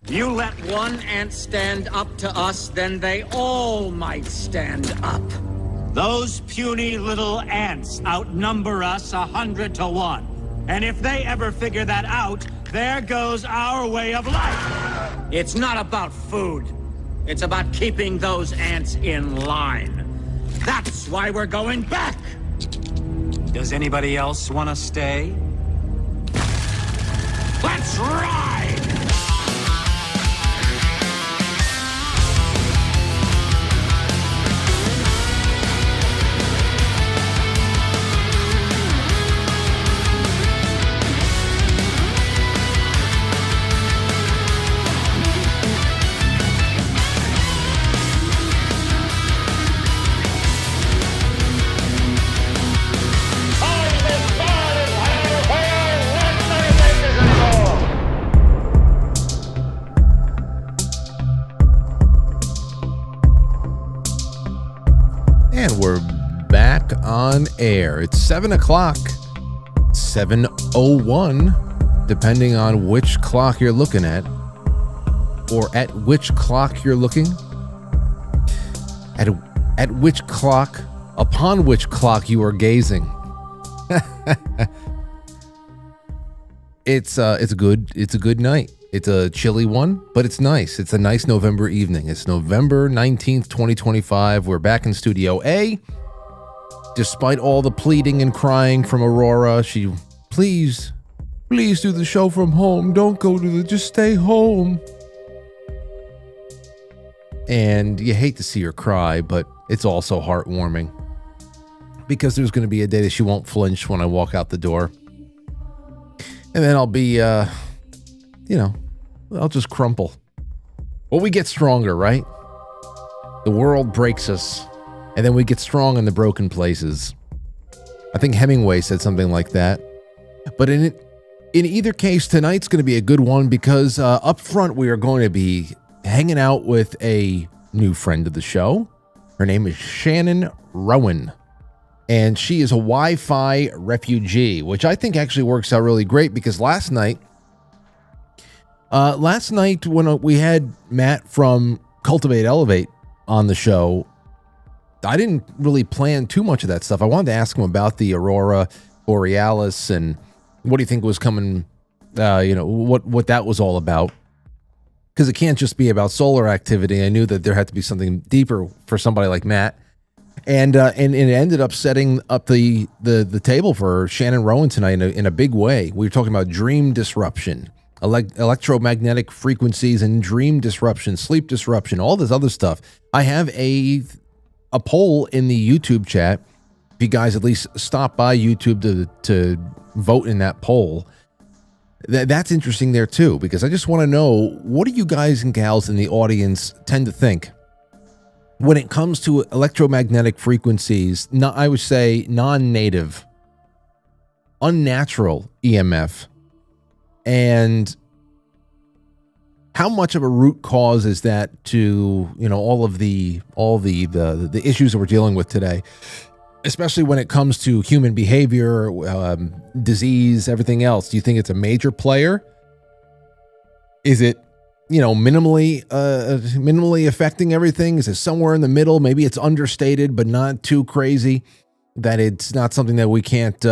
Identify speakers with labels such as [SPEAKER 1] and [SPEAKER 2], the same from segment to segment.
[SPEAKER 1] You let one ant stand up to us, then they all might stand up. Those puny little ants outnumber us 100 to 1. And if they ever figure that out, there goes our way of life. It's not about food. It's about keeping those ants in line. That's why we're going back. Does anybody else want to stay? Let's ride!
[SPEAKER 2] And we're back on air. It's 7 o'clock, 7:01, depending on which clock you're looking at, or at which clock you're looking, at which clock, upon which clock you are gazing. It's a good night. It's a chilly one, but it's nice. It's a nice November evening. It's November 19th, 2025. We're back in Studio A. Despite all the pleading and crying from Aurora, she, please do the show from home. Don't go to just stay home. And you hate to see her cry, but it's also heartwarming. Because there's going to be a day that she won't flinch when I walk out the door. And then I'll be, I'll just crumple. Well, we get stronger, right? The world breaks us, and then we get strong in the broken places. I think Hemingway said something like that. But in either case, tonight's going to be a good one because up front we are going to be hanging out with a new friend of the show. Her name is Shannon Rowan. And she is a Wi-Fi refugee, which I think actually works out really great because last night when we had Matt from Cultivate Elevate on the show, I didn't really plan too much of that stuff. I wanted to ask him about the Aurora Borealis and what do you think was coming, what that was all about. Because it can't just be about solar activity. I knew that there had to be something deeper for somebody like Matt. And it ended up setting up the table for Shannon Rowan tonight in a big way. We were talking about dream disruption, electromagnetic frequencies and dream disruption, sleep disruption, all this other stuff. I have a poll in the YouTube chat. If you guys at least stop by YouTube to vote in that poll, that's interesting there too, because I just want to know, what do you guys and gals in the audience tend to think when it comes to electromagnetic frequencies? I would say non-native, unnatural EMF. And how much of a root cause is that to, all the issues that we're dealing with today, especially when it comes to human behavior, disease, everything else? Do you think it's a major player? Is it, minimally affecting everything? Is it somewhere in the middle? Maybe it's understated, but not too crazy that it's not something that we can't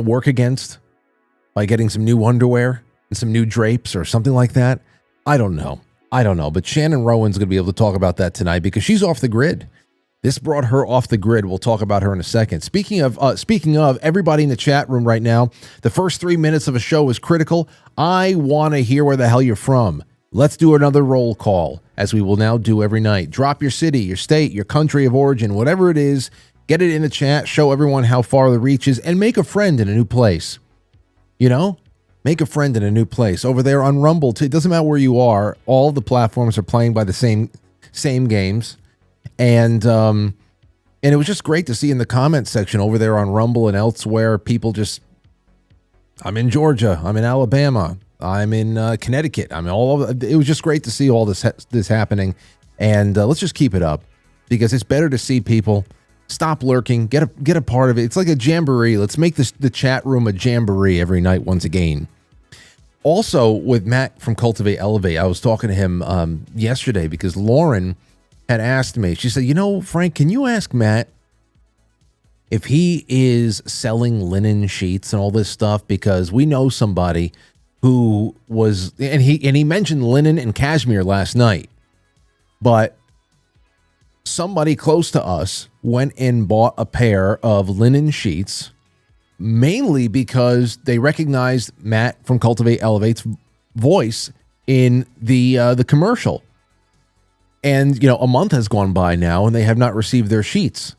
[SPEAKER 2] work against by getting some new underwear and some new drapes or something like that. I don't know. But Shannon Rowan's going to be able to talk about that tonight because she's off the grid. This brought her off the grid. We'll talk about her in a second. Speaking of everybody in the chat room right now, the first 3 minutes of a show is critical. I want to hear where the hell you're from. Let's do another roll call, as we will now do every night. Drop your city, your state, your country of origin, whatever it is. Get it in the chat. Show everyone how far the reach is, and make a friend in a new place. Make a friend in a new place. Over there on Rumble, too. It doesn't matter where you are. All the platforms are playing by the same games. And it was just great to see in the comment section over there on Rumble and elsewhere, people just, I'm in Georgia, I'm in Alabama, I'm in Connecticut. I mean, it was just great to see all this happening. And let's just keep it up, because it's better to see people stop lurking, get a part of it. It's like a jamboree. Let's make the chat room a jamboree every night once again. Also, with Matt from Cultivate Elevate, I was talking to him yesterday because Lauren had asked me, she said, Frank, can you ask Matt if he is selling linen sheets and all this stuff? Because we know somebody who was, and he mentioned linen and cashmere last night, but somebody close to us went and bought a pair of linen sheets, mainly because they recognized Matt from Cultivate Elevate's voice in the commercial. And, a month has gone by now and they have not received their sheets.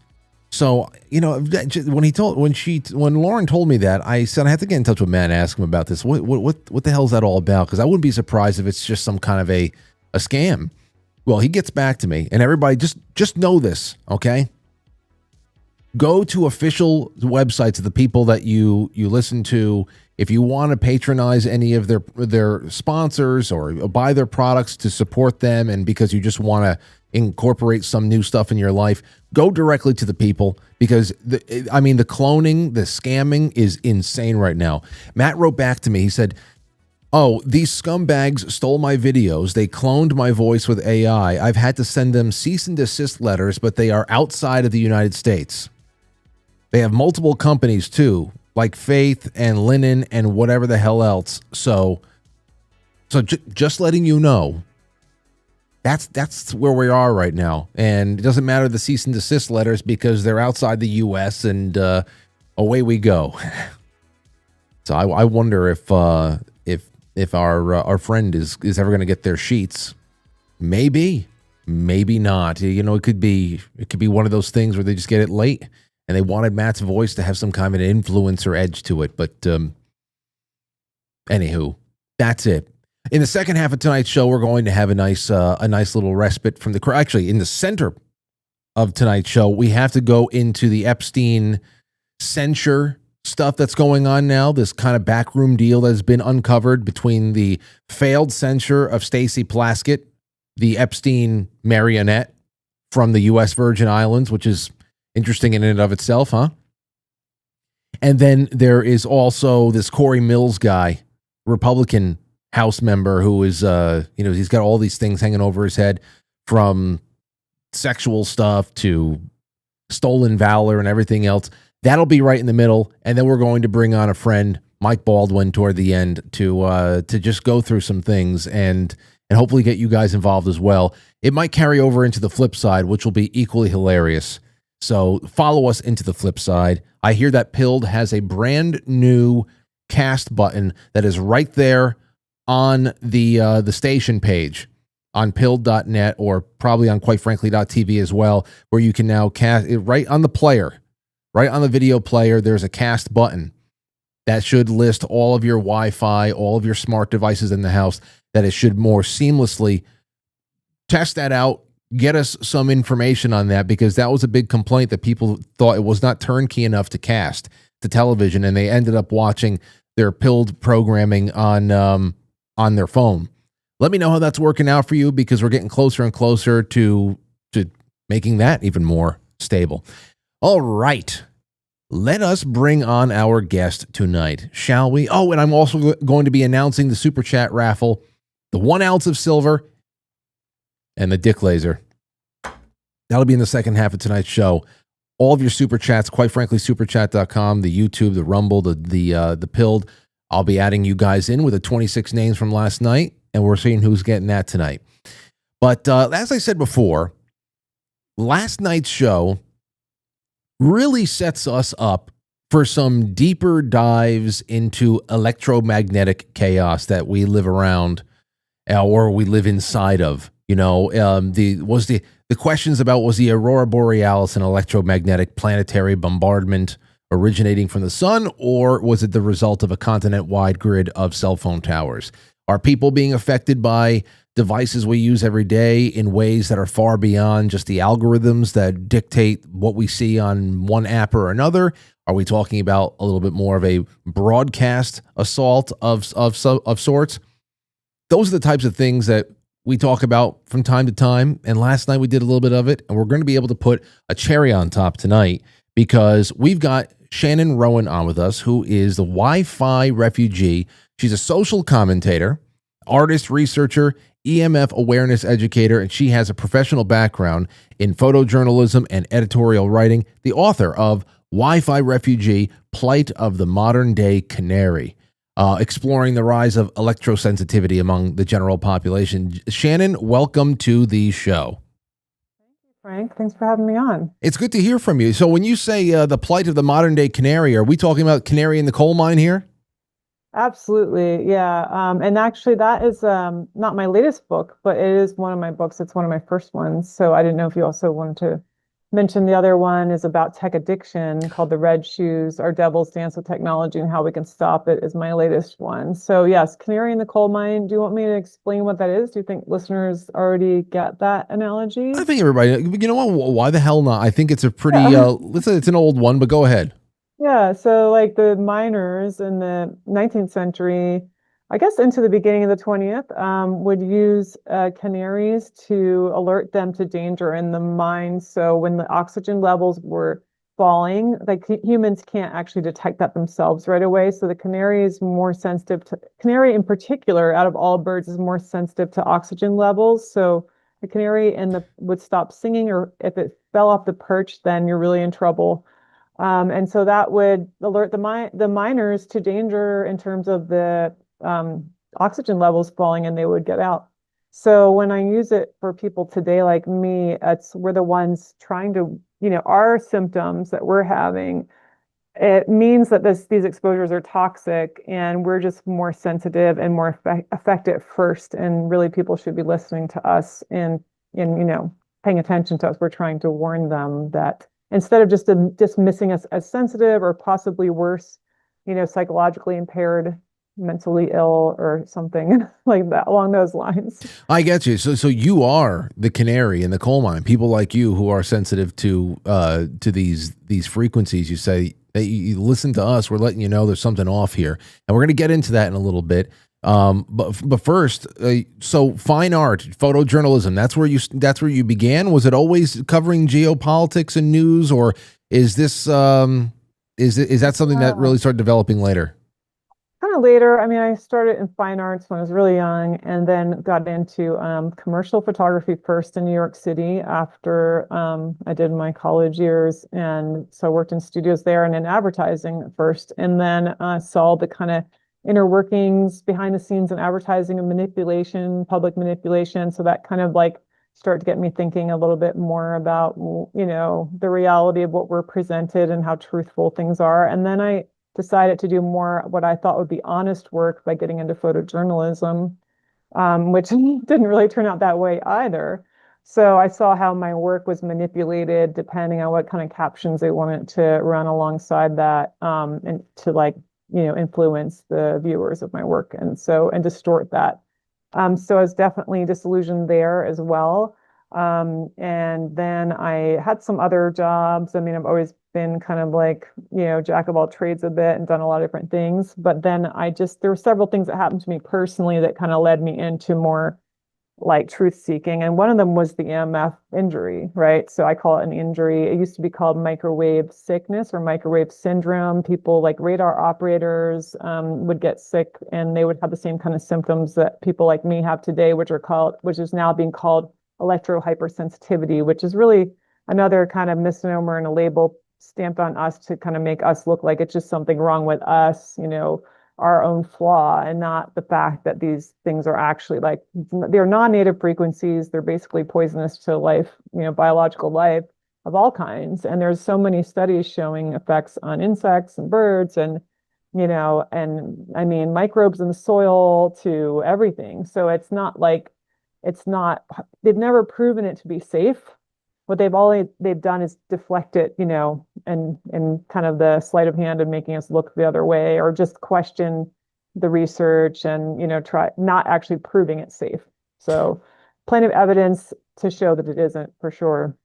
[SPEAKER 2] So, when Lauren told me that, I said, I have to get in touch with Matt and ask him about this. What the hell is that all about? Because I wouldn't be surprised if it's just some kind of a scam. Well, he gets back to me, and everybody just know this, okay? Go to official websites of the people that you listen to. If you want to patronize any of their sponsors or buy their products to support them, and because you just want to incorporate some new stuff in your life, go directly to the people, because the cloning, the scamming is insane right now. Matt wrote back to me. He said, "Oh, these scumbags stole my videos. They cloned my voice with AI. I've had to send them cease and desist letters, but they are outside of the United States. They have multiple companies too, like Faith and Linen and whatever the hell else. So just letting you know, that's where we are right now. And it doesn't matter the cease and desist letters, because they're outside the U.S. and away we go." So I wonder if our friend is ever going to get their sheets. Maybe not. It could be one of those things where they just get it late, and they wanted Matt's voice to have some kind of an influencer edge to it. But anywho, that's it. In the second half of tonight's show, we're going to have a nice little respite from the crowd. Actually, in the center of tonight's show, we have to go into the Epstein censure stuff that's going on now, this kind of backroom deal that has been uncovered between the failed censure of Stacey Plaskett, the Epstein marionette from the U.S. Virgin Islands, which is interesting in and of itself, huh? And then there is also this Corey Mills guy, Republican House member, who is, he's got all these things hanging over his head, from sexual stuff to stolen valor and everything else. That'll be right in the middle, and then we're going to bring on a friend, Mike Baldwin, toward the end to just go through some things and hopefully get you guys involved as well. It might carry over into the flip side, which will be equally hilarious. So follow us into the flip side. I hear that Pilled has a brand new cast button that is right there on the station page on pilled.net, or probably on quitefrankly.tv as well, where you can now cast it right on the player. Right on the video player, there's a cast button that should list all of your Wi-Fi, all of your smart devices in the house, that it should more seamlessly test that out, get us some information on that, because that was a big complaint, that people thought it was not turnkey enough to cast to television, and they ended up watching their Pilled programming on their phone. Let me know how that's working out for you, because we're getting closer and closer to making that even more stable. All right. let us bring on our guest tonight, shall we? Oh, and I'm also going to be announcing the Super Chat raffle, the 1 ounce of silver, and the dick laser. That'll be in the second half of tonight's show. All of your Super Chats, quite frankly, superchat.com, the YouTube, the Rumble, the Pilled. I'll be adding you guys in with the 26 names from last night, and we're seeing who's getting that tonight. But as I said before, last night's show really sets us up for some deeper dives into electromagnetic chaos that we live around or we live inside of. You know, the questions about, was the aurora borealis an electromagnetic planetary bombardment originating from the sun, or was it the result of a continent-wide grid of cell phone towers? Are people being affected by devices we use every day in ways that are far beyond just the algorithms that dictate what we see on one app or another? Are we talking about a little bit more of a broadcast assault of sorts? Those are the types of things that we talk about from time to time. And last night we did a little bit of it, and we're going to be able to put a cherry on top tonight because we've got Shannon Rowan on with us, who is the Wi-Fi refugee. She's a social commentator, artist, researcher, EMF awareness educator, and she has a professional background in photojournalism and editorial writing, the author of Wi-Fi Refugee, Plight of the Modern Day Canary, exploring the rise of electrosensitivity among the general population. Shannon, welcome to the show.
[SPEAKER 3] Thank you, Frank. Thanks for having me on.
[SPEAKER 2] It's good to hear from you. So when you say the plight of the modern day canary, are we talking about canary in the coal mine here?
[SPEAKER 3] Absolutely. Yeah. And actually that is not my latest book, but it is one of my books. It's one of my first ones. So I didn't know if you also wanted to mention the other one is about tech addiction called The Red Shoes, Our Devil's Dance with Technology and How We Can Stop It is my latest one. So yes, canary in the coal mine. Do you want me to explain what that is? Do you think listeners already get that analogy?
[SPEAKER 2] I think everybody, you know what, why the hell not? I think it's a pretty, let's say it's an old one, but go ahead.
[SPEAKER 3] Yeah, so like the miners in the 19th century, I guess into the beginning of the 20th, would use canaries to alert them to danger in the mine. So when the oxygen levels were falling, like humans can't actually detect that themselves right away. So the canary is more sensitive to, canary in particular, out of all birds, is more sensitive to oxygen levels. So the canary would stop singing, or if it fell off the perch, then you're really in trouble. And so that would alert the miners to danger in terms of the oxygen levels falling, and they would get out. So when I use it for people today like me, we're the ones trying to, our symptoms that we're having, it means that these exposures are toxic, and we're just more sensitive and more affected first. And really, people should be listening to us and paying attention to us. We're trying to warn them that, instead of just dismissing us as sensitive or possibly worse, psychologically impaired, mentally ill, or something like that along those lines.
[SPEAKER 2] I get you. So you are the canary in the coal mine. People like you who are sensitive to these frequencies. You say that you listen to us. We're letting you know there's something off here, and we're going to get into that in a little bit. But first, so fine art, photojournalism, that's where you began. Was it always covering geopolitics and news, or is this is that something that really started developing later?
[SPEAKER 3] Kind of later. I mean, I started in fine arts when I was really young, and then got into commercial photography first in New York City after I did my college years. And so I worked in studios there and in advertising at first, and then saw the kind of inner workings behind the scenes in advertising and manipulation, public manipulation. So that kind of like started to get me thinking a little bit more about, the reality of what we're presented and how truthful things are. And then I decided to do more what I thought would be honest work by getting into photojournalism, which didn't really turn out that way either. So I saw how my work was manipulated depending on what kind of captions they wanted to run alongside that, and to influence the viewers of my work, and distort that. So I was definitely disillusioned there as well. And then I had some other jobs. I mean, I've always been kind of like, jack of all trades a bit and done a lot of different things. But then there were several things that happened to me personally that kind of led me into more like truth seeking. And one of them was the EMF injury, right? So I call it an injury. It used to be called microwave sickness or microwave syndrome. People like radar operators would get sick, and they would have the same kind of symptoms that people like me have today, which is now being called electro hypersensitivity, which is really another kind of misnomer and a label stamped on us to kind of make us look like it's just something wrong with us, our own flaw, and not the fact that these things are actually like, they're non-native frequencies. They're basically poisonous to life, biological life of all kinds. And there's so many studies showing effects on insects and birds and, and I mean, microbes in the soil to everything. So they've never proven it to be safe. What they've done is deflect it, and kind of the sleight of hand and making us look the other way, or just question the research and, try not actually proving it safe. So plenty of evidence to show that it isn't, for sure.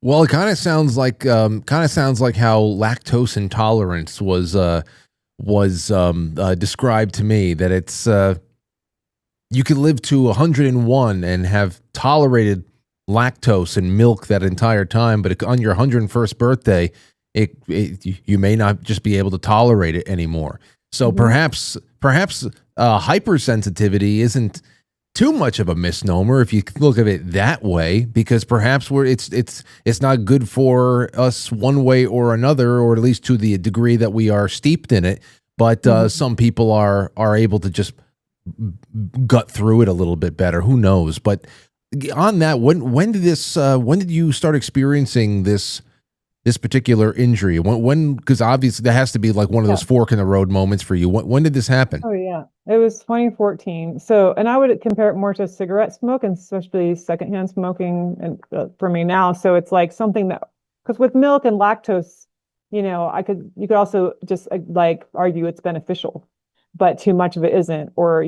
[SPEAKER 2] Well, it kind of sounds like how lactose intolerance was described to me, that it's you could live to 101 and have tolerated lactose and milk that entire time, but on your 101st birthday, you may not just be able to tolerate it anymore. So perhaps hypersensitivity isn't too much of a misnomer if you look at it that way, because perhaps it's not good for us one way or another, or at least to the degree that we are steeped in it. But some people are able to just gut through it a little bit better. Who knows? But on that, when did you start experiencing this particular injury? When because obviously that has to be like one of those fork in the road moments for you. When did this happen?
[SPEAKER 3] Oh yeah, it was 2014. So, and I would compare it more to cigarette smoke, and especially secondhand smoking, and for me now. So it's like something that, because with milk and lactose, you could also just like argue it's beneficial, but too much of it isn't, or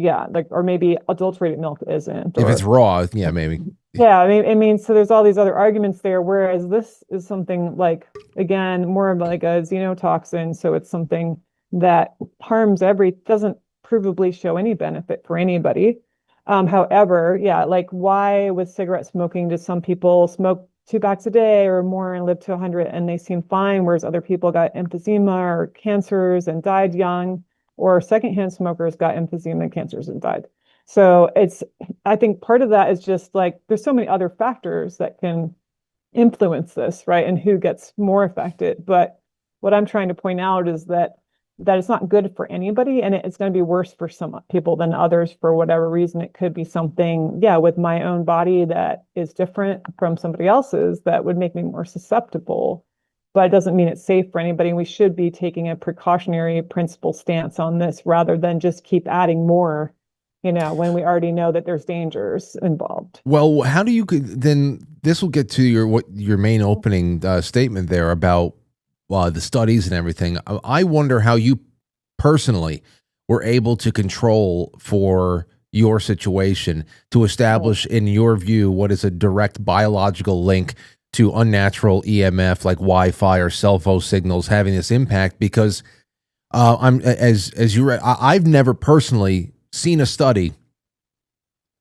[SPEAKER 3] maybe adulterated milk isn't.
[SPEAKER 2] If it's raw, yeah, maybe.
[SPEAKER 3] Yeah, I mean, so there's all these other arguments there, whereas this is something like, again, more of like a xenotoxin, so it's something that doesn't provably show any benefit for anybody. However, yeah, like why with cigarette smoking do some people smoke 2 packs a day or more and live to 100 and they seem fine, whereas other people got emphysema or cancers and died young, or secondhand smokers got emphysema and cancers and died. So I think part of that is just like, there's so many other factors that can influence this, right? And who gets more affected. But what I'm trying to point out is that it's not good for anybody, and it's going to be worse for some people than others for whatever reason. It could be something, with my own body that is different from somebody else's that would make me more susceptible. But it doesn't mean it's safe for anybody. And we should be taking a precautionary principle stance on this rather than just keep adding more, when we already know that there's dangers involved.
[SPEAKER 2] Well, how do you then? This will get to your main opening statement there about the studies and everything. I wonder how you personally were able to control for your situation to establish, in your view, what is a direct biological link to unnatural EMF like Wi-Fi or cell phone signals having this impact. Because as you read, I've never personally seen a study,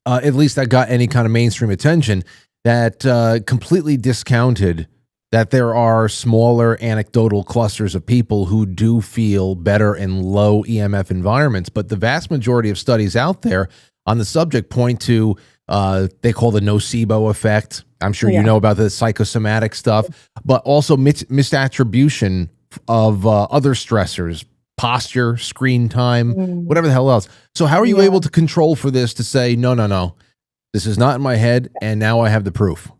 [SPEAKER 2] at least that got any kind of mainstream attention, that completely discounted that there are smaller anecdotal clusters of people who do feel better in low EMF environments. But the vast majority of studies out there on the subject point to, they call the nocebo effect. I'm sure you know about the psychosomatic stuff, but also misattribution of other stressors, posture, screen time, whatever the hell else. So how are you able to control for this to say, no, this is not in my head, and now I have the proof?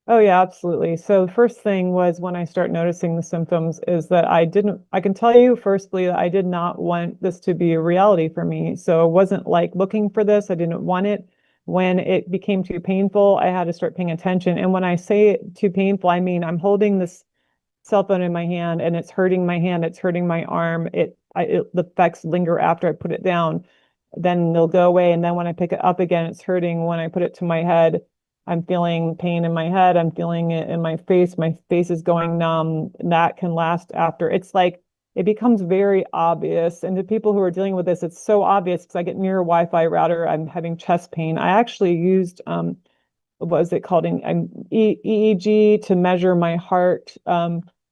[SPEAKER 3] Oh yeah, absolutely. So the first thing was when I start noticing the symptoms is that I can tell you firstly that I did not want this to be a reality for me. So it wasn't like looking for this. I didn't want it. When it became too painful, I had to start paying attention. And when I say too painful, I mean, I'm holding this cell phone in my hand and it's hurting my hand, it's hurting my arm. The effects linger after I put it down. Then they'll go away. And then when I pick it up again, it's hurting. When I put it to my head, I'm feeling pain in my head. I'm feeling it in my face. My face is going numb. That can last after. It's like it becomes very obvious. And the people who are dealing with this, it's so obvious because I get near a Wi-Fi router, I'm having chest pain. I actually used what was it called, an EEG to measure my heart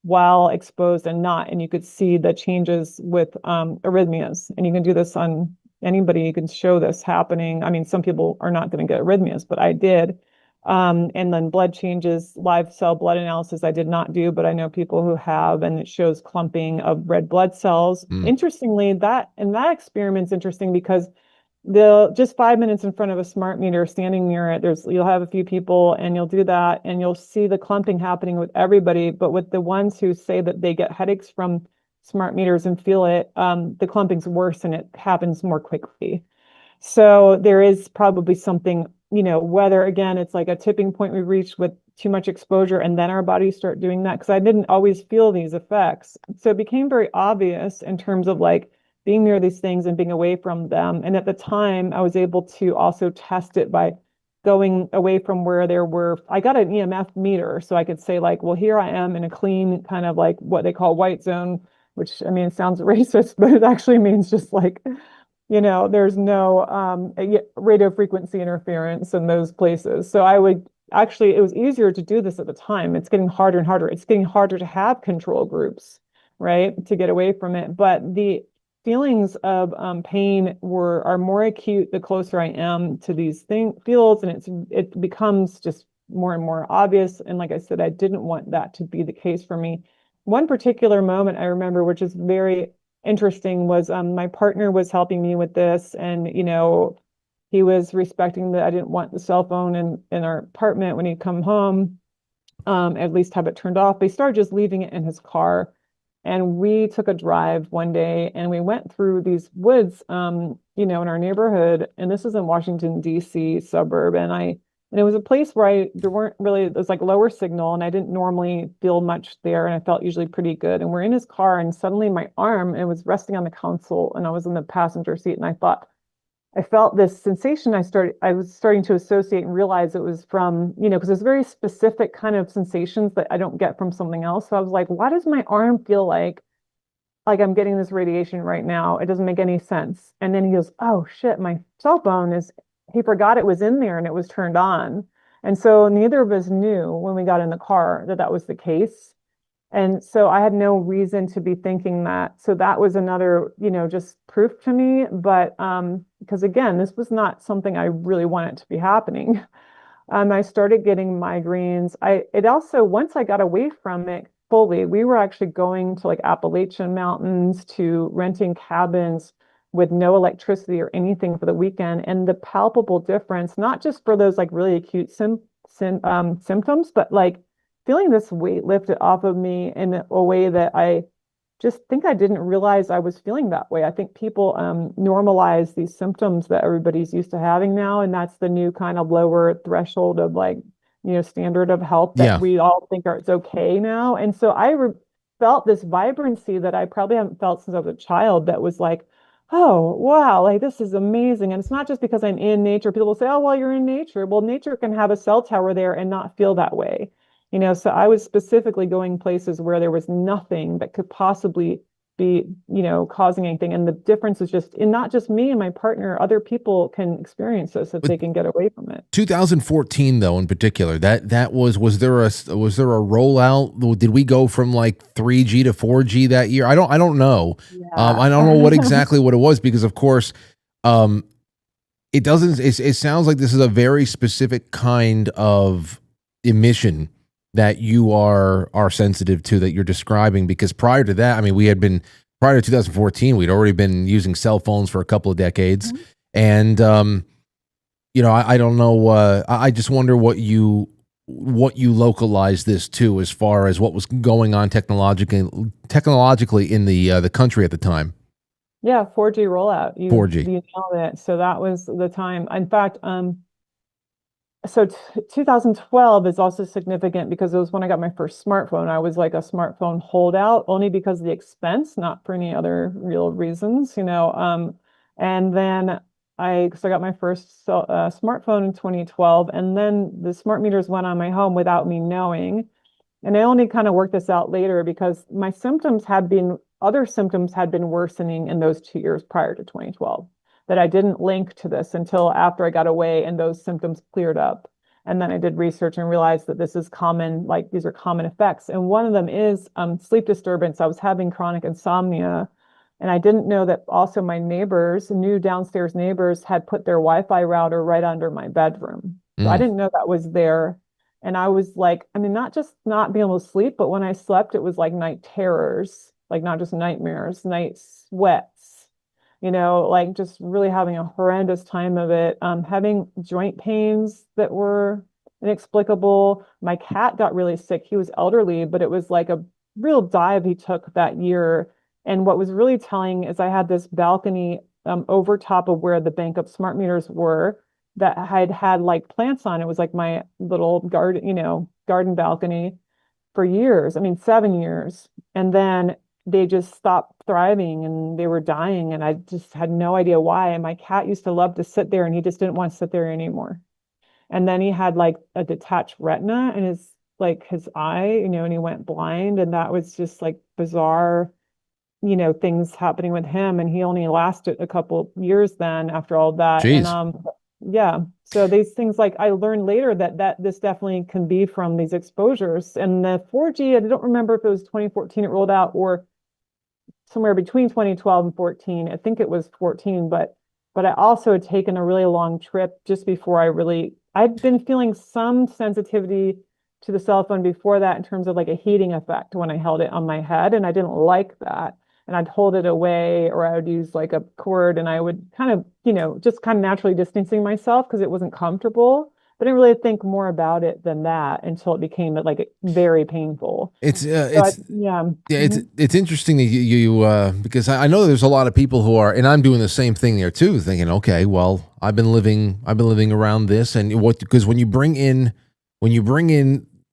[SPEAKER 3] while exposed and not. And you could see the changes with arrhythmias. And you can do this on anybody. You can show this happening. I mean, some people are not going to get arrhythmias, but I did. And then blood changes, live cell blood analysis I did not do, but I know people who have, and it shows clumping of red blood cells. Interestingly, that experiment's interesting because they'll just 5 minutes in front of a smart meter, standing near it, you'll have a few people and you'll do that and you'll see the clumping happening with everybody. But with the ones who say that they get headaches from smart meters and feel it, the clumping's worse and it happens more quickly. So there is probably something, whether again, it's like a tipping point we reached with too much exposure and then our bodies start doing that. Because I didn't always feel these effects. So it became very obvious in terms of like being near these things and being away from them. And at the time, I was able to also test it by going away from where I got an EMF meter. So I could say like, well, here I am in a clean kind of like what they call white zone, which I mean, it sounds racist, but it actually means just like, there's no radio frequency interference in those places. So it was easier to do this at the time. It's getting harder and harder. It's getting harder to have control groups, right? To get away from it. But the feelings of pain are more acute the closer I am to these fields, and it becomes just more and more obvious. And like I said, I didn't want that to be the case for me. One particular moment I remember, which is very interesting, was my partner was helping me with this, and he was respecting that I didn't want the cell phone in our apartment when he'd come home, at least have it turned off. They started just leaving it in his car. And we took a drive one day and we went through these woods, in our neighborhood. And this is in Washington, D.C. suburb. And it was a place where it was like lower signal and I didn't normally feel much there. And I felt usually pretty good. And we're in his car and suddenly my arm, it was resting on the console and I was in the passenger seat. And I felt this sensation. I was starting to associate and realize it was from, because there's very specific kind of sensations that I don't get from something else. So I was like, why does my arm feel like I'm getting this radiation right now? It doesn't make any sense. And then he goes, oh shit, my cell phone he forgot it was in there and it was turned on. And so neither of us knew when we got in the car that was the case. And so I had no reason to be thinking that. So that was another, just proof to me. But because again, this was not something I really wanted to be happening. I started getting migraines. It also, once I got away from it fully, we were actually going to like Appalachian Mountains, to renting cabins with no electricity or anything for the weekend. And the palpable difference, not just for those like really acute symptoms, but like feeling this weight lifted off of me in a way that I just think I didn't realize I was feeling that way. I think people normalize these symptoms that everybody's used to having now, and that's the new kind of lower threshold of like, standard of health that we all think it's okay now. And so I felt this vibrancy that I probably haven't felt since I was a child, that was like, oh, wow, like this is amazing. And it's not just because I'm in nature. People will say, oh, well, you're in nature. Well, nature can have a cell tower there and not feel that way. So I was specifically going places where there was nothing that could possibly be, causing anything. And the difference is just in not just me and my partner, other people can experience this if they can get away from it.
[SPEAKER 2] 2014, though, in particular, was there a rollout? Did we go from like 3G to 4G that year? I don't know.
[SPEAKER 3] Yeah.
[SPEAKER 2] I don't know what exactly what it was, because of course, it sounds like this is a very specific kind of emission that you are sensitive to, that you're describing, because prior to that, I mean, prior to 2014, we'd already been using cell phones for a couple of decades. Mm-hmm. And, I don't know. I just wonder what you localize this to, as far as what was going on technologically in the country at the time.
[SPEAKER 3] Yeah. 4G rollout.
[SPEAKER 2] 4G.
[SPEAKER 3] You nailed it. So that was the time. In fact, so 2012 is also significant because it was when I got my first smartphone. I was like a smartphone holdout, only because of the expense, not for any other real reasons, and then I got my first smartphone in 2012, and then the smart meters went on my home without me knowing. And I only kind of worked this out later because my symptoms had been other symptoms had been worsening in those 2 years prior to 2012 that I didn't link to this until after I got away and those symptoms cleared up. And then I did research and realized that this is common, like these are common effects. And one of them is sleep disturbance. I was having chronic insomnia. And I didn't know that also my neighbors, new downstairs neighbors, had put their Wi-Fi router right under my bedroom. So I didn't know that was there. And I was like, I mean, not just not being able to sleep, but when I slept, it was like night terrors, like not just nightmares, night sweats, like just really having a horrendous time of it. Having joint pains that were inexplicable. My cat got really sick. He was elderly, but it was like a real dive he took that year. And what was really telling is I had this balcony over top of where the bank of smart meters were that had like plants on. It was like my little garden balcony for years. I mean, 7 years. And then they just stopped thriving and they were dying. And I just had no idea why. And my cat used to love to sit there and he just didn't want to sit there anymore. And then he had like a detached retina in his eye, and he went blind. And that was just like bizarre, things happening with him. And he only lasted a couple years then after all that.
[SPEAKER 2] Jeez.
[SPEAKER 3] And yeah. So these things, like I learned later that this definitely can be from these exposures. And the 4G, I don't remember if it was 2014 it rolled out or somewhere between 2012 and 14. I think it was 14, but I also had taken a really long trip just before I'd been feeling some sensitivity to the cell phone before that in terms of like a heating effect when I held it on my head, and I didn't like that. And I'd hold it away, or I would use like a cord, and I would kind of, just kind of naturally distancing myself because it wasn't comfortable. But I didn't really think more about it than that until it became like very painful.
[SPEAKER 2] It's interesting that you because I know there's a lot of people who are, and I'm doing the same thing there too, thinking, okay, well, I've been living around this, and because when you bring in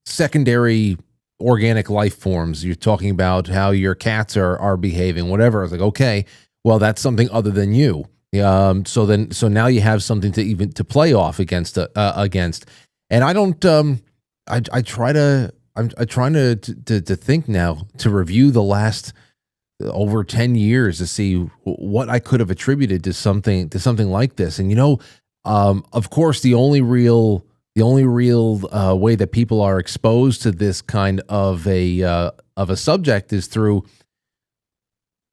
[SPEAKER 2] secondary organic life forms, you're talking about how your cats are behaving, whatever. I was like, okay, well, that's something other than you. So now you have something to play off against, and I don't, I'm trying to think now, to review the last over 10 years to see what I could have attributed to something like this. And, of course, the only real way that people are exposed to this kind of a subject is through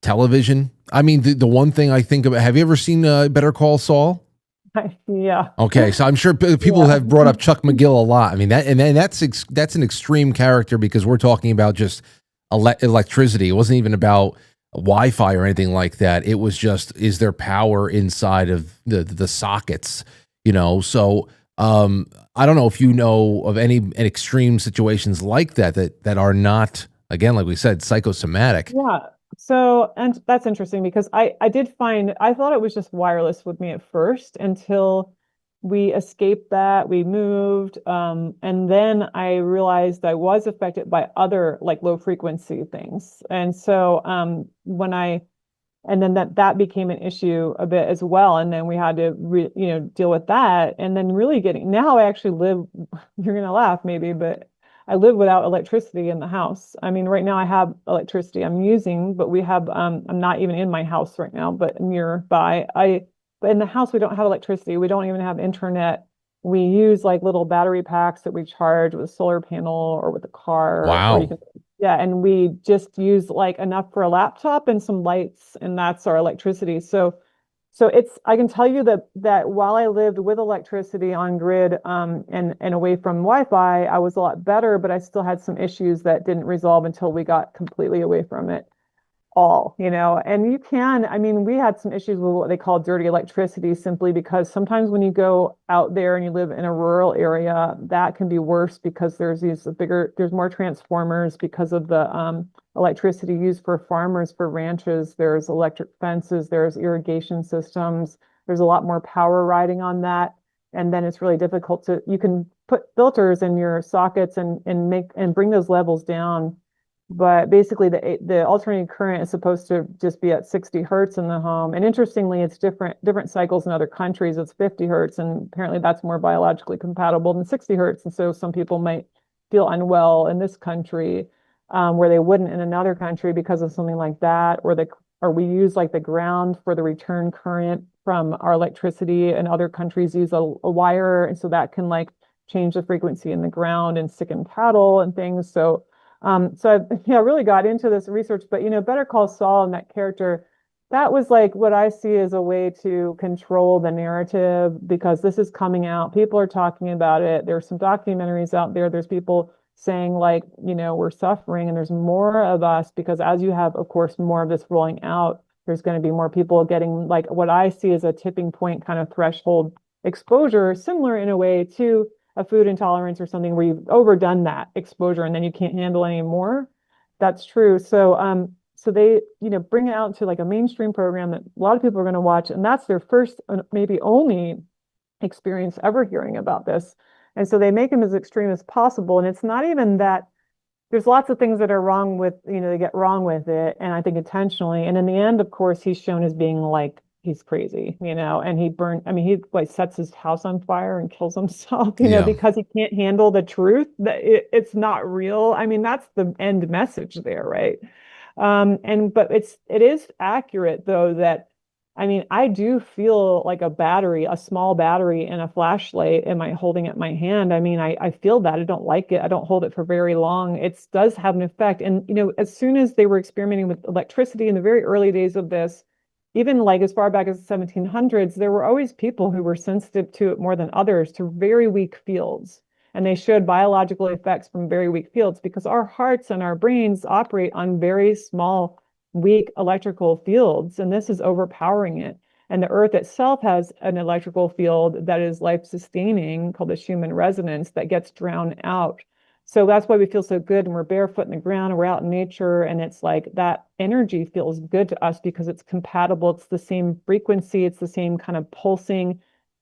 [SPEAKER 2] television. I mean, the one thing I think about, have you ever seen Better Call Saul?
[SPEAKER 3] Yeah.
[SPEAKER 2] Okay, so I'm sure people have brought up Chuck McGill a lot. I mean, that's an extreme character because we're talking about just electricity. It wasn't even about Wi-Fi or anything like that. It was just, is there power inside of the sockets? So I don't know if you know of any extreme situations like that are not, again, like we said, psychosomatic.
[SPEAKER 3] Yeah. So, and that's interesting because I thought it was just wireless with me at first until we escaped that, we moved, and then I realized I was affected by other like low frequency things. And so and then that became an issue a bit as well. And then we had to deal with that. And then really now I actually live, you're going to laugh maybe, but I live without electricity in the house. I mean, right now I have electricity I'm using, but we have, I'm not even in my house right now, but nearby. But in the house, we don't have electricity. We don't even have internet. We use like little battery packs that we charge with a solar panel or with a car.
[SPEAKER 2] Wow.
[SPEAKER 3] And we just use like enough for a laptop and some lights, and that's our electricity. So I can tell you that while I lived with electricity on grid and away from Wi-Fi, I was a lot better, but I still had some issues that didn't resolve until we got completely away from it all, and we had some issues with what they call dirty electricity, simply because sometimes when you go out there and you live in a rural area, that can be worse because there's more transformers because of the electricity used for farmers, for ranches. There's electric fences, there's irrigation systems, there's a lot more power riding on that. And then it's really difficult you can put filters in your sockets and bring those levels down. But basically the alternating current is supposed to just be at 60 hertz in the home. And interestingly, it's different cycles in other countries. It's 50 hertz, and apparently that's more biologically compatible than 60 hertz. And so some people might feel unwell in this country. where they wouldn't in another country because of something like that, or we use like the ground for the return current from our electricity, and other countries use a wire, and so that can like change the frequency in the ground and sicken cattle and things. So I really got into this research, but Better Call Saul and that character, that was like what I see as a way to control the narrative, because this is coming out. People are talking about it. There's some documentaries out there. There's people saying like, we're suffering and there's more of us, because as you have, of course, more of this rolling out, there's going to be more people getting like what I see as a tipping point kind of threshold exposure, similar in a way to a food intolerance or something where you've overdone that exposure and then you can't handle anymore. That's true. So they, bring it out to like a mainstream program that a lot of people are going to watch, and that's their first, maybe only experience ever hearing about this. And so they make them as extreme as possible. And it's not even that there's lots of things that are wrong with, they get wrong with it, and I think intentionally. And in the end, of course, he's shown as being like, he's crazy, and he like sets his house on fire and kills himself, because he can't handle the truth that it's not real. I mean, that's the end message there, right? But it is accurate though that, I do feel like a small battery in a flashlight. Am I holding it in my hand? I feel that. I don't like it. I don't hold it for very long. It does have an effect. And, as soon as they were experimenting with electricity in the very early days of this, even like as far back as the 1700s, there were always people who were sensitive to it more than others, to very weak fields. And they showed biological effects from very weak fields, because our hearts and our brains operate on very small, weak electrical fields, and this is overpowering it. And the earth itself has an electrical field that is life-sustaining, called the Schumann resonance, that gets drowned out. So that's why we feel so good, and we're barefoot in the ground and we're out in nature, and it's like that energy feels good to us because it's compatible. It's the same frequency. It's the same kind of pulsing.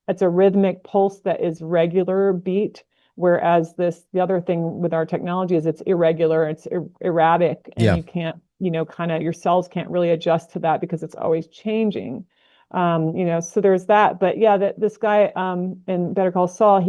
[SPEAKER 3] It's a rhythmic pulse that is regular beat. Whereas the other thing with our technology is it's irregular, it's erratic, and you can't, kind of your cells can't really adjust to that because it's always changing. So there's that. But yeah, this guy in Better Call Saul,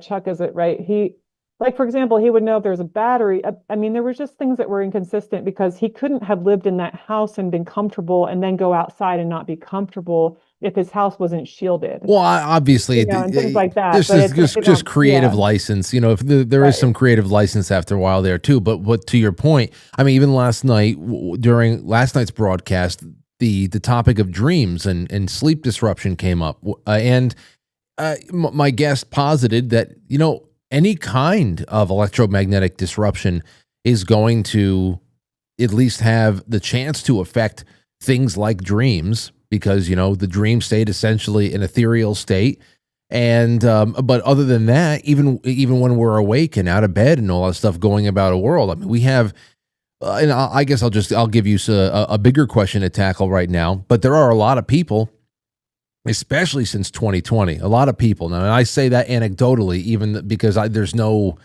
[SPEAKER 3] Chuck is it, right? Like, for example, he would know if there's a battery. There was just things that were inconsistent, because he couldn't have lived in that house and been comfortable and then go outside and not be comfortable if his house wasn't shielded.
[SPEAKER 2] Well, obviously,
[SPEAKER 3] and things like that.
[SPEAKER 2] This is just creative license. If there is some creative license after a while there too. But to your point, even last night, during last night's broadcast, the topic of dreams and sleep disruption came up, and my guest posited that any kind of electromagnetic disruption is going to at least have the chance to affect things like dreams, because the dream state essentially an ethereal state. And but other than that, even when we're awake and out of bed and all that stuff going about a world, we have and I guess I'll give you a bigger question to tackle right now. But there are a lot of people, especially since 2020, a lot of people now, and I say that anecdotally, even because there's no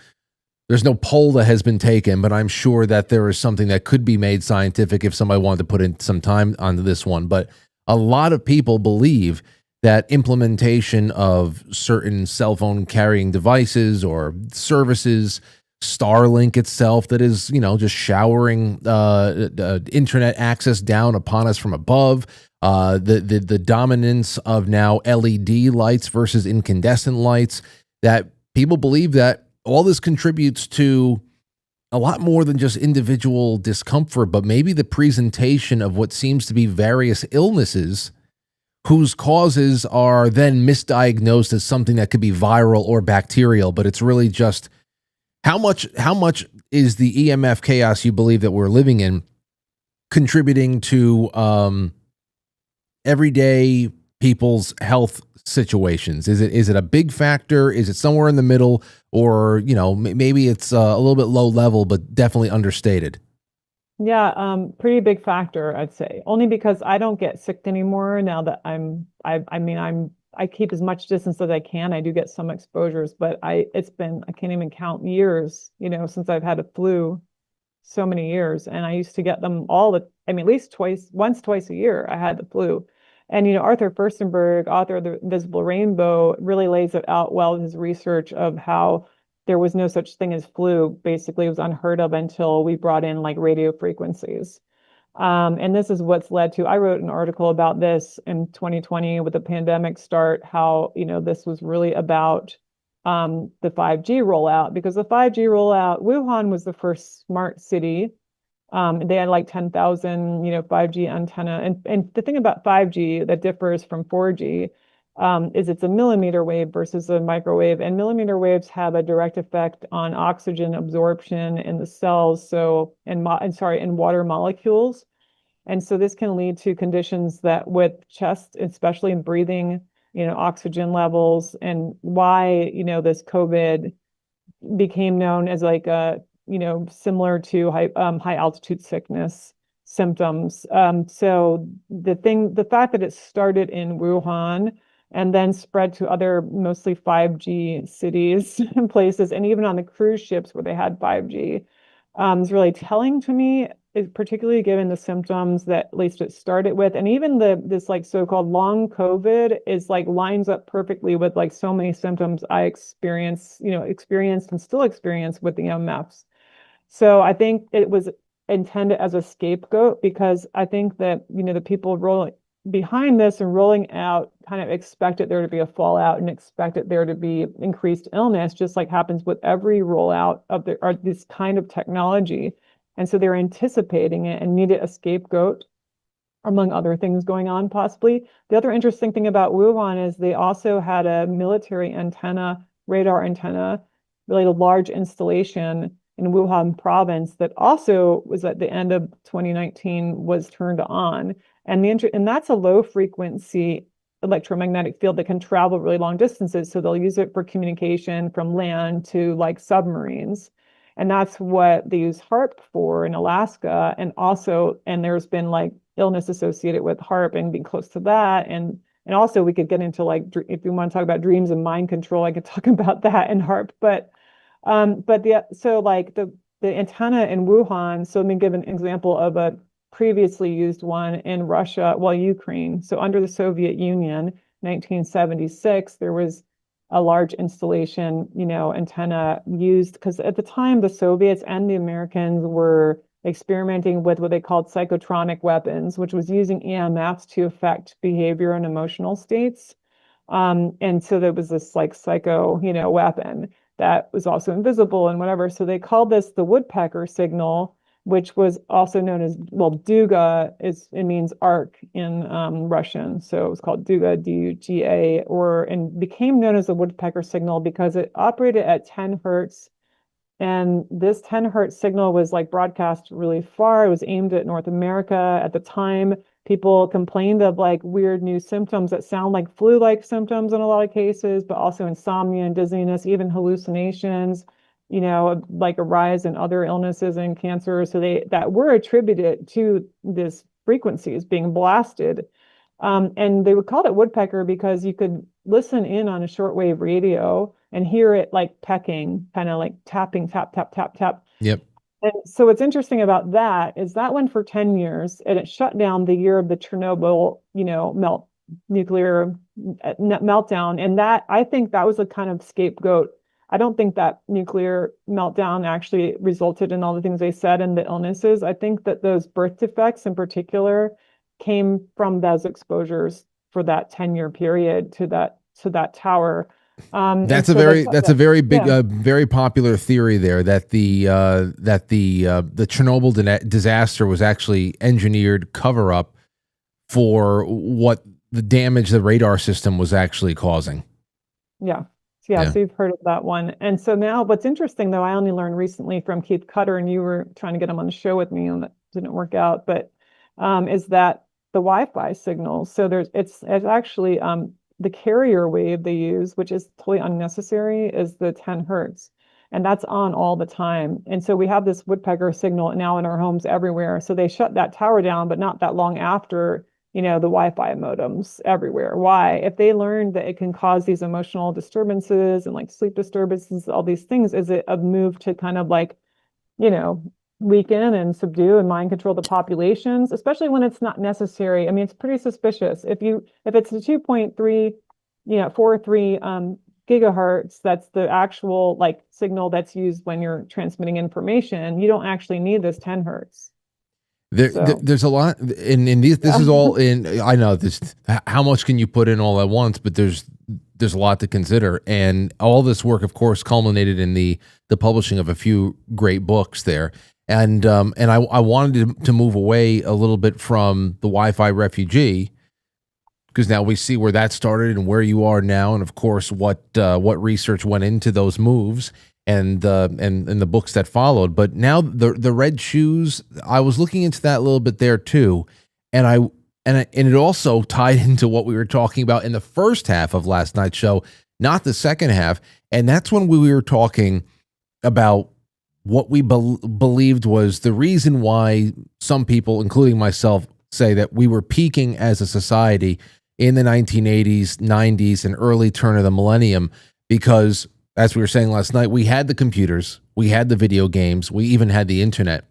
[SPEAKER 2] poll that has been taken, but I'm sure that there is something that could be made scientific if somebody wanted to put in some time onto this one. But a lot of people believe that implementation of certain cell phone carrying devices or services, Starlink itself, that is, just showering internet access down upon us from above, the dominance of now LED lights versus incandescent lights, that people believe that all this contributes to a lot more than just individual discomfort, but maybe the presentation of what seems to be various illnesses whose causes are then misdiagnosed as something that could be viral or bacterial, but it's really just how much is the EMF chaos you believe that we're living in contributing to everyday people's health situations? Is it a big factor? Is it somewhere in the middle? Or, maybe it's a little bit low level, but definitely understated?
[SPEAKER 3] Yeah, pretty big factor, I'd say. Only because I don't get sick anymore now that I keep as much distance as I can. I do get some exposures, but I can't even count years, since I've had a flu, so many years. And I used to get them at least twice a year I had the flu. And, Arthur Furstenberg, author of The Invisible Rainbow, really lays it out well in his research of how there was no such thing as flu. Basically, it was unheard of until we brought in like radio frequencies. And this is what's led to, I wrote an article about this in 2020 with the pandemic start, how, this was really about the 5G rollout, because the 5G rollout, Wuhan was the first smart city. They had like 10,000, 5G antenna. And the thing about 5G that differs from 4G is it's a millimeter wave versus a microwave. And millimeter waves have a direct effect on oxygen absorption in the cells. So, and water molecules. And so this can lead to conditions that with chest, especially in breathing, oxygen levels, and why, this COVID became known as like a, similar to high altitude sickness symptoms. So the fact that it started in Wuhan and then spread to other mostly 5G cities and places, and even on the cruise ships where they had 5G, is really telling to me, particularly given the symptoms that at least it started with. And even this like so-called long COVID is like lines up perfectly with like so many symptoms I experienced and still experience with the EMFs. So I think it was intended as a scapegoat, because I think that, the people rolling behind this and rolling out kind of expected there to be a fallout and expected there to be increased illness, just like happens with every rollout of this kind of technology. And so they're anticipating it and needed a scapegoat, among other things going on possibly. The other interesting thing about Wuhan is they also had a military antenna, radar antenna, really a large installation in Wuhan province that also was at the end of 2019 was turned on. And that's a low frequency electromagnetic field that can travel really long distances. So they'll use it for communication from land to like submarines. And that's what they use HAARP for in Alaska. And there's been like illness associated with HAARP and being close to that. And also we could get into like, if you want to talk about dreams and mind control, I could talk about that in HAARP. The antenna in Wuhan, so let me give an example of a previously used one in Russia, Ukraine. So under the Soviet Union, 1976, there was a large installation, antenna used, because at the time the Soviets and the Americans were experimenting with what they called psychotronic weapons, which was using EMFs to affect behavior and emotional states. And so there was this like psycho, weapon that was also invisible and whatever. So they called this the woodpecker signal, which was also known as, duga, it means arc in Russian. So it was called duga, D-U-G-A, and became known as the woodpecker signal because it operated at 10 hertz. And this 10 hertz signal was like broadcast really far. It was aimed at North America at the time. People complained of like weird new symptoms that sound like flu-like symptoms in a lot of cases, but also insomnia and dizziness, even hallucinations, like a rise in other illnesses and cancer. So that were attributed to this frequencies being blasted. And they would call it woodpecker because you could listen in on a shortwave radio and hear it like pecking, kind of like tapping, tap, tap, tap, tap.
[SPEAKER 2] Yep.
[SPEAKER 3] And so what's interesting about that is that went for 10 years and it shut down the year of the Chernobyl, nuclear meltdown. And that, I think that was a kind of scapegoat. I don't think that nuclear meltdown actually resulted in all the things they said and the illnesses. I think that those birth defects in particular came from those exposures for that 10-year period to that tower.
[SPEAKER 2] That's a very big, very popular theory there that the Chernobyl disaster was actually engineered cover up for what the damage the radar system was actually causing.
[SPEAKER 3] Yeah. So you've heard of that one. And so now what's interesting, though, I only learned recently from Keith Cutter, and you were trying to get him on the show with me and that didn't work out, but is that the Wi-Fi signals. So it's actually the carrier wave they use, which is totally unnecessary, is the 10 hertz. And that's on all the time. And so we have this woodpecker signal now in our homes everywhere. So they shut that tower down, but not that long after, the Wi-Fi modems everywhere. Why? If they learned that it can cause these emotional disturbances and like sleep disturbances, all these things, is it a move to kind of like, weaken and subdue and mind control the populations, especially when it's not necessary? I mean, it's pretty suspicious. If it's a 2.3, 43 gigahertz. That's the actual like signal that's used when you're transmitting information. You don't actually need this 10 hertz.
[SPEAKER 2] There's a lot in these. This is all in. I know this. How much can you put in all at once? But there's a lot to consider, and all this work, of course, culminated in the publishing of a few great books there. And I wanted to move away a little bit from the Wi-Fi refugee, because now we see where that started and where you are now, and of course what research went into those moves and the books that followed. But now the red shoes, I was looking into that a little bit there too, and it also tied into what we were talking about in the first half of last night's show, not the second half, and that's when we were talking about what we believed was the reason why some people, including myself, say that we were peaking as a society in the 1980s, 90s, and early turn of the millennium, because, as we were saying last night, we had the computers, we had the video games, we even had the internet.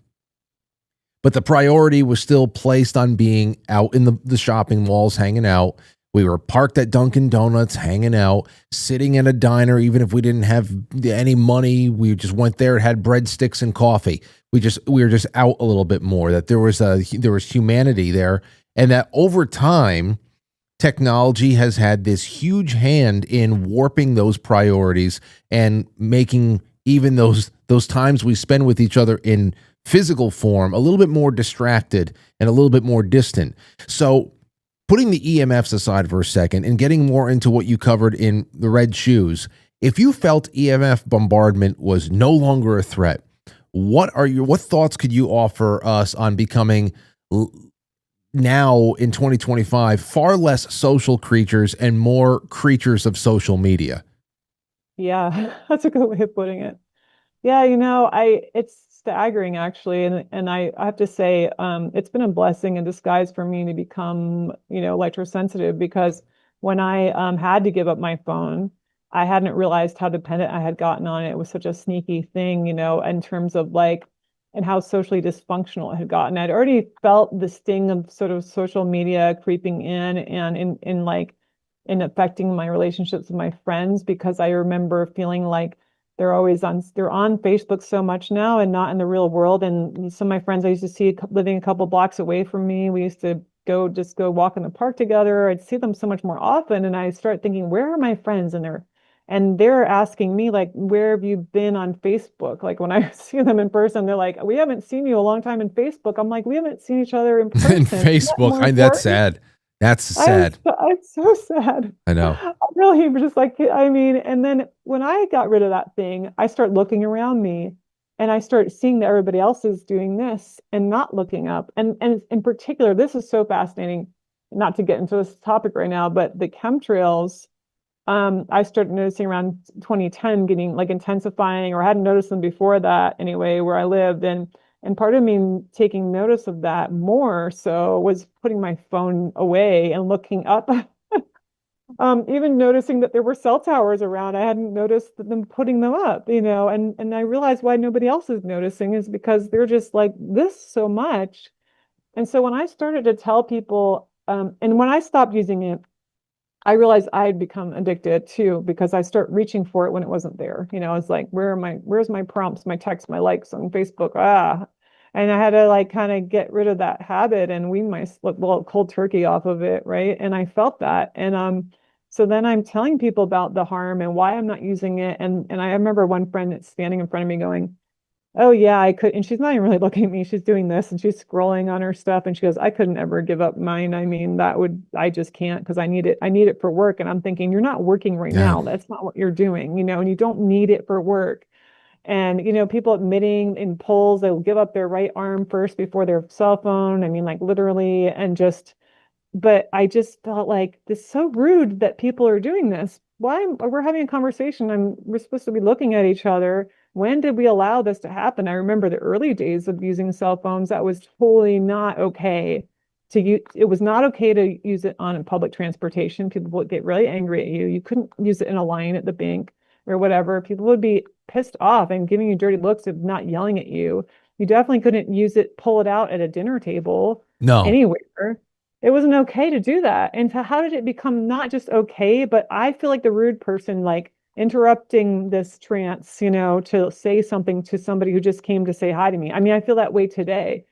[SPEAKER 2] But the priority was still placed on being out in the shopping malls, hanging out. We were parked at Dunkin' Donuts, hanging out, sitting in a diner, even if we didn't have any money. We just went there, had breadsticks and coffee. We were just out a little bit more, that there was humanity there, and that over time, technology has had this huge hand in warping those priorities and making even those times we spend with each other in physical form a little bit more distracted and a little bit more distant. So putting the EMFs aside for a second and getting more into what you covered in the red shoes, if you felt EMF bombardment was no longer a threat, what thoughts could you offer us on becoming now in 2025 far less social creatures and more creatures of social media?
[SPEAKER 3] Yeah, that's a good way of putting it. Yeah, it's staggering actually, and I have to say, it's been a blessing in disguise for me to become, electrosensitive, because when I had to give up my phone, I hadn't realized how dependent I had gotten on it. It was such a sneaky thing, in terms of like, and how socially dysfunctional it had gotten. I'd already felt the sting of sort of social media creeping in and in affecting my relationships with my friends, because I remember feeling like they're on Facebook so much now and not in the real world. And some of my friends I used to see living a couple blocks away from me, we used to go walk in the park together. I'd see them so much more often. And I start thinking, where are my friends? And they're asking me, like, where have you been on Facebook? Like, when I see them in person, they're like, we haven't seen you a long time in Facebook. I'm like, we haven't seen each other in person.
[SPEAKER 2] In Facebook. That's sad. That's sad.
[SPEAKER 3] I'm so sad.
[SPEAKER 2] I know.
[SPEAKER 3] I really was just like, and then when I got rid of that thing, I start looking around me and I start seeing that everybody else is doing this and not looking up. And in particular, this is so fascinating, not to get into this topic right now, but the chemtrails, I started noticing around 2010 getting like intensifying, or I hadn't noticed them before that anyway, where I lived. And part of me taking notice of that more so was putting my phone away and looking up. Even noticing that there were cell towers around. I hadn't noticed them putting them up, and I realized why nobody else is noticing is because they're just like this so much. And so when I started to tell people, and when I stopped using it, I realized I had become addicted too, because I start reaching for it when it wasn't there. It's like, where's my prompts, my texts, my likes on Facebook? And I had to like kind of get rid of that habit and wean my cold turkey off of it, right? And I felt that. And so then I'm telling people about the harm and why I'm not using it. And I remember one friend that's standing in front of me going, oh yeah, I could. And she's not even really looking at me. She's doing this and she's scrolling on her stuff. And she goes, I couldn't ever give up mine. I mean, I just can't, because I need it. I need it for work. And I'm thinking, you're not working right now. That's not what you're doing, and you don't need it for work. And, people admitting in polls, they'll give up their right arm first before their cell phone. I mean, like literally, but I just felt like this is so rude that people are doing this. Why we're having a conversation? We're supposed to be looking at each other. When did we allow this to happen? I remember the early days of using cell phones. That was totally not okay to use. It was not okay to use it on public transportation. People would get really angry at you. You couldn't use it in a line at the bank or whatever. People would be pissed off and giving you dirty looks of not yelling at you. You definitely couldn't pull it out at a dinner table.
[SPEAKER 2] No.
[SPEAKER 3] Anywhere. It wasn't okay to do that. And so how did it become not just okay, but I feel like the rude person, like interrupting this trance, you know, to say something to somebody who just came to say hi to me. I mean, I feel that way today.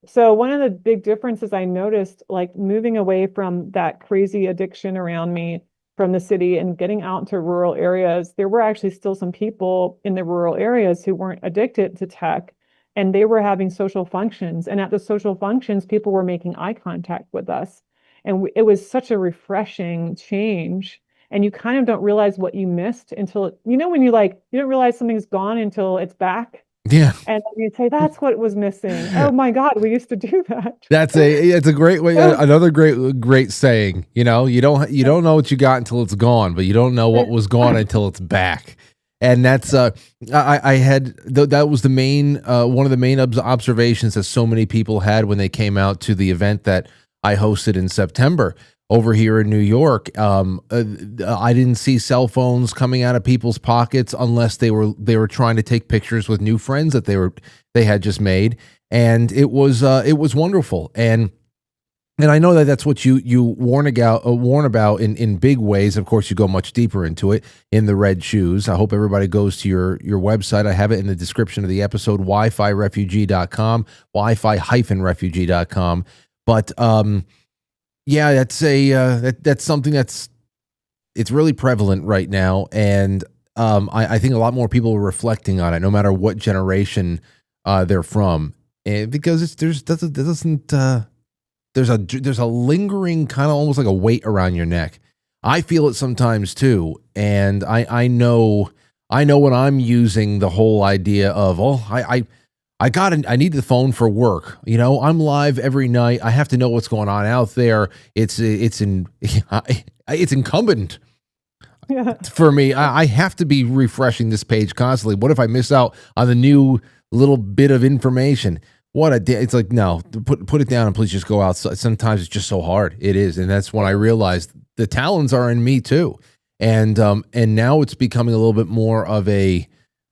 [SPEAKER 3] So one of the big differences I noticed, like moving away from that crazy addiction around me from the city and getting out into rural areas, there were actually still some people in the rural areas who weren't addicted to tech, and they were having social functions. And at the social functions, people were making eye contact with us. And it was such a refreshing change. And you kind of don't realize what you missed until, you know, when you like, you don't realize something's gone until it's back.
[SPEAKER 2] Yeah.
[SPEAKER 3] And you'd say, that's what was missing. Oh my God, we used to do that.
[SPEAKER 2] It's a great way. Another great saying, you know, you don't know what you got until it's gone, but you don't know what was gone until it's back. And that's, I had, that was the main, one of the main observations that so many people had when they came out to the event that I hosted in September over here in New York. I didn't see cell phones coming out of people's pockets unless they were trying to take pictures with new friends that they had just made, and it was wonderful. And I know that that's what you warn about in big ways. Of course, you go much deeper into it in the Red Shoes. I hope everybody goes to your website. I have it in the description of the episode, WiFiRefugee.com, Wi-Fi-refugee.com. But yeah, that's something it's really prevalent right now, and I think a lot more people are reflecting on it, no matter what generation they're from, and because there's a lingering kind of almost like a weight around your neck. I feel it sometimes too, and I know when I'm using the whole idea of I need the phone for work. You know, I'm live every night. I have to know what's going on out there. It's incumbent for me. I have to be refreshing this page constantly. What if I miss out on the new little bit of information? It's like, no, put it down and please just go outside. Sometimes it's just so hard. It is. And that's when I realized the talons are in me too. And now it's becoming a little bit more of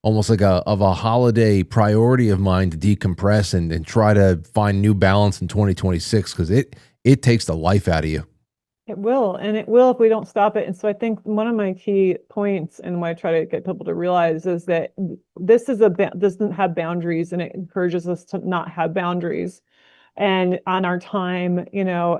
[SPEAKER 2] almost like a holiday priority of mine to decompress and try to find new balance in 2026, because it takes the life out of you.
[SPEAKER 3] It will, and it will if we don't stop it. And so I think one of my key points and what I try to get people to realize is that this doesn't have boundaries, and it encourages us to not have boundaries and on our time, you know,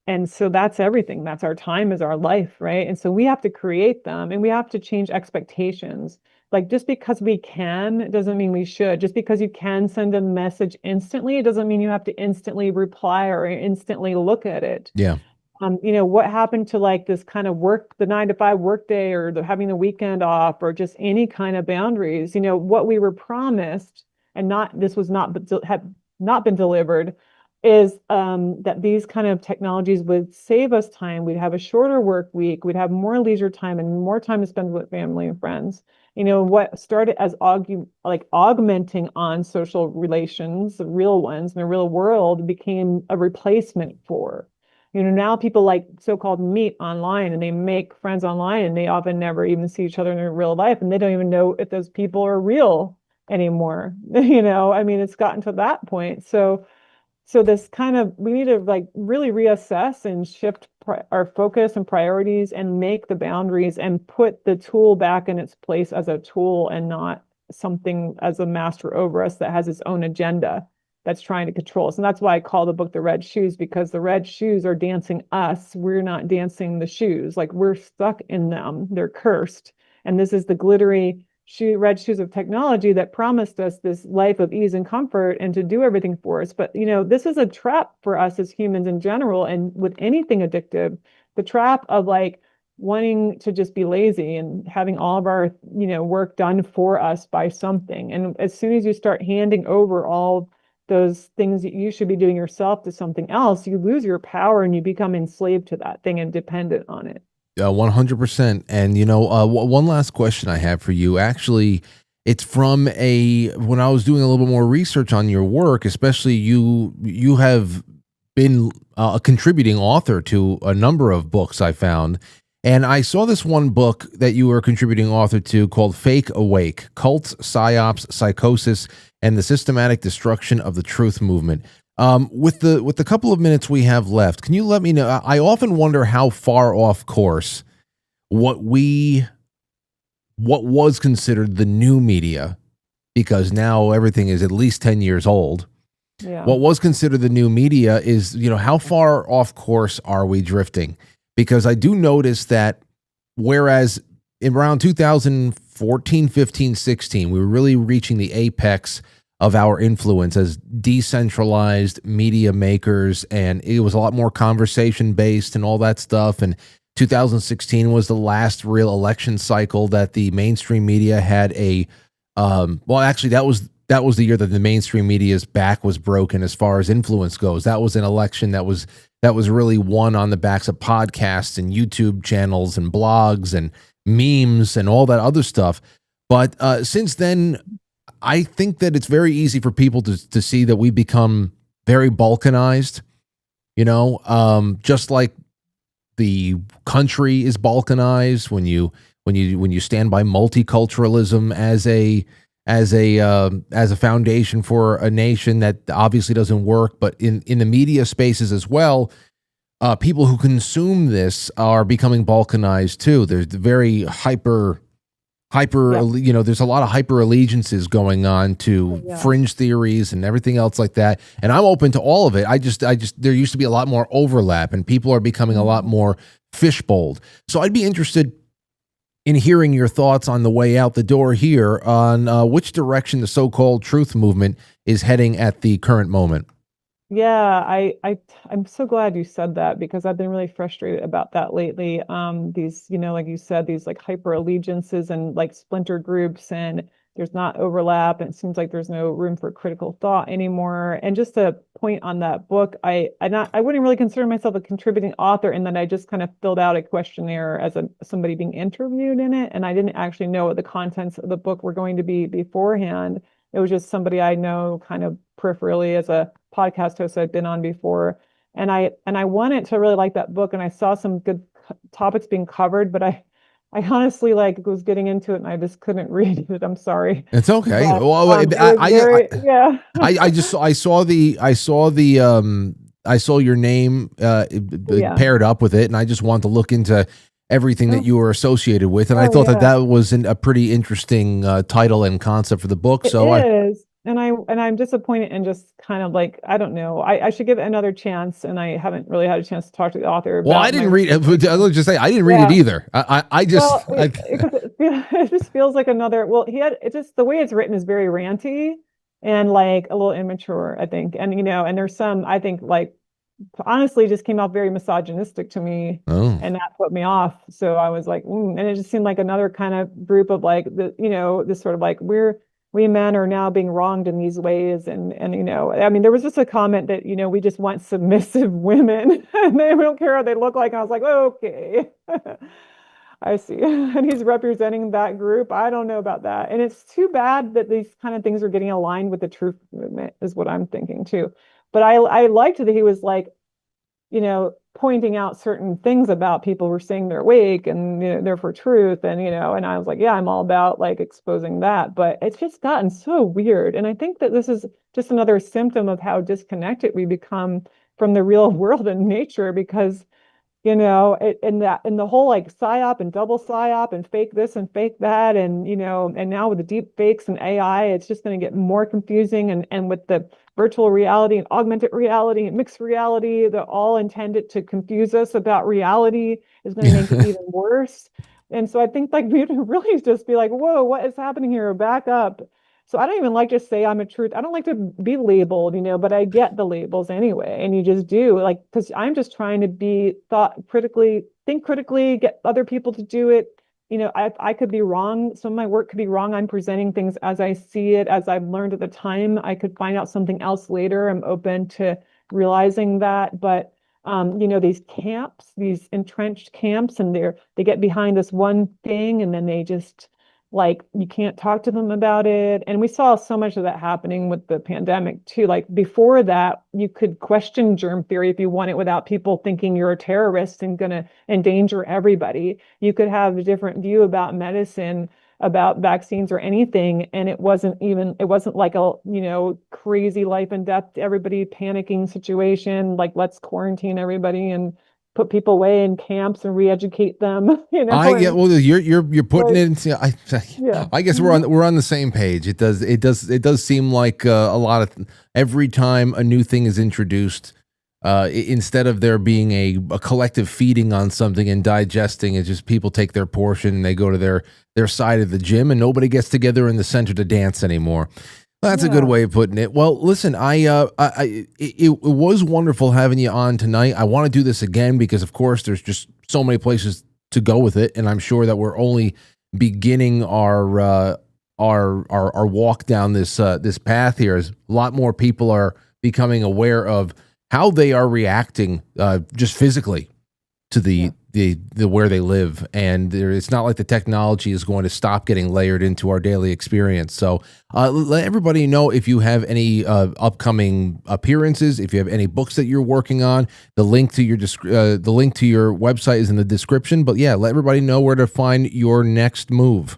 [SPEAKER 3] and so that's everything. That's our time, is our life, right? And so we have to create them, and we have to change expectations. Like, just because we can doesn't mean we should. Just because you can send a message instantly, it doesn't mean you have to instantly reply or instantly look at it.
[SPEAKER 2] Yeah.
[SPEAKER 3] You know, what happened to like this kind of the 9-to-5 workday, or having the weekend off, or just any kind of boundaries? You know, what we were promised, and had not been delivered, is that these kind of technologies would save us time. We'd have a shorter work week. We'd have more leisure time and more time to spend with family and friends. You know, what started as augmenting on social relations, the real ones in the real world, became a replacement for. You know, now people like so-called meet online, and they make friends online, and they often never even see each other in their real life, and they don't even know if those people are real anymore. You know, I mean, it's gotten to that point. So this kind of, we need to like really reassess and shift our focus and priorities, and make the boundaries, and put the tool back in its place as a tool, and not something as a master over us that has its own agenda that's trying to control us. And that's why I call the book The Red Shoes, because the red shoes are dancing us. We're not dancing the shoes. Like, we're stuck in them. They're cursed. And this is the glittery red shoes of technology that promised us this life of ease and comfort, and to do everything for us. But, you know, this is a trap for us as humans in general, and with anything addictive, the trap of like wanting to just be lazy and having all of our, you know, work done for us by something. And as soon as you start handing over all those things that you should be doing yourself to something else, you lose your power, and you become enslaved to that thing and dependent on it.
[SPEAKER 2] 100%. And, you know, one last question I have for you. Actually, it's from when I was doing a little bit more research on your work, especially you have been a contributing author to a number of books I found. And I saw this one book that you were a contributing author to called Fake Awake: Cults, Psyops, Psychosis, and the Systematic Destruction of the Truth Movement. With the couple of minutes we have left, can you let me know? I often wonder how far off course what was considered the new media, because now everything is at least 10 years old.
[SPEAKER 3] Yeah.
[SPEAKER 2] What was considered the new media is, how far off course are we drifting? Because I do notice that whereas in around 2014, 15, 16, we were really reaching the apex of our influence as decentralized media makers, and it was a lot more conversation based and all that stuff. And 2016 was the last real election cycle that the mainstream media had actually that was the year that the mainstream media's back was broken as far as influence goes. That was an election that was really won on the backs of podcasts and YouTube channels and blogs and memes and all that other stuff. But since then, I think that it's very easy for people to see that we become very balkanized, just like the country is balkanized when you stand by multiculturalism as a foundation for a nation that obviously doesn't work, but in the media spaces as well, people who consume this are becoming balkanized too. There's very hyper, there's a lot of hyper allegiances going on to fringe theories and everything else like that. And I'm open to all of it. I just, there used to be a lot more overlap, and people are becoming a lot more fishbowled. So I'd be interested in hearing your thoughts on the way out the door here on which direction the so-called truth movement is heading at the current moment.
[SPEAKER 3] Yeah, I'm so glad you said that, because I've been really frustrated about that lately. These, like you said, these like hyper allegiances and like splinter groups, and there's not overlap, and it seems like there's no room for critical thought anymore. And just to point on that book, I wouldn't really consider myself a contributing author, in that I just kind of filled out a questionnaire as somebody being interviewed in it, and I didn't actually know what the contents of the book were going to be beforehand. It was just somebody I know kind of peripherally as a podcast host I'd been on before. And I wanted to really like that book, and I saw some good topics being covered, but I honestly was getting into it and I just couldn't read it. I'm sorry.
[SPEAKER 2] It's okay.
[SPEAKER 3] But,
[SPEAKER 2] Well, I saw your name paired up with it, and I just wanted to look into everything that you were associated with, and I thought that was a pretty interesting title and concept for the book.
[SPEAKER 3] It is. And I'm disappointed, and just kind of I don't know. I should give it another chance, and I haven't really had a chance to talk to the author.
[SPEAKER 2] Well, I didn't read it. Let's just say I didn't read it either.
[SPEAKER 3] It just feels like another. Well, it's just the way it's written is very ranty and a little immature, I think. And and there's some, I think, honestly just came out very misogynistic to me, and that put me off. So I was and it just seemed like another kind of group of this sort of we men are now being wronged in these ways. And I mean, there was just a comment that, we just want submissive women and we don't care what they look like. And I was like, okay, I see. And he's representing that group. I don't know about that. And it's too bad that these kind of things are getting aligned with the truth movement, is what I'm thinking too. But I liked that he was pointing out certain things about people who are saying they're awake and they're for truth, and and I was like, yeah, I'm all about exposing that. But it's just gotten so weird, and I think that this is just another symptom of how disconnected we become from the real world and nature, because in the whole psyop and double psyop and fake this and fake that, and and now with the deep fakes and AI, it's just going to get more confusing, and with the virtual reality and augmented reality and mixed reality, they're all intended to confuse us about reality, is going to make it even worse. And so I think we really just be whoa, what is happening here? Back up. So I don't even like to say I'm a truth. I don't like to be labeled, but I get the labels anyway. And you just do, because I'm just trying to think critically, get other people to do it. I could be wrong. Some of my work could be wrong. I'm presenting things as I see it, as I've learned at the time. I could find out something else later. I'm open to realizing that. But these camps, these entrenched camps, and they get behind this one thing, and then they just you can't talk to them about it. And we saw so much of that happening with the pandemic too. Before that, you could question germ theory if you want it without people thinking you're a terrorist and going to endanger everybody. You could have a different view about medicine, about vaccines or anything, and it wasn't like a crazy life and death, everybody panicking situation, let's quarantine everybody and put people away in camps and re-educate them, you know.
[SPEAKER 2] Well, you're putting
[SPEAKER 3] like,
[SPEAKER 2] it into,
[SPEAKER 3] yeah.
[SPEAKER 2] I guess we're on the same page. It does seem like a lot of every time a new thing is introduced, instead of there being a collective feeding on something and digesting, it's just people take their portion and they go to their side of the gym and nobody gets together in the center to dance anymore. That's a good way of putting it. Well, listen, it was wonderful having you on tonight. I want to do this again because, of course, there's just so many places to go with it, and I'm sure that we're only beginning our walk down this path here. As a lot more people are becoming aware of how they are reacting, just physically, to the where they live, and it's not like the technology is going to stop getting layered into our daily experience. So let everybody know if you have any upcoming appearances, if you have any books that you're working on. The link to your website is in the description. But yeah, let everybody know where to find your next move.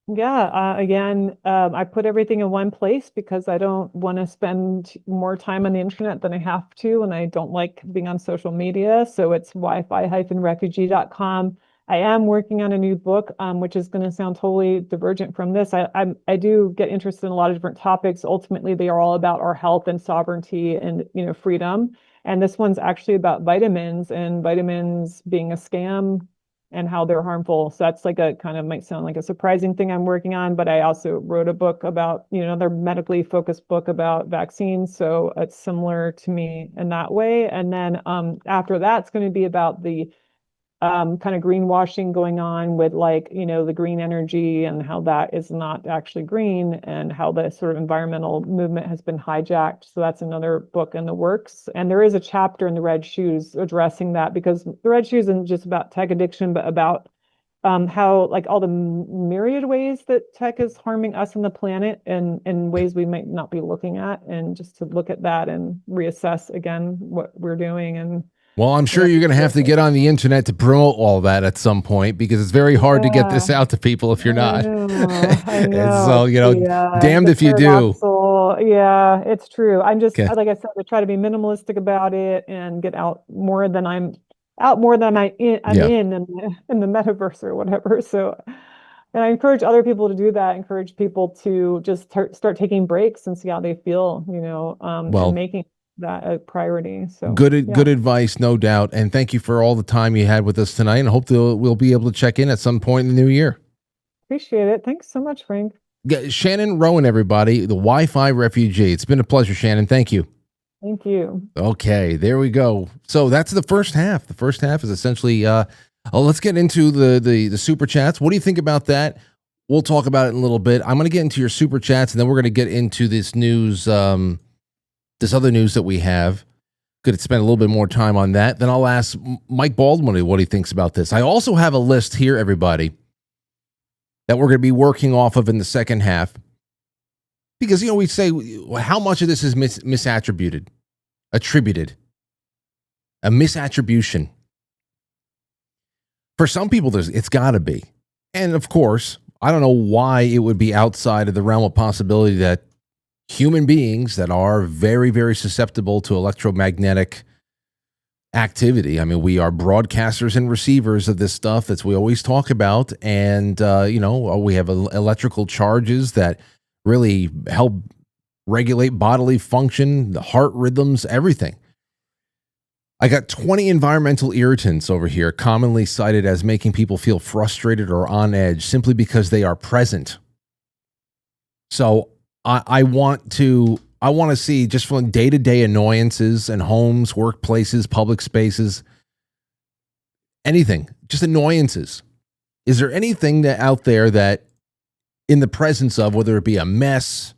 [SPEAKER 3] Yeah, again, I put everything in one place because I don't want to spend more time on the internet than I have to, and I don't like being on social media. So it's wifi-refugee.com. I am working on a new book, which is going to sound totally divergent from this. I do get interested in a lot of different topics. Ultimately, they are all about our health and sovereignty and, you know, freedom. And this one's actually about vitamins and vitamins being a scam and how they're harmful. So that's like a kind of might sound like a surprising thing I'm working on, but I also wrote a book about, you know, another medically focused book about vaccines. So it's similar to me in that way. And then after that, it's going to be about the kind of greenwashing going on with, like, you know, the green energy and how that is not actually green and how the sort of environmental movement has been hijacked. So that's another book in the works. And there is a chapter in the Red Shoes addressing that, because the Red Shoes isn't just about tech addiction, but about how, like, all the myriad ways that tech is harming us and the planet and in ways we might not be looking at, and just to look at that and reassess again what we're doing. And
[SPEAKER 2] well, I'm sure you're going to have to get on the internet to promote all that at some point, because it's very hard to get this out to people if you're not.
[SPEAKER 3] I know.
[SPEAKER 2] And so, you know, damned if you do.
[SPEAKER 3] Yeah, it's true. I'm just, like I said, I try to be minimalistic about it and get out more than I'm in the metaverse or whatever. So, and I encourage other people to do that. Encourage people to just start taking breaks and see how they feel, you know, and making that a priority. So good
[SPEAKER 2] advice, no doubt. And thank you for all the time you had with us tonight, and I hope we'll be able to check in at some point in the new year.
[SPEAKER 3] Appreciate it. Thanks so much, Frank.
[SPEAKER 2] Shannon Rowan, everybody, the Wi-Fi refugee. It's been a pleasure, Shannon. Thank you.
[SPEAKER 3] Thank you.
[SPEAKER 2] Okay, there we go. So that's the first half. The first half is essentially let's get into the super chats. What do you think about that? We'll talk about it in a little bit. I'm going to get into your super chats, and then we're going to get into this news, this other news that we have. Could spend a little bit more time on that. Then I'll ask Mike Baldwin what he thinks about this. I also have a list here, everybody, that we're going to be working off of in the second half. Because, you know, we say, how much of this is attributed? A misattribution. For some people, it's got to be. And of course, I don't know why it would be outside of the realm of possibility that human beings that are very, very susceptible to electromagnetic activity. I mean, we are broadcasters and receivers of this stuff that we always talk about. And, you know, we have electrical charges that really help regulate bodily function, the heart rhythms, everything. I got 20 environmental irritants over here, commonly cited as making people feel frustrated or on edge simply because they are present. So I want to see, just from day-to-day annoyances in homes, workplaces, public spaces, anything, just annoyances. Is there anything that out there that, in the presence of, whether it be a mess,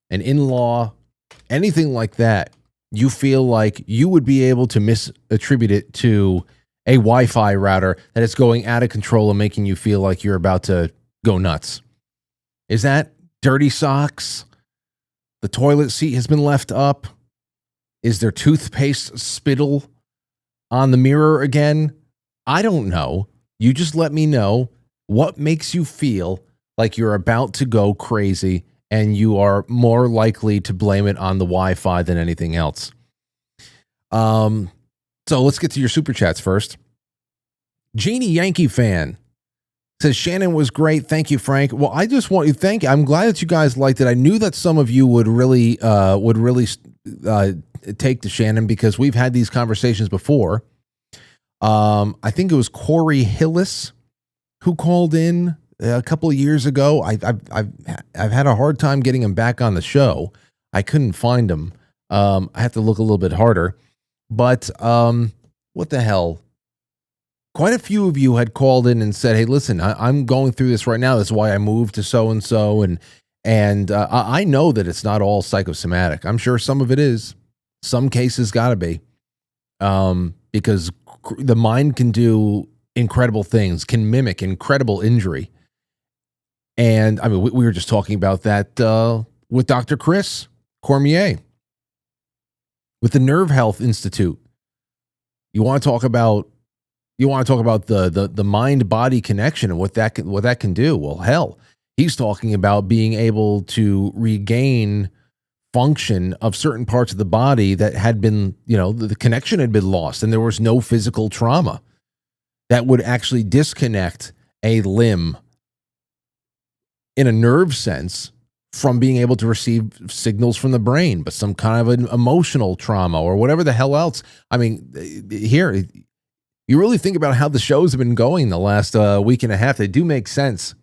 [SPEAKER 2] an in-law, anything like that, you feel like you would be able to misattribute it to a Wi-Fi router that is going out of control and making you feel like you're about to go nuts? Is that dirty socks? The toilet seat has been left up? Is there toothpaste spittle on the mirror again? I don't know. You just let me know what makes you feel like you're about to go crazy, and you are more likely to blame it on the Wi-Fi than anything else. So let's get to your super chats first. Jeannie Yankee fan says, Shannon was great. Thank you, Frank. Well, I just want to thank you. I'm glad that you guys liked it. I knew that some of you would really take to Shannon because we've had these conversations before. I think it was Corey Hillis who called in a couple of years ago. I've had a hard time getting him back on the show. I couldn't find him. I have to look a little bit harder. But what the hell? Quite a few of you had called in and said, hey, listen, I'm going through this right now. That's why I moved to so-and-so. And I know that it's not all psychosomatic. I'm sure some of it is. Some cases got to be. Because the mind can do incredible things, can mimic incredible injury. And I mean, we were just talking about that with Dr. Chris Cormier with the Nerve Health Institute. You want to talk about the mind-body connection and what that can do. Well, hell, he's talking about being able to regain function of certain parts of the body that had been, the connection had been lost, and there was no physical trauma that would actually disconnect a limb in a nerve sense from being able to receive signals from the brain, but some kind of an emotional trauma or whatever the hell else. I mean, here, you really think about how the shows have been going the last week and a half. They do make sense.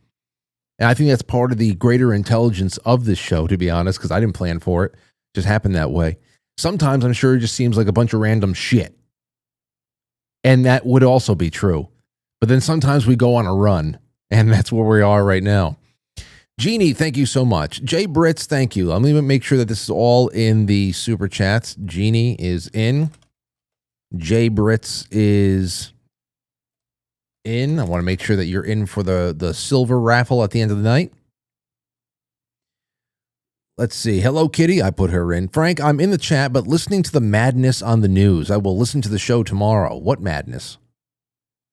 [SPEAKER 2] And I think that's part of the greater intelligence of this show, to be honest, because I didn't plan for it. It just happened that way. Sometimes I'm sure it just seems like a bunch of random shit. And that would also be true. But then sometimes we go on a run, and that's where we are right now. Jeannie, thank you so much. Jay Britz, thank you. I'm going to make sure that this is all in the super chats. Jeannie is in. Jay Britz is in. I want to make sure that you're in for the silver raffle at the end of the night. Let's see. Hello, Kitty. I put her in. Frank, I'm in the chat, but listening to the madness on the news. I will listen to the show tomorrow. What madness?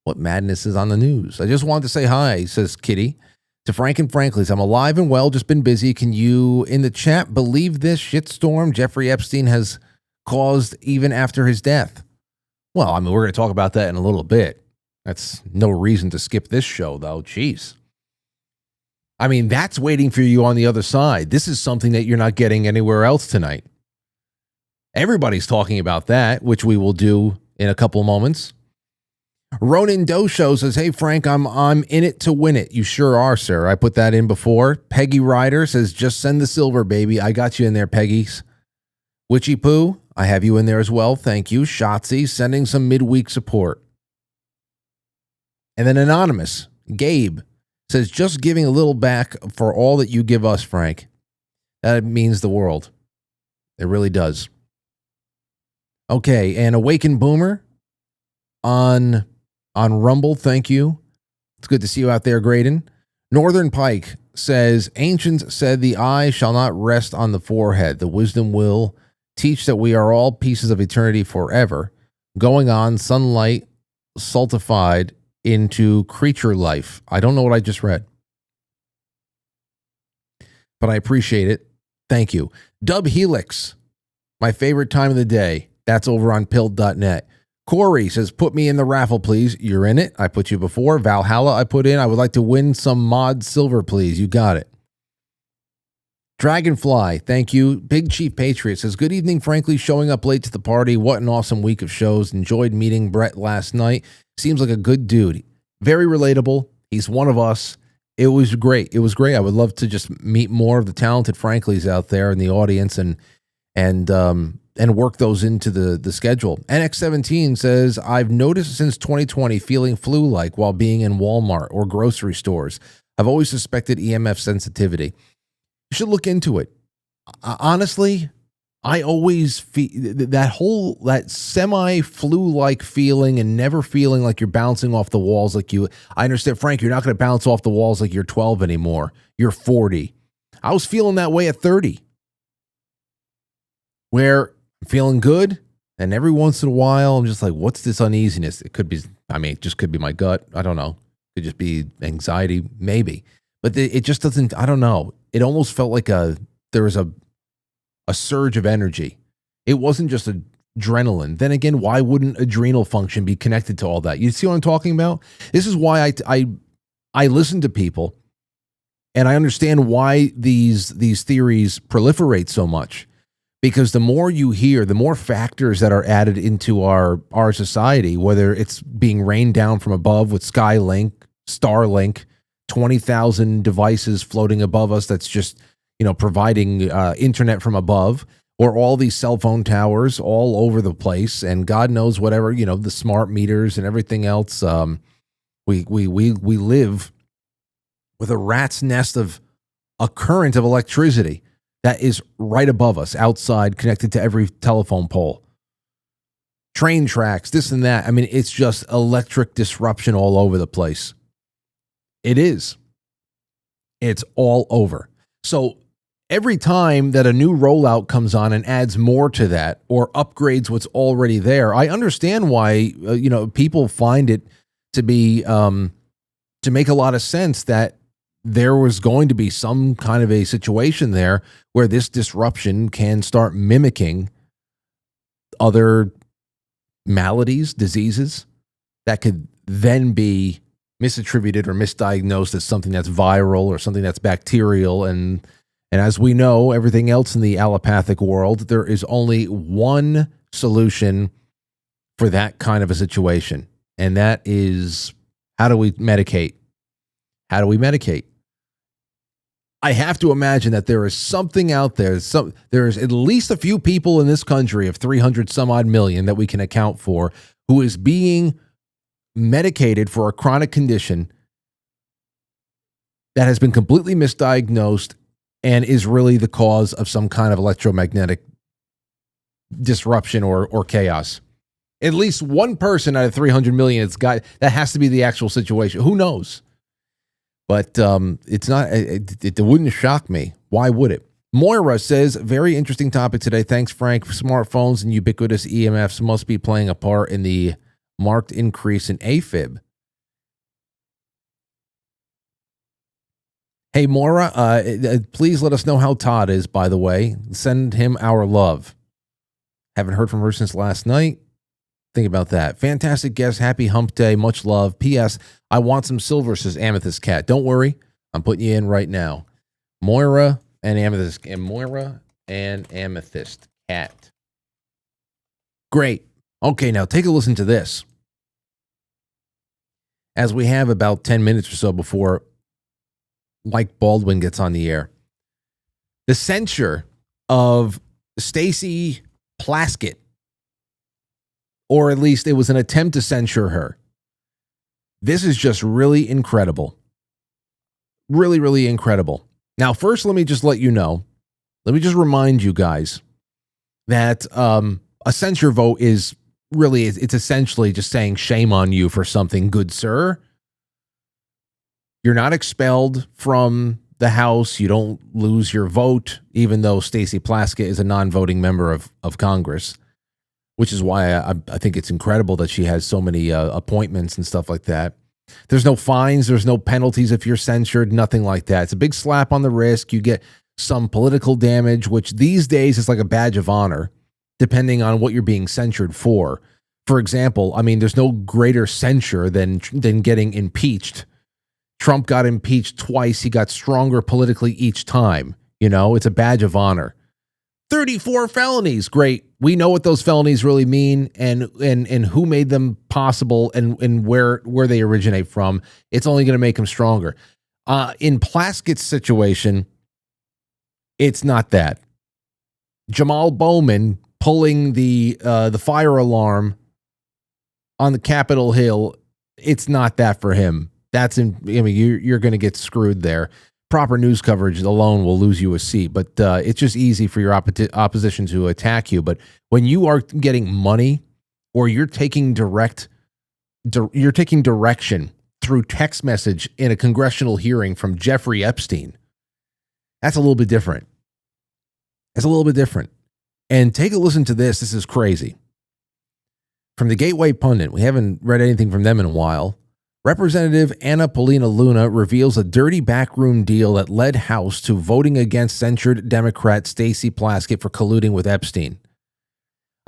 [SPEAKER 2] What madness is on the news? I just wanted to say hi, says Kitty. To Frank and Frankly's, I'm alive and well, just been busy. Can you, in the chat, believe this shitstorm Jeffrey Epstein has caused even after his death? Well, I mean, we're going to talk about that in a little bit. That's no reason to skip this show, though. Jeez. I mean, that's waiting for you on the other side. This is something that you're not getting anywhere else tonight. Everybody's talking about that, which we will do in a couple moments. Ronan Dosho says, hey, Frank, I'm in it to win it. You sure are, sir. I put that in before. Peggy Ryder says, just send the silver, baby. I got you in there, Peggy's. Witchy Poo, I have you in there as well. Thank you. Shotzi, sending some midweek support. And then Anonymous, Gabe, says, just giving a little back for all that you give us, Frank. That means the world. It really does. Okay, and Awakened Boomer on Rumble, thank you. It's good to see you out there, Graydon. Northern Pike says, ancients said the eye shall not rest on the forehead. The wisdom will teach that we are all pieces of eternity forever, going on sunlight sultified into creature life. I don't know what I just read, but I appreciate it. Thank you. Dub Helix, my favorite time of the day. That's over on pilled.net. Corey says, put me in the raffle, please. You're in it. I put you before. Valhalla, I put in. I would like to win some mod silver, please. You got it. Dragonfly, thank you. Big Chief Patriot says, good evening, frankly, showing up late to the party. What an awesome week of shows. Enjoyed meeting Brett last night. Seems like a good dude. Very relatable. He's one of us. It was great. It was great. I would love to just meet more of the talented Franklies out there in the audience and work those into the schedule. NX17 says, I've noticed since 2020 feeling flu-like while being in Walmart or grocery stores. I've always suspected EMF sensitivity. You should look into it. Honestly, I always feel that semi-flu-like feeling and never feeling like you're bouncing off the walls like you. I understand, Frank, you're not going to bounce off the walls like you're 12 anymore. You're 40. I was feeling that way at 30. Where I'm feeling good, and every once in a while, I'm just like, what's this uneasiness? It could be, it just could be my gut. I don't know. It could just be anxiety, maybe. But it just doesn't, I don't know. It almost felt like there was a surge of energy. It wasn't just a adrenaline. Then again, why wouldn't adrenal function be connected to all that? You see what I'm talking about? This is why I listen to people, and I understand why these theories proliferate so much. Because the more you hear, the more factors that are added into our society, whether it's being rained down from above with Skylink, Starlink, 20,000 devices floating above us that's just, providing internet from above, or all these cell phone towers all over the place, and God knows whatever, the smart meters and everything else. We live with a rat's nest of a current of electricity that is right above us, outside, connected to every telephone pole. Train tracks, this and that. I mean, it's just electric disruption all over the place. It is. It's all over. So every time that a new rollout comes on and adds more to that or upgrades what's already there, I understand why, people find it to be, to make a lot of sense that there was going to be some kind of a situation there where this disruption can start mimicking other maladies, diseases that could then be misattributed or misdiagnosed as something that's viral or something that's bacterial. And as we know, everything else in the allopathic world, there is only one solution for that kind of a situation. And that is, how do we medicate? How do we medicate? I have to imagine that there is something out there. There's at least a few people in this country of 300 some odd million that we can account for who is being medicated for a chronic condition that has been completely misdiagnosed and is really the cause of some kind of electromagnetic disruption or chaos. At least one person out of 300 million, that has to be the actual situation. Who knows? But it's not. It wouldn't shock me. Why would it? Moira says, very interesting topic today. Thanks, Frank. Smartphones and ubiquitous EMFs must be playing a part in the marked increase in AFib. Hey, Moira, please let us know how Todd is, by the way. Send him our love. Haven't heard from her since last night. Think about that. Fantastic guest. Happy hump day. Much love. P.S. I want some silver, says Amethyst Cat. Don't worry. I'm putting you in right now. Moira and Amethyst Cat. Great. Okay, now take a listen to this. As we have about 10 minutes or so before Mike Baldwin gets on the air. The censure of Stacey Plaskett, or at least it was an attempt to censure her. This is just really incredible. Really, really incredible. Now, first, let me just let you know, let me just remind you guys that a censure vote is really, it's essentially just saying shame on you for something, good sir. You're not expelled from the House. You don't lose your vote, even though Stacey Plaskett is a non-voting member of Congress, which is why I think it's incredible that she has so many appointments and stuff like that. There's no fines. There's no penalties if you're censured, nothing like that. It's a big slap on the wrist. You get some political damage, which these days is like a badge of honor, depending on what you're being censured for. For example, I mean, there's no greater censure than getting impeached. Trump got impeached twice. He got stronger politically each time. You know, it's a badge of honor. 34 felonies. Great. We know what those felonies really mean and who made them possible and where they originate from. It's only going to make them stronger. In Plaskett's situation, it's not that. Jamal Bowman pulling the fire alarm on the Capitol Hill, it's not that for him. You're going to get screwed there. Proper news coverage alone will lose you a seat, but it's just easy for your opposition to attack you. But when you are getting money or you're taking direction through text message in a congressional hearing from Jeffrey Epstein, that's a little bit different. It's a little bit different. And take a listen to this. This is crazy. From the Gateway Pundit, we haven't read anything from them in a while. Representative Anna Paulina Luna reveals a dirty backroom deal that led House to voting against censured Democrat Stacey Plaskett for colluding with Epstein.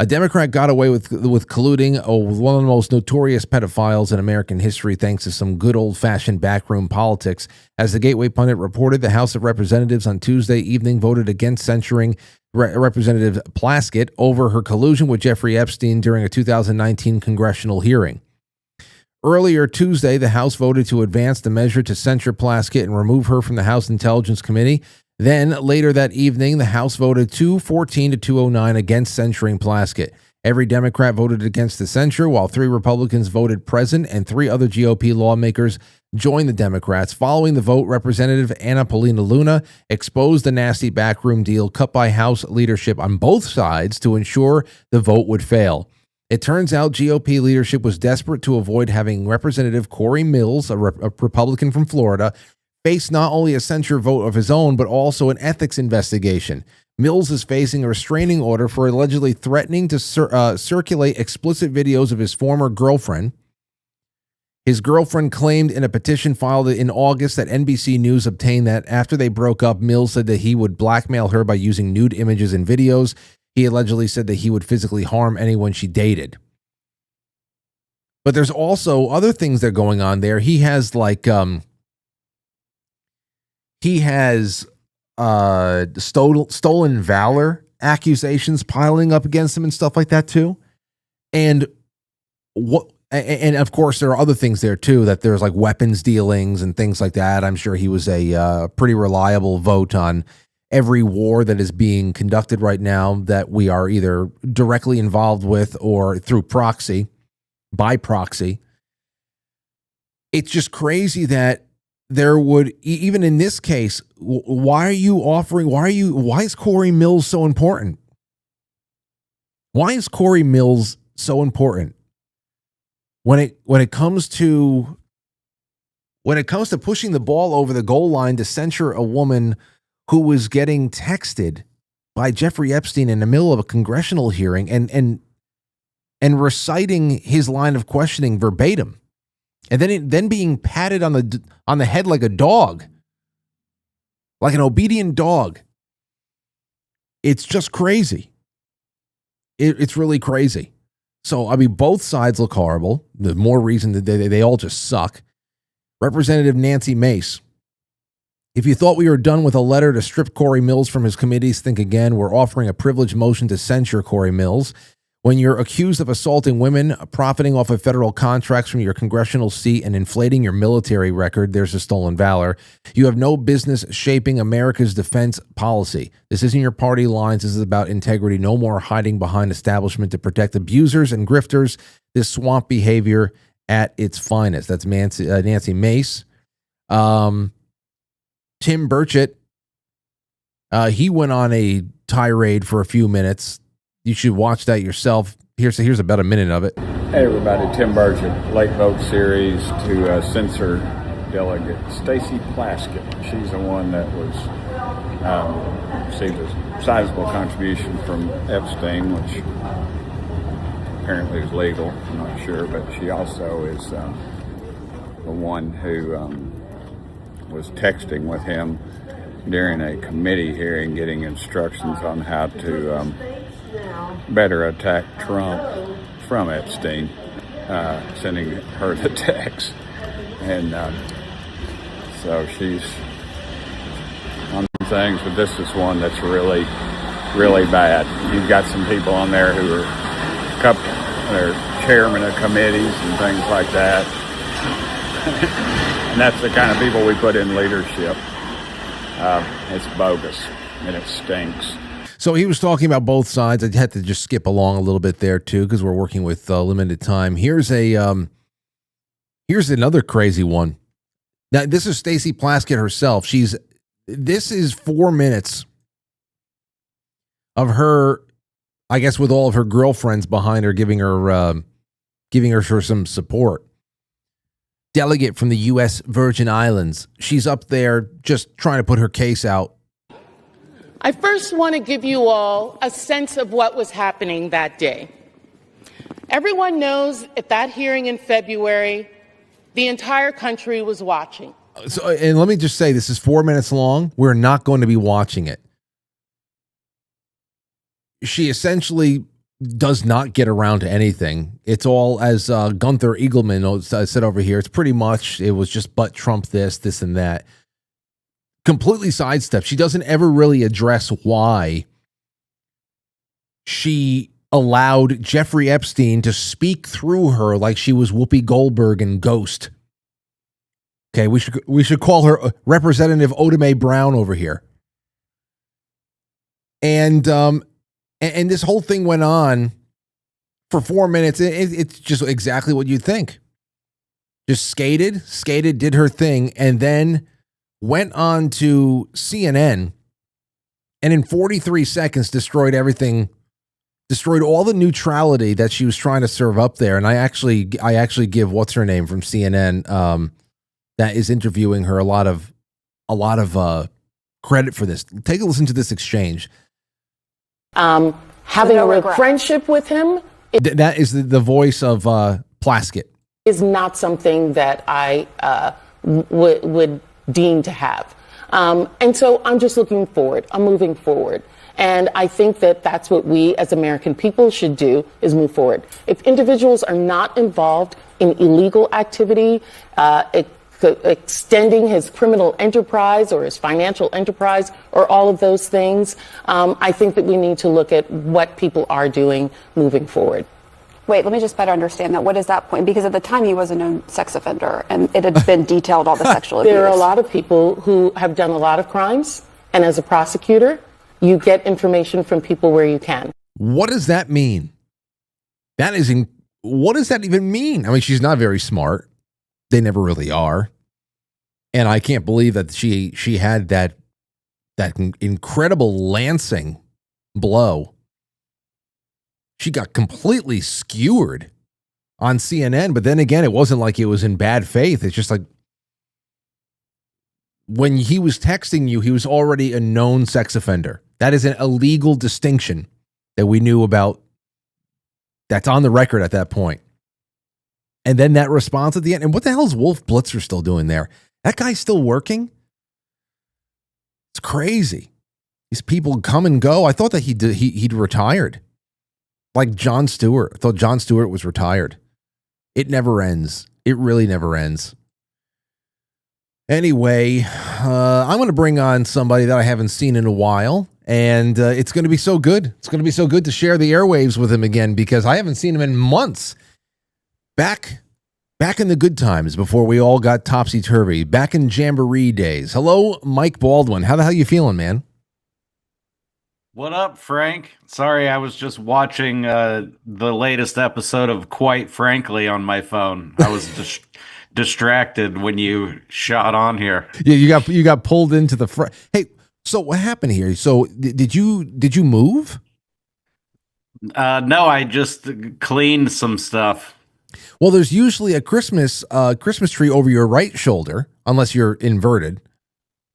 [SPEAKER 2] A Democrat got away with colluding with one of the most notorious pedophiles in American history thanks to some good old-fashioned backroom politics. As the Gateway Pundit reported, the House of Representatives on Tuesday evening voted against censuring Representative Plaskett over her collusion with Jeffrey Epstein during a 2019 congressional hearing. Earlier Tuesday, the House voted to advance the measure to censure Plaskett and remove her from the House Intelligence Committee. Then, later that evening, the House voted 214 to 209 against censuring Plaskett. Every Democrat voted against the censure, while 3 Republicans voted present and 3 other GOP lawmakers joined the Democrats. Following the vote, Representative Anna Paulina Luna exposed the nasty backroom deal cut by House leadership on both sides to ensure the vote would fail. It turns out GOP leadership was desperate to avoid having Representative Corey Mills, a Republican from Florida, face not only a censure vote of his own, but also an ethics investigation. Mills is facing a restraining order for allegedly threatening to circulate explicit videos of his former girlfriend. His girlfriend claimed in a petition filed in August that NBC News obtained that after they broke up, Mills said that he would blackmail her by using nude images and videos. He allegedly said that he would physically harm anyone she dated. But there's also other things that are going on there. He has stolen valor accusations piling up against him and stuff like that too. And of course there are other things there too, that there's like weapons dealings and things like that. I'm sure he was a pretty reliable vote on every war that is being conducted right now that we are either directly involved with or through proxy, by proxy. It's just crazy that there would, even in this case, why is Corey Mills so important? Why is Corey Mills so important? When it comes to pushing the ball over the goal line to censure a woman who was getting texted by Jeffrey Epstein in the middle of a congressional hearing and reciting his line of questioning verbatim, and then being patted on the head like a dog, like an obedient dog. It's just crazy. It's really crazy. So, I mean, both sides look horrible. The more reason that they all just suck. Representative Nancy Mace. If you thought we were done with a letter to strip Corey Mills from his committees, think again. We're offering a privilege motion to censure Corey Mills. When you're accused of assaulting women, profiting off of federal contracts from your congressional seat, and inflating your military record, there's a stolen valor. You have no business shaping America's defense policy. This isn't your party lines. This is about integrity. No more hiding behind establishment to protect abusers and grifters. This swamp behavior at its finest. That's Nancy Mace. Tim Burchett, he went on a tirade for a few minutes. You should watch that yourself. Here's about a minute of it.
[SPEAKER 4] Hey everybody, Tim Burchett, late vote series to censor delegate Stacey Plaskett. She's the one that was received a sizable contribution from Epstein, which apparently is legal. I'm not sure, but she also is the one who was texting with him during a committee hearing, getting instructions on how to better attack Trump from Epstein, sending her the text. And so she's on things, but this is one that's really, really bad. You've got some people on there who are chairmen of committees and things like that. And that's the kind of people we put in leadership. It's bogus and it stinks.
[SPEAKER 2] So he was talking about both sides. I had to just skip along a little bit there too, because we're working with limited time. Here's another crazy one. Now this is Stacey Plaskett herself. This is 4 minutes of her, I guess, with all of her girlfriends behind her, giving her some support. Delegate from the U.S. Virgin Islands. She's up there just trying to put her case out.
[SPEAKER 5] I first want to give you all a sense of what was happening that day. Everyone knows at that hearing in February, the entire country was watching.
[SPEAKER 2] So, and let me just say, this is 4 minutes long. We're not going to be watching it. She essentially does not get around to anything. It's all, as Gunther Eagleman said over here, it's pretty much, it was just but Trump this, and that. Completely sidestep. She doesn't ever really address why she allowed Jeffrey Epstein to speak through her like she was Whoopi Goldberg in Ghost. Okay, we should call her Representative Oda Mae Brown over here. And this whole thing went on for 4 minutes. It's just exactly what you'd think. Just skated, did her thing, and then went on to CNN, and in 43 seconds destroyed everything, destroyed all the neutrality that she was trying to serve up there. And I actually give what's her name from CNN that is interviewing her a lot of credit for this. Take a listen to this exchange.
[SPEAKER 5] Having a real friendship with him.
[SPEAKER 2] That is the voice of Plaskett.
[SPEAKER 5] Is not something that I would deem to have. And so I'm just looking forward. I'm moving forward. And I think that that's what we as American people should do, is move forward. If individuals are not involved in illegal activity, extending his criminal enterprise or his financial enterprise or all of those things, I think that we need to look at what people are doing moving forward.
[SPEAKER 6] Wait, let me just better understand that. What is that point? Because at the time he was a known sex offender and it had been detailed all the sexual abuse.
[SPEAKER 5] There are a lot of people who have done a lot of crimes, and as a prosecutor, you get information from people where you can.
[SPEAKER 2] What does that mean? What does that even mean? I mean, she's not very smart. They never really are. And I can't believe that she had that incredible lancing blow. She got completely skewered on CNN, but then again, it wasn't like it was in bad faith. It's just like when he was texting you, he was already a known sex offender. That is an illegal distinction that we knew about. That's on the record at that point. And then that response at the end. And what the hell is Wolf Blitzer still doing there? That guy's still working? It's crazy. These people come and go. I thought that he'd retired. Like Jon Stewart. I thought Jon Stewart was retired. It never ends. It really never ends. Anyway, I'm going to bring on somebody that I haven't seen in a while. And it's going to be so good. It's going to be so good to share the airwaves with him again, because I haven't seen him in months. Back in the good times before we all got topsy-turvy. Back in Jamboree days. Hello, Mike Baldwin. How the hell you feeling, man?
[SPEAKER 7] What up, Frank? Sorry, I was just watching the latest episode of Quite Frankly on my phone. I was distracted when you shot on here.
[SPEAKER 2] Yeah, you got pulled into the front. Hey, so what happened here? So did you move?
[SPEAKER 7] No, I just cleaned some stuff.
[SPEAKER 2] Well, there's usually a Christmas tree over your right shoulder, unless you're inverted.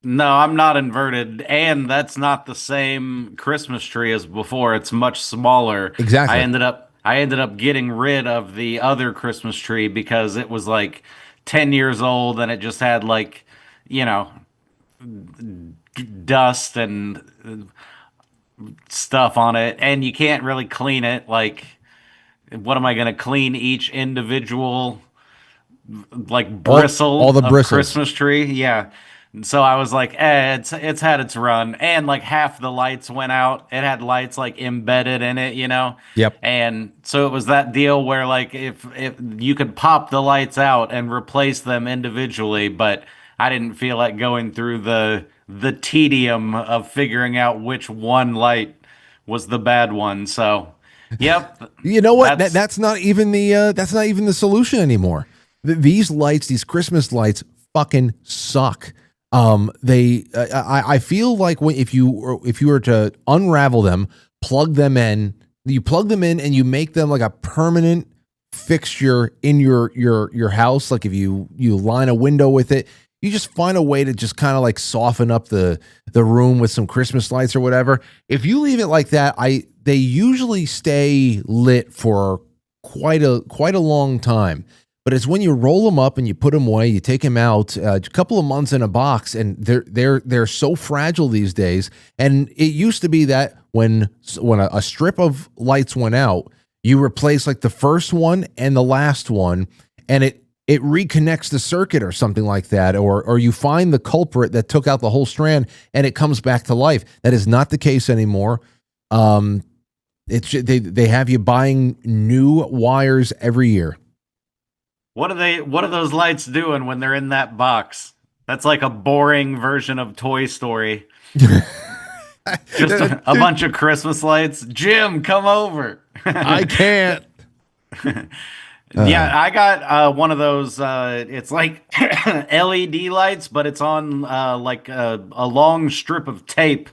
[SPEAKER 7] No, I'm not inverted, and that's not the same Christmas tree as before. It's much smaller.
[SPEAKER 2] Exactly.
[SPEAKER 7] I ended up getting rid of the other Christmas tree because it was like 10 years old and it just had like, dust and stuff on it, and you can't really clean it. Like, what am I going to clean each individual like bristle
[SPEAKER 2] all the
[SPEAKER 7] of
[SPEAKER 2] bristles.
[SPEAKER 7] Christmas tree? Yeah. So I was like, it's had its run, and like half the lights went out. It had lights like embedded in it,
[SPEAKER 2] Yep.
[SPEAKER 7] And so it was that deal where like if you could pop the lights out and replace them individually, but I didn't feel like going through the tedium of figuring out which one light was the bad one. So, yep.
[SPEAKER 2] You know what? That's not even the solution anymore. These lights, these Christmas lights, fucking suck. I feel like if you were to unravel them, plug them in and you make them like a permanent fixture in your house. Like if you line a window with it, you just find a way to just kind of like soften up the room with some Christmas lights or whatever. If you leave it like that, they usually stay lit for quite a long time. but it's when you roll them up and you put them away, you take them out a couple of months in a box, and they're so fragile these days. And it used to be that when a strip of lights went out, you replace like the first one and the last one, and it reconnects the circuit or something like that, or you find the culprit that took out the whole strand and it comes back to life. That is not the case anymore. They have you buying new wires every year.
[SPEAKER 7] What are those lights doing when they're in that box? That's like a boring version of Toy Story. Just a bunch of Christmas lights. Jim, come over.
[SPEAKER 2] I can't.
[SPEAKER 7] Yeah, I got one of those. It's like LED lights, but it's on like a long strip of tape,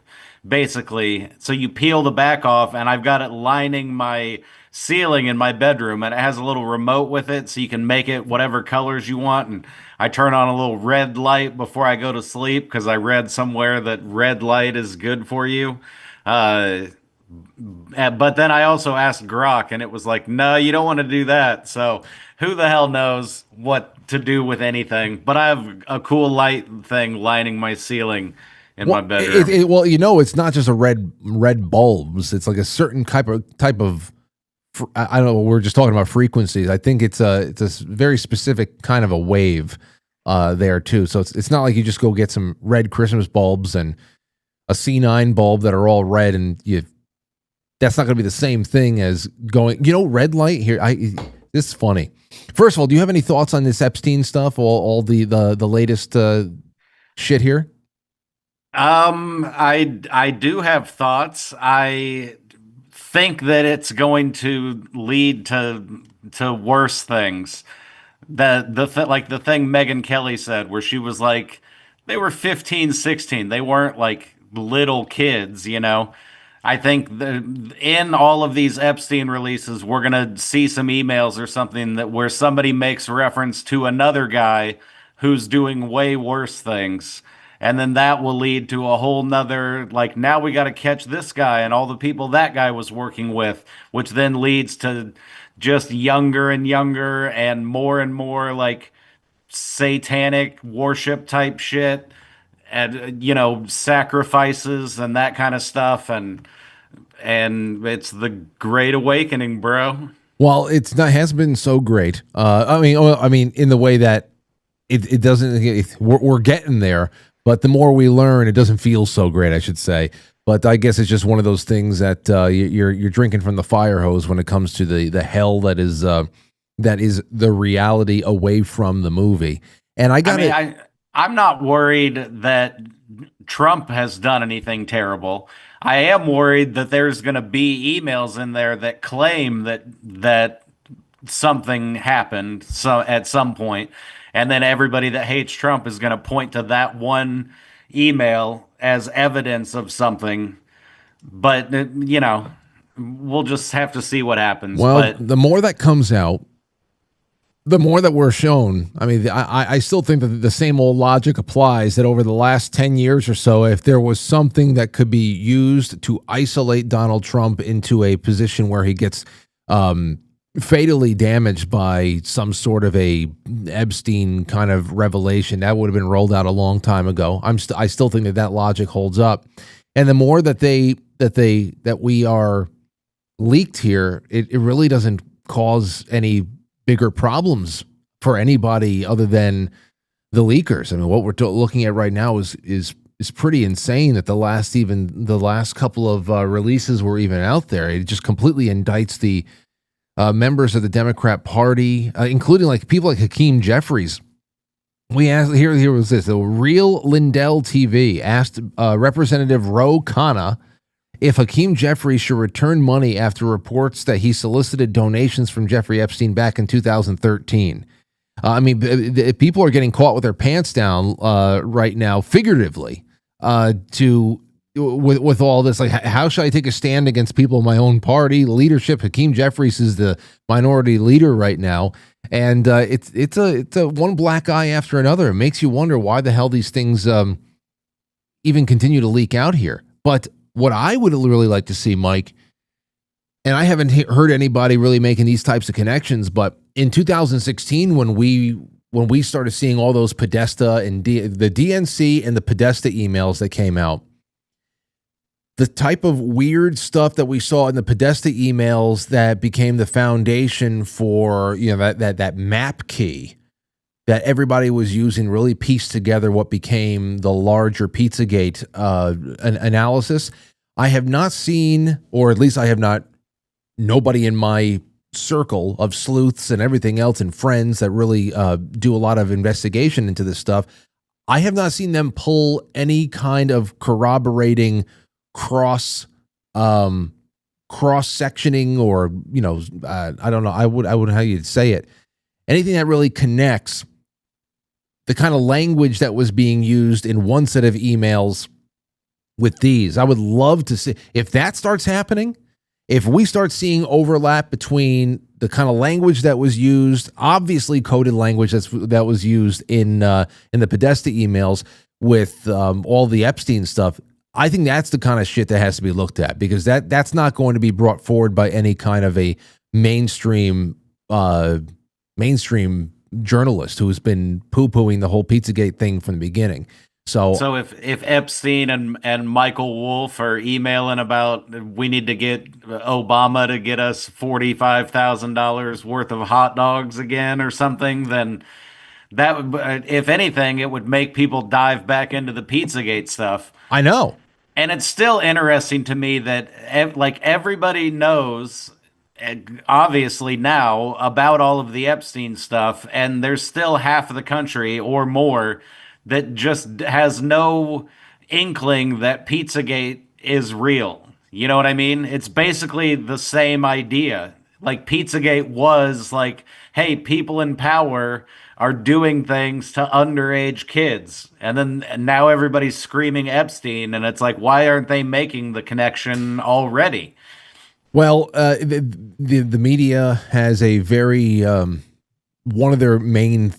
[SPEAKER 7] basically. So you peel the back off, and I've got it lining my ceiling in my bedroom, and it has a little remote with it, so you can make it whatever colors you want. And I turn on a little red light before I go to sleep because I read somewhere that red light is good for you. But then I also asked Grok, and it was like, no, you don't want to do that. So who the hell knows what to do with anything? But I have a cool light thing lining my ceiling in my bedroom.
[SPEAKER 2] Well, it's not just a red bulbs. It's like a certain type of. I don't know. We're just talking about frequencies. I think it's a very specific kind of a wave there too. So it's not like you just go get some red Christmas bulbs and a C9 bulb that are all red, and that's not going to be the same thing as going. Red light here. This is funny. First of all, do you have any thoughts on this Epstein stuff? All the latest shit here.
[SPEAKER 7] I do have thoughts. I think that it's going to lead to worse things. Like the thing Megyn Kelly said, where she was like, they were 15, 16. They weren't like little kids, I think in all of these Epstein releases, we're going to see some emails or something where somebody makes reference to another guy who's doing way worse things. And then that will lead to a whole nother, like, now we got to catch this guy and all the people that guy was working with, which then leads to just younger and younger and more like satanic worship type shit. And sacrifices and that kind of stuff, and it's the Great Awakening, bro.
[SPEAKER 2] Well, hasn't been so great. I mean, in the way that it doesn't. We're getting there, but the more we learn, it doesn't feel so great, I should say. But I guess it's just one of those things that you're drinking from the fire hose when it comes to the hell that is the reality away from the movie. And
[SPEAKER 7] I'm not worried that Trump has done anything terrible. I am worried that there's going to be emails in there that claim that something happened at some point, and then everybody that hates Trump is going to point to that one email as evidence of something. But we'll just have to see what happens.
[SPEAKER 2] Well, the more that comes out, the more that we're shown. I mean, I still think that the same old logic applies, that over the last 10 years or so, if there was something that could be used to isolate Donald Trump into a position where he gets fatally damaged by some sort of a Epstein kind of revelation, that would have been rolled out a long time ago. I still think that logic holds up. And the more that we are leaked here, it really doesn't cause any bigger problems for anybody other than the leakers. I mean, what we're looking at right now is pretty insane that the last couple of releases were even out there. It just completely indicts the members of the Democrat Party, including like people like Hakeem Jeffries. We asked, here was this, the Real Lindell TV asked Representative Ro Khanna if Hakeem Jeffries should return money after reports that he solicited donations from Jeffrey Epstein back in 2013. I mean, people are getting caught with their pants down right now, figuratively, with all this. Like, how should I take a stand against people in my own party leadership? Hakeem Jeffries is the minority leader right now, and it's a one black eye after another. It makes you wonder why the hell these things even continue to leak out here. But what I would really like to see, Mike, And I haven't heard anybody really making these types of connections, but in 2016, when we started seeing all those Podesta and the DNC and the Podesta emails that came out, the type of weird stuff that we saw in the Podesta emails that became the foundation for, that map key that everybody was using really pieced together what became the larger Pizzagate analysis. I have not seen, or at least I have not, nobody in my circle of sleuths and everything else and friends that really do a lot of investigation into this stuff. I have not seen them pull any kind of corroborating cross sectioning, or I don't know. I would how you'd say it. Anything that really connects the kind of language that was being used in one set of emails with these. I would love to see if that starts happening. If we start seeing overlap between the kind of language that was used, obviously coded language that was used in the Podesta emails with all the Epstein stuff, I think that's the kind of shit that has to be looked at, because that's not going to be brought forward by any kind of a mainstream journalist who has been poo-pooing the whole Pizzagate thing from the beginning. So
[SPEAKER 7] if Epstein and Michael Wolff are emailing about we need to get Obama to get us $45,000 worth of hot dogs again or something, then that would, if anything, it would make people dive back into the Pizzagate stuff.
[SPEAKER 2] I know.
[SPEAKER 7] And it's still interesting to me that everybody knows, obviously now, about all of the Epstein stuff, and there's still half of the country or more that just has no inkling that Pizzagate is real. You know what I mean? It's basically the same idea. Like, Pizzagate was like, hey, people in power are doing things to underage kids. And then now everybody's screaming Epstein, and it's like, why aren't they making the connection already?
[SPEAKER 2] Well, the media has a very one of their main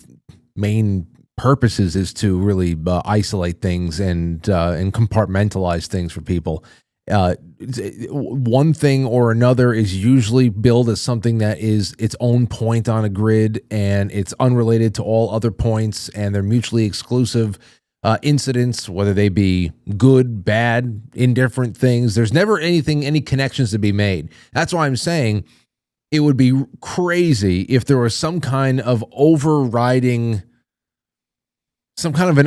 [SPEAKER 2] purposes is to really isolate things and compartmentalize things for people. One thing or another is usually billed as something that is its own point on a grid, and it's unrelated to all other points, and they're mutually exclusive incidents, whether they be good, bad, indifferent things. There's never any connections to be made. That's why I'm saying it would be crazy if there was some kind of an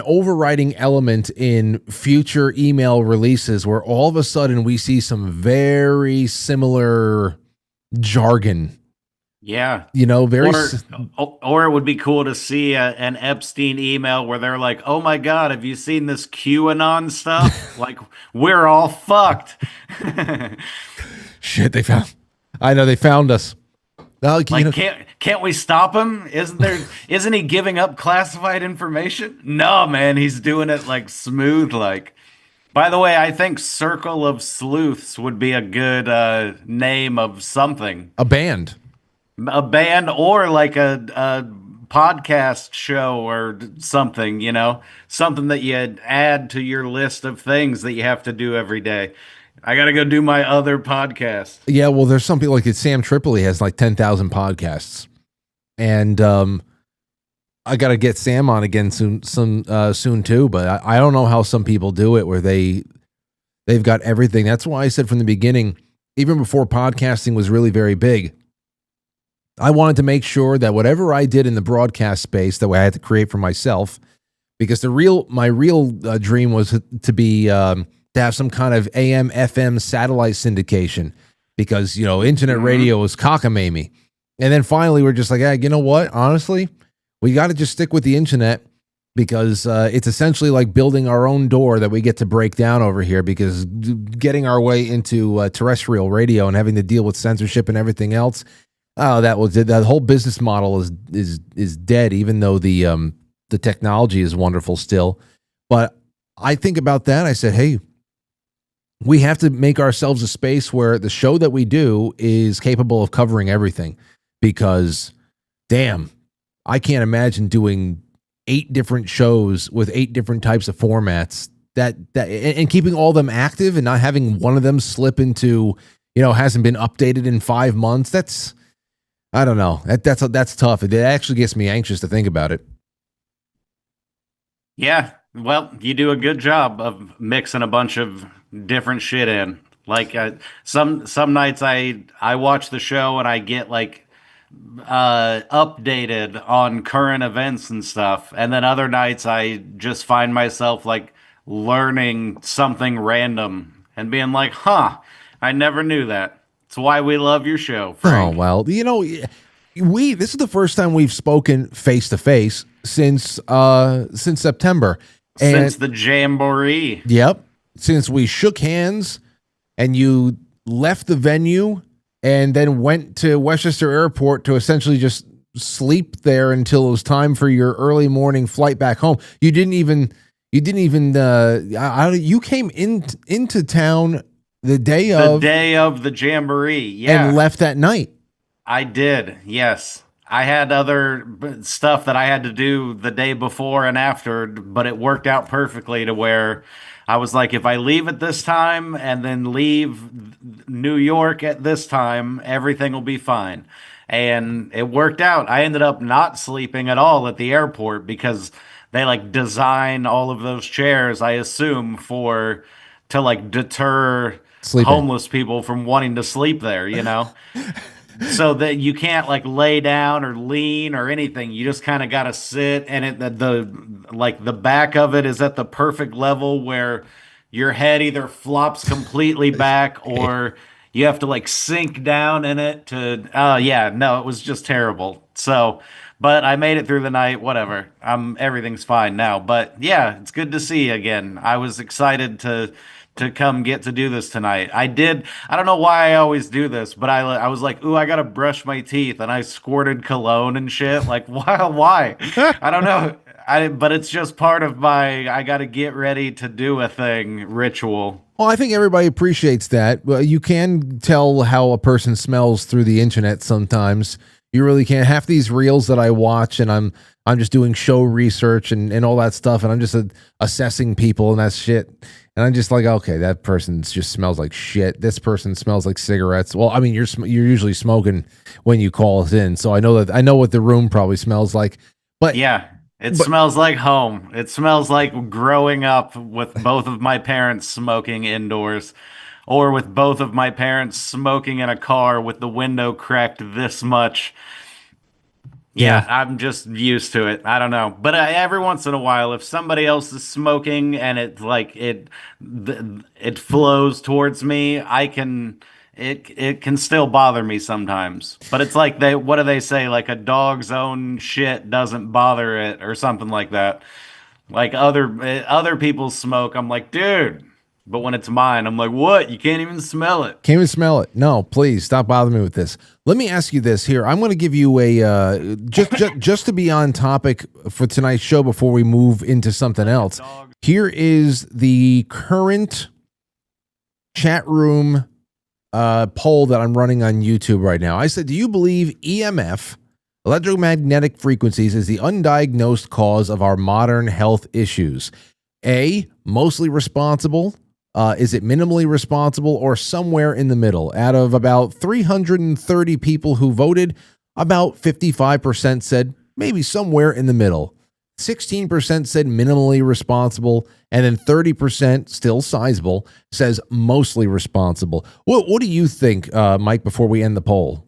[SPEAKER 2] overriding element in future email releases where all of a sudden we see some very similar jargon.
[SPEAKER 7] Yeah.
[SPEAKER 2] Or
[SPEAKER 7] it would be cool to see an Epstein email where they're like, oh my God, have you seen this QAnon stuff? Like, we're all fucked.
[SPEAKER 2] Shit, they found us.
[SPEAKER 7] Can't we stop him? Isn't he giving up classified information? No, man, he's doing it like smooth. Like, by the way, I think Circle of Sleuths would be a good name of something.
[SPEAKER 2] A band
[SPEAKER 7] or like a podcast show or something, something that you add to your list of things that you have to do every day. I got to go do my other podcast.
[SPEAKER 2] Yeah, well, there's some people like Sam Tripoli has like 10,000 podcasts. And I got to get Sam on again soon too. But I don't know how some people do it where they've got everything. That's why I said from the beginning, even before podcasting was really very big, I wanted to make sure that whatever I did in the broadcast space that I had to create for myself, because my real dream was to be to have some kind of AM, FM satellite syndication, because, internet radio is cockamamie. And then finally we're just like, hey, you know what? Honestly, we got to just stick with the internet, because it's essentially like building our own door that we get to break down over here, because getting our way into terrestrial radio and having to deal with censorship and everything else, that whole business model is dead, even though the technology is wonderful still. But I think about that. I said, hey, we have to make ourselves a space where the show that we do is capable of covering everything, because damn, I can't imagine doing 8 different shows with 8 different types of formats that and keeping all of them active and not having one of them slip into, hasn't been updated in 5 months. I don't know. That's tough. It actually gets me anxious to think about it.
[SPEAKER 7] Yeah, well, you do a good job of mixing a bunch of different shit in. Like some nights I watch the show and I get like updated on current events and stuff, and then other nights I just find myself like learning something random and being like, "Huh, I never knew that." It's why we love your show,
[SPEAKER 2] Oh,
[SPEAKER 7] Frank.
[SPEAKER 2] well, this is the first time we've spoken face to face since September.
[SPEAKER 7] Since the Jamboree.
[SPEAKER 2] Yep. Since we shook hands and you left the venue and then went to Westchester Airport to essentially just sleep there until it was time for your early morning flight back home. You came into town the day
[SPEAKER 7] of the Jamboree. Yeah.
[SPEAKER 2] And left that night.
[SPEAKER 7] I did. Yes. I had other stuff that I had to do the day before and after, but it worked out perfectly to where I was like, if I leave at this time and then leave New York at this time, everything will be fine. And it worked out. I ended up not sleeping at all at the airport because they like design all of those chairs, I assume, to like deter
[SPEAKER 2] Sleeping.
[SPEAKER 7] homeless people from wanting to sleep there. So that you can't like lay down or lean or anything. You just kind of got to sit, and the back of it is at the perfect level where your head either flops completely back or you have to like sink down in it to it was just terrible. So, but I made it through the night, whatever. Everything's fine now. But yeah, it's good to see you again. I was excited to come get to do this tonight. I don't know why I always do this, but I was like, ooh, I gotta brush my teeth, and I squirted cologne and shit. Like, why? I don't know. But it's just part of my I gotta get ready to do a thing ritual.
[SPEAKER 2] Well, I think everybody appreciates that. Well, you can tell how a person smells through the internet sometimes. You really can. Half these reels that I watch, and I'm just doing show research and all that stuff, and I'm just assessing people and that shit. And I'm just like, okay, that person just smells like shit. This person smells like cigarettes. Well, I mean, you're usually smoking when you call us in, so I know what the room probably smells like. But
[SPEAKER 7] yeah, it smells like home. It smells like growing up with both of my parents smoking indoors, or with both of my parents smoking in a car with the window cracked this much. Yeah, I'm just used to it. I don't know. But every once in a while, if somebody else is smoking and it flows towards me, it can still bother me sometimes. But it's like what do they say? Like a dog's own shit doesn't bother it or something like that. Like other people's smoke, I'm like, dude. But when it's mine, I'm like, what? You can't even smell it.
[SPEAKER 2] Can't even smell it. No, please stop bothering me with this. Let me ask you this here. I'm going to give you a just to be on topic for tonight's show before we move into something else. Here is the current chat room poll that I'm running on YouTube right now. I said, do you believe EMF, electromagnetic frequencies, is the undiagnosed cause of our modern health issues? A, mostly responsible. Is it minimally responsible, or somewhere in the middle? Out of about 330 people who voted, about 55% said maybe somewhere in the middle. 16% said minimally responsible, and then 30%, still sizable, says mostly responsible. What do you think, Mike, before we end the poll?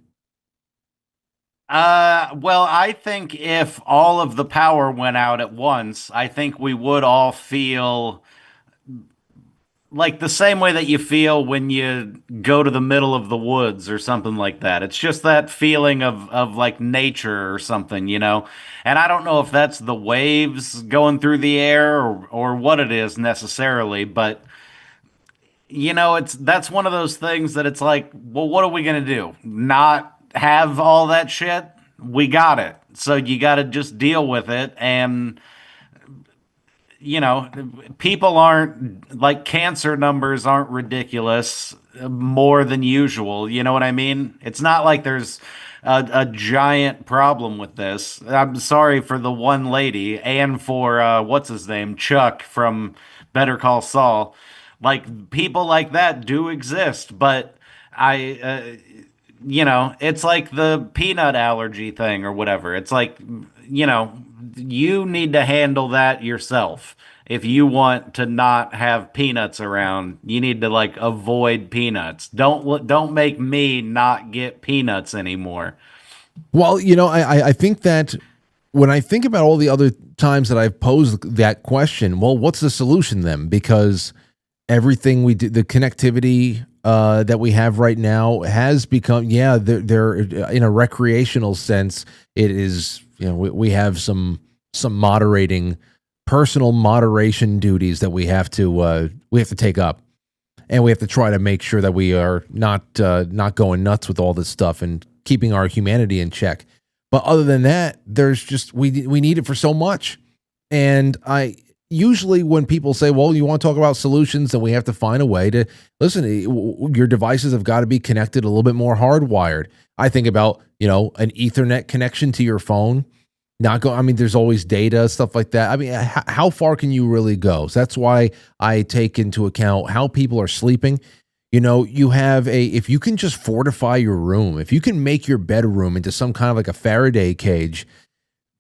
[SPEAKER 7] Well, I think if all of the power went out at once, I think we would all feel like the same way that you feel when you go to the middle of the woods or something like that. It's just that feeling of like nature or something, And I don't know if that's the waves going through the air or what it is necessarily, but that's one of those things that it's like, well, what are we going to do? Not have all that shit? We got it. So you got to just deal with it. And people aren't like cancer numbers aren't ridiculous more than usual. You know what I mean? It's not like there's a giant problem with this. I'm sorry for the one lady and for what's his name, Chuck from Better Call Saul. Like people like that do exist, but it's like the peanut allergy thing or whatever. It's like, you need to handle that yourself. If you want to not have peanuts around, you need to like avoid peanuts. Don't make me not get peanuts anymore.
[SPEAKER 2] Well, I think that when I think about all the other times that I've posed that question, well, what's the solution then? Because everything we do, the connectivity that we have right now has become, they're in a recreational sense. It is, we have some personal moderation duties that we have to take up, and we have to try to make sure that we are not going nuts with all this stuff and keeping our humanity in check. But other than that, there's just we need it for so much. And I usually, when people say, well, you want to talk about solutions, then we have to find a way to listen. Your devices have got to be connected a little bit more hardwired. I think about, an Ethernet connection to your phone. There's always data, stuff like that. I mean, how far can you really go? So that's why I take into account how people are sleeping. You have if you can just fortify your room, if you can make your bedroom into some kind of like a Faraday cage,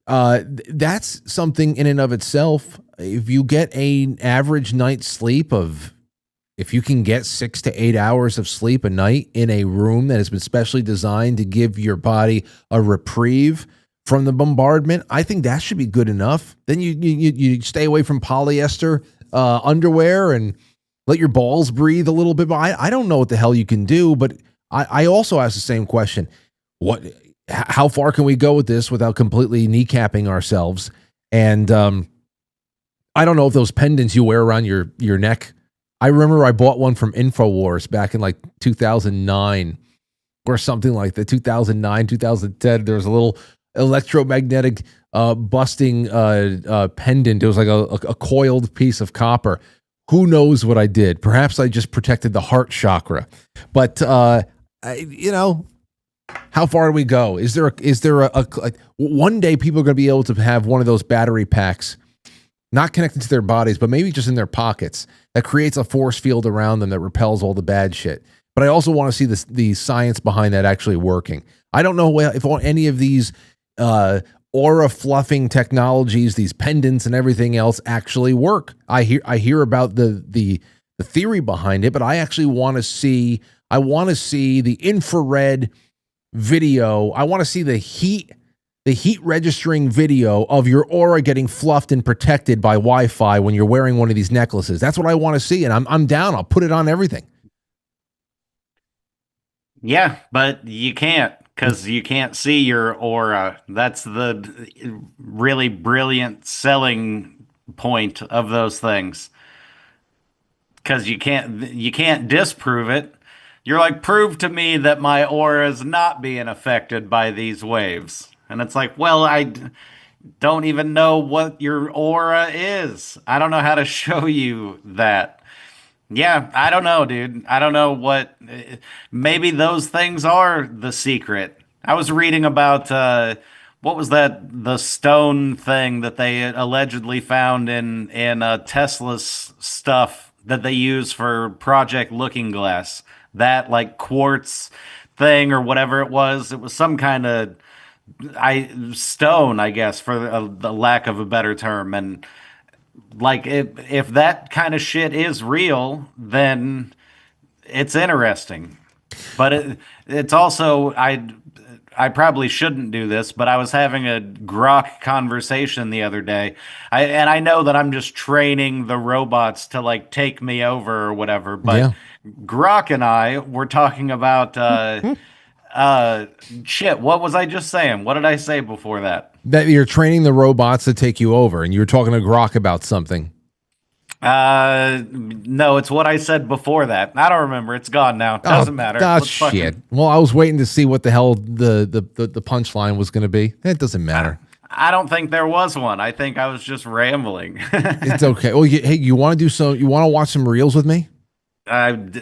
[SPEAKER 2] that's something in and of itself. If you get an average night's sleep if you can get 6 to 8 hours of sleep a night in a room that has been specially designed to give your body a reprieve from the bombardment, I think that should be good enough. Then you stay away from polyester underwear and let your balls breathe a little bit. But I don't know what the hell you can do. But I also ask the same question: how far can we go with this without completely kneecapping ourselves? And I don't know if those pendants you wear around your neck. I remember I bought one from InfoWars back in like 2009 or something like that. 2009, 2010. There was a little electromagnetic busting pendant. It was like a coiled piece of copper. Who knows what I did? Perhaps I just protected the heart chakra. But how far do we go? Is there a one day people are going to be able to have one of those battery packs, not connected to their bodies, but maybe just in their pockets, that creates a force field around them that repels all the bad shit. But I also want to see the science behind that actually working. I don't know if any of these aura fluffing technologies, these pendants and everything else actually work. I hear about the theory behind it, but I actually want to see the infrared video. I want to see the heat registering video of your aura getting fluffed and protected by Wi-Fi when you're wearing one of these necklaces. That's what I want to see, and I'm down. I'll put it on everything.
[SPEAKER 7] Yeah, but you can't, because you can't see your aura. That's the really brilliant selling point of those things. Because you can't disprove it. You're like, prove to me that my aura is not being affected by these waves. And it's like, well, I don't even know what your aura is. I don't know how to show you that. Yeah, I don't know, dude. I don't know maybe those things are the secret. I was reading about, what was that, the stone thing that they allegedly found in Tesla's stuff that they use for Project Looking Glass. That like quartz thing or whatever it was. It was some kind of stone, I guess, for the lack of a better term. And like, if that kind of shit is real, then it's interesting. But it's also, I probably shouldn't do this, but I was having a Grok conversation the other day. And I know that I'm just training the robots to like take me over or whatever, but yeah. Grok and I were talking about shit. What was I just saying? What did I say before that?
[SPEAKER 2] That you're training the robots to take you over, and you were talking to Grok about something.
[SPEAKER 7] No, it's what I said before that. I don't remember. It's gone now. Doesn't matter.
[SPEAKER 2] That's shit. Well, I was waiting to see what the hell the punchline was going to be. It doesn't matter.
[SPEAKER 7] I don't think there was one. I think I was just rambling.
[SPEAKER 2] It's okay. Well, hey, you want to watch some reels with me?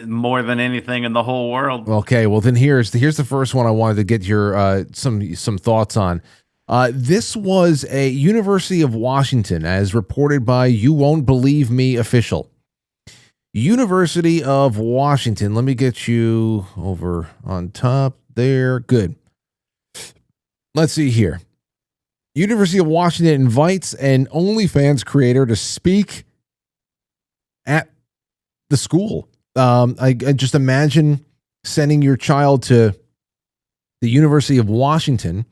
[SPEAKER 7] More than anything in the whole world.
[SPEAKER 2] Okay, well then here's the first one I wanted to get your some thoughts on. This was a University of Washington, as reported by You Won't Believe Me official. University of Washington. Let me get you over on top there. Good. Let's see here. University of Washington invites an OnlyFans creator to speak at the school. I just imagine sending your child to the University of Washington,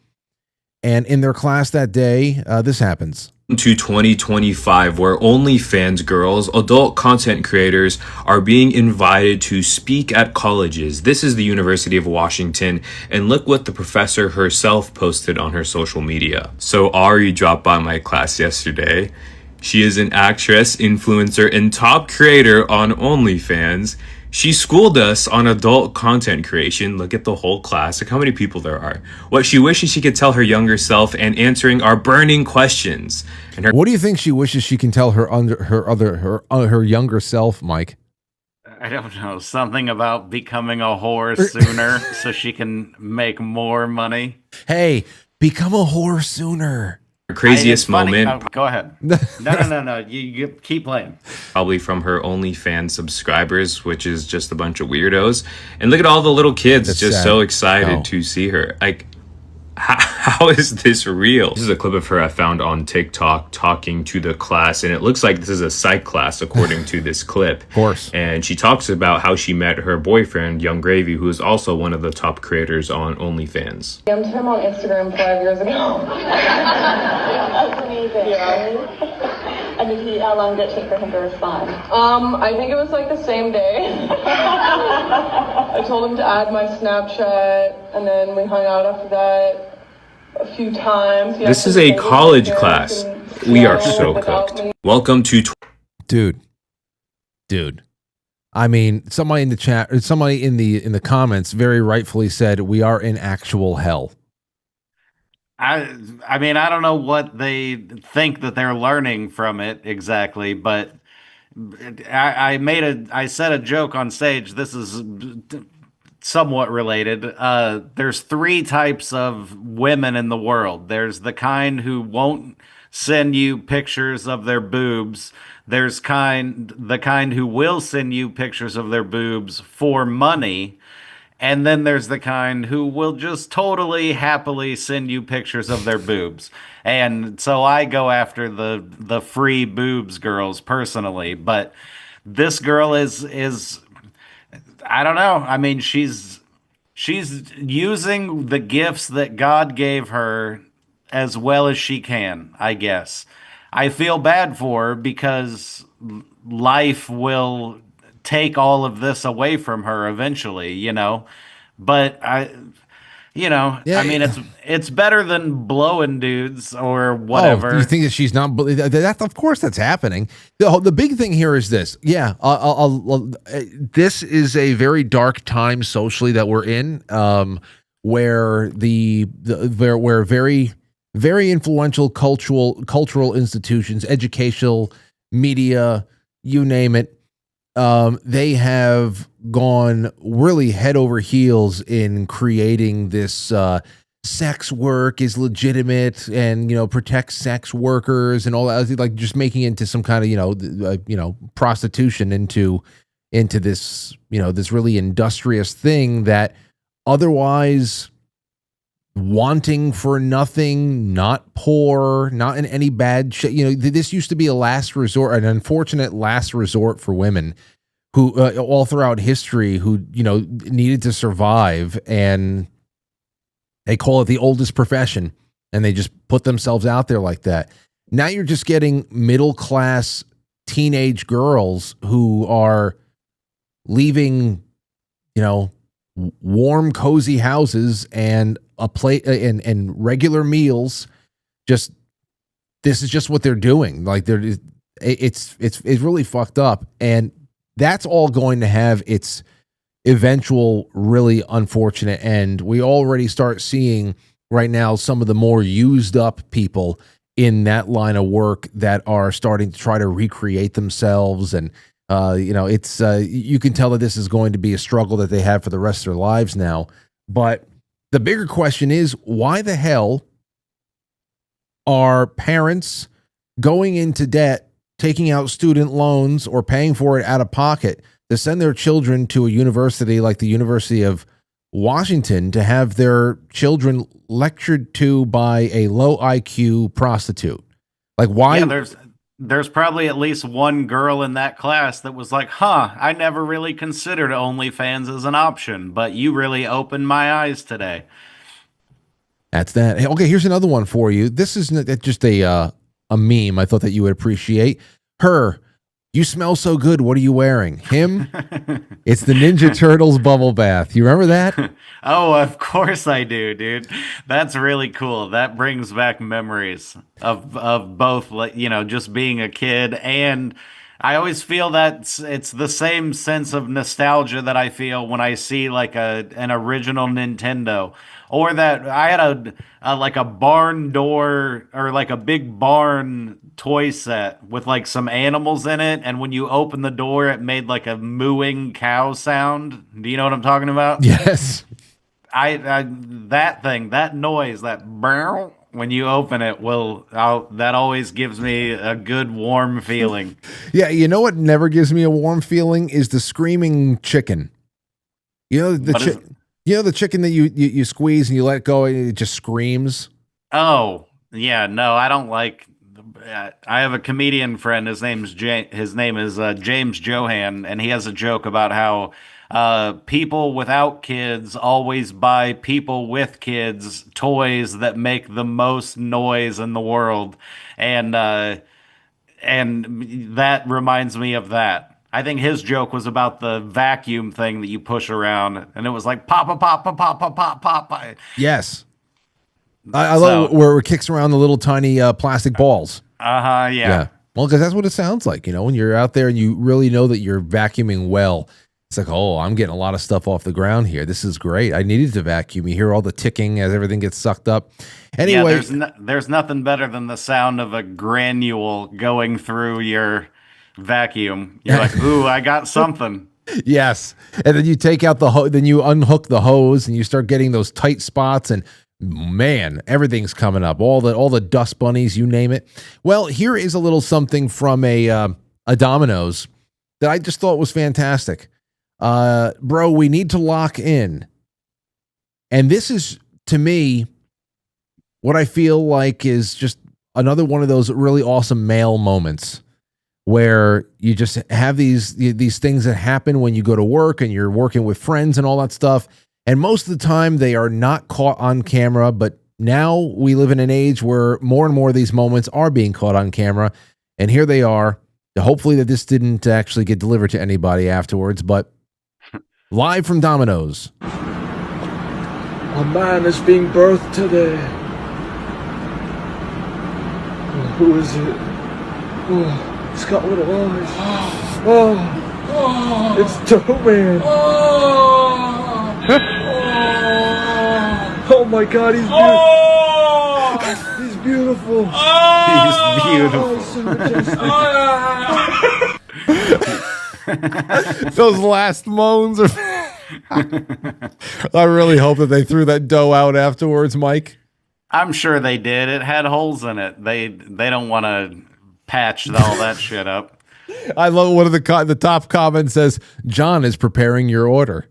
[SPEAKER 2] and in their class that day, this happens.
[SPEAKER 8] To 2025, where OnlyFans girls, adult content creators, are being invited to speak at colleges. This is the University of Washington, and look what the professor herself posted on her social media. So Ari dropped by my class yesterday. She is an actress, influencer, and top creator on OnlyFans. She schooled us on adult content creation. Look at the whole class. Look how many people there are. What she wishes she could tell her younger self, and answering our burning questions. And
[SPEAKER 2] what do you think she wishes she can tell her younger self, Mike?
[SPEAKER 7] I don't know. Something about becoming a whore sooner so she can make more money.
[SPEAKER 2] Hey, become a whore sooner.
[SPEAKER 8] Craziest moment.
[SPEAKER 7] Oh, go ahead. No. You keep playing.
[SPEAKER 8] Probably from her OnlyFans subscribers, which is just a bunch of weirdos. And look at all the little kids. That's just sad. So excited to see her. Like, how is this real? This is a clip of her I found on TikTok talking to the class, and it looks like this is a psych class according to this clip.
[SPEAKER 2] Of course.
[SPEAKER 8] And she talks about how she met her boyfriend, Young Gravy, who is also one of the top creators on OnlyFans.
[SPEAKER 9] I met him on Instagram 5 years ago. That's amazing. Yeah. And how long did it take for him to respond? I think it was like the same day. I told him to add my Snapchat, and then we hung out after that a few times.
[SPEAKER 8] This is a college class. We are so cooked. Welcome to...
[SPEAKER 2] Dude. I mean, somebody in the chat, or somebody in the comments very rightfully said we are in actual hell.
[SPEAKER 7] I mean, I don't know what they think that they're learning from it exactly, but I said a joke on stage. This is somewhat related. There's 3 types of women in the world. There's the kind who won't send you pictures of their boobs. There's the kind who will send you pictures of their boobs for money. And then there's the kind who will just totally happily send you pictures of their boobs. And so I go after the free boobs girls personally. But this girl is I don't know. I mean, she's using the gifts that God gave her as well as she can, I guess. I feel bad for her because life will take all of this away from her eventually, you know. But I mean, it's better than blowing dudes or whatever.
[SPEAKER 2] Oh, you think that she's not? That of course that's happening. The big thing here is this. Yeah, this is a very dark time socially that we're in, where where very very influential cultural institutions, educational, media, you name it. They have gone really head over heels in creating this sex work is legitimate and, protect sex workers and all that, like just making it into some kind of, prostitution into this, this really industrious thing that otherwise wanting for nothing, not poor, not in any bad shape. This used to be a last resort, an unfortunate last resort for women who all throughout history who, needed to survive, and they call it the oldest profession, and they just put themselves out there like that. Now you're just getting middle-class teenage girls who are leaving, warm, cozy houses and a plate and regular meals. This is just what they're doing. Like it's really fucked up, and that's all going to have its eventual really unfortunate end. We already start seeing right now some of the more used up people in that line of work that are starting to try to recreate themselves. And, it's you can tell that this is going to be a struggle that they have for the rest of their lives now. But the bigger question is, why the hell are parents going into debt taking out student loans or paying for it out of pocket to send their children to a university like the University of Washington to have their children lectured to by a low IQ prostitute. Like, why?
[SPEAKER 7] Yeah, there's probably at least one girl in that class that was like, I never really considered OnlyFans as an option, but you really opened my eyes today.
[SPEAKER 2] That's that. Hey, okay, here's another one for you. This is just a meme I thought that you would appreciate. Her, you smell so good. What are you wearing? Him, it's the Ninja Turtles bubble bath. You remember that?
[SPEAKER 7] Oh, of course I do, dude. That's really cool. That brings back memories of both, just being a kid, and I always feel that it's the same sense of nostalgia that I feel when I see like an original Nintendo, or that I had a barn door or like a big barn toy set with like some animals in it, and when you open the door, it made like a mooing cow sound. Do you know what I'm talking about?
[SPEAKER 2] Yes.
[SPEAKER 7] That noise, that burr, when you open it, that always gives me a good warm feeling.
[SPEAKER 2] Yeah, you know what never gives me a warm feeling is the screaming chicken. You know the chicken that you squeeze and you let go and it just screams.
[SPEAKER 7] Oh yeah, no, I don't like. I have a comedian friend. His name is James Johan, and he has a joke about how people without kids always buy people with kids toys that make the most noise in the world, and that reminds me of that. I think his joke was about the vacuum thing that you push around, and it was like pop, pop, pop, pop, pop, pop, pop, pop.
[SPEAKER 2] Yes, I love where it kicks around the little tiny plastic balls.
[SPEAKER 7] Yeah.
[SPEAKER 2] Well, because that's what it sounds like, when you're out there and you really know that you're vacuuming well. It's like, oh, I'm getting a lot of stuff off the ground here. This is great. I needed to vacuum. You hear all the ticking as everything gets sucked up. Anyway,
[SPEAKER 7] there's nothing better than the sound of a granule going through your vacuum. You're like, ooh, I got something.
[SPEAKER 2] Yes. And then you take out then you unhook the hose and you start getting those tight spots, and man, everything's coming up. All the dust bunnies, you name it. Well, here is a little something from a Domino's that I just thought was fantastic. Bro, we need to lock in. And this is, to me, what I feel like is just another one of those really awesome male moments where you just have these things that happen when you go to work and you're working with friends and all that stuff. And most of the time they are not caught on camera, but now we live in an age where more and more of these moments are being caught on camera. And here they are. Hopefully that this didn't actually get delivered to anybody afterwards, but live from Domino's.
[SPEAKER 10] A man is being birthed today. Oh, who is it? Oh, he's got little eyes. Oh, it's Toe-Man. Oh my God, he's beautiful.
[SPEAKER 7] He's beautiful.
[SPEAKER 2] Those last moans are. I really hope that they threw that dough out afterwards, Mike.
[SPEAKER 7] I'm sure they did. It had holes in it. They don't want to patch all that shit up.
[SPEAKER 2] I love one of the top comments says, "John is preparing your order."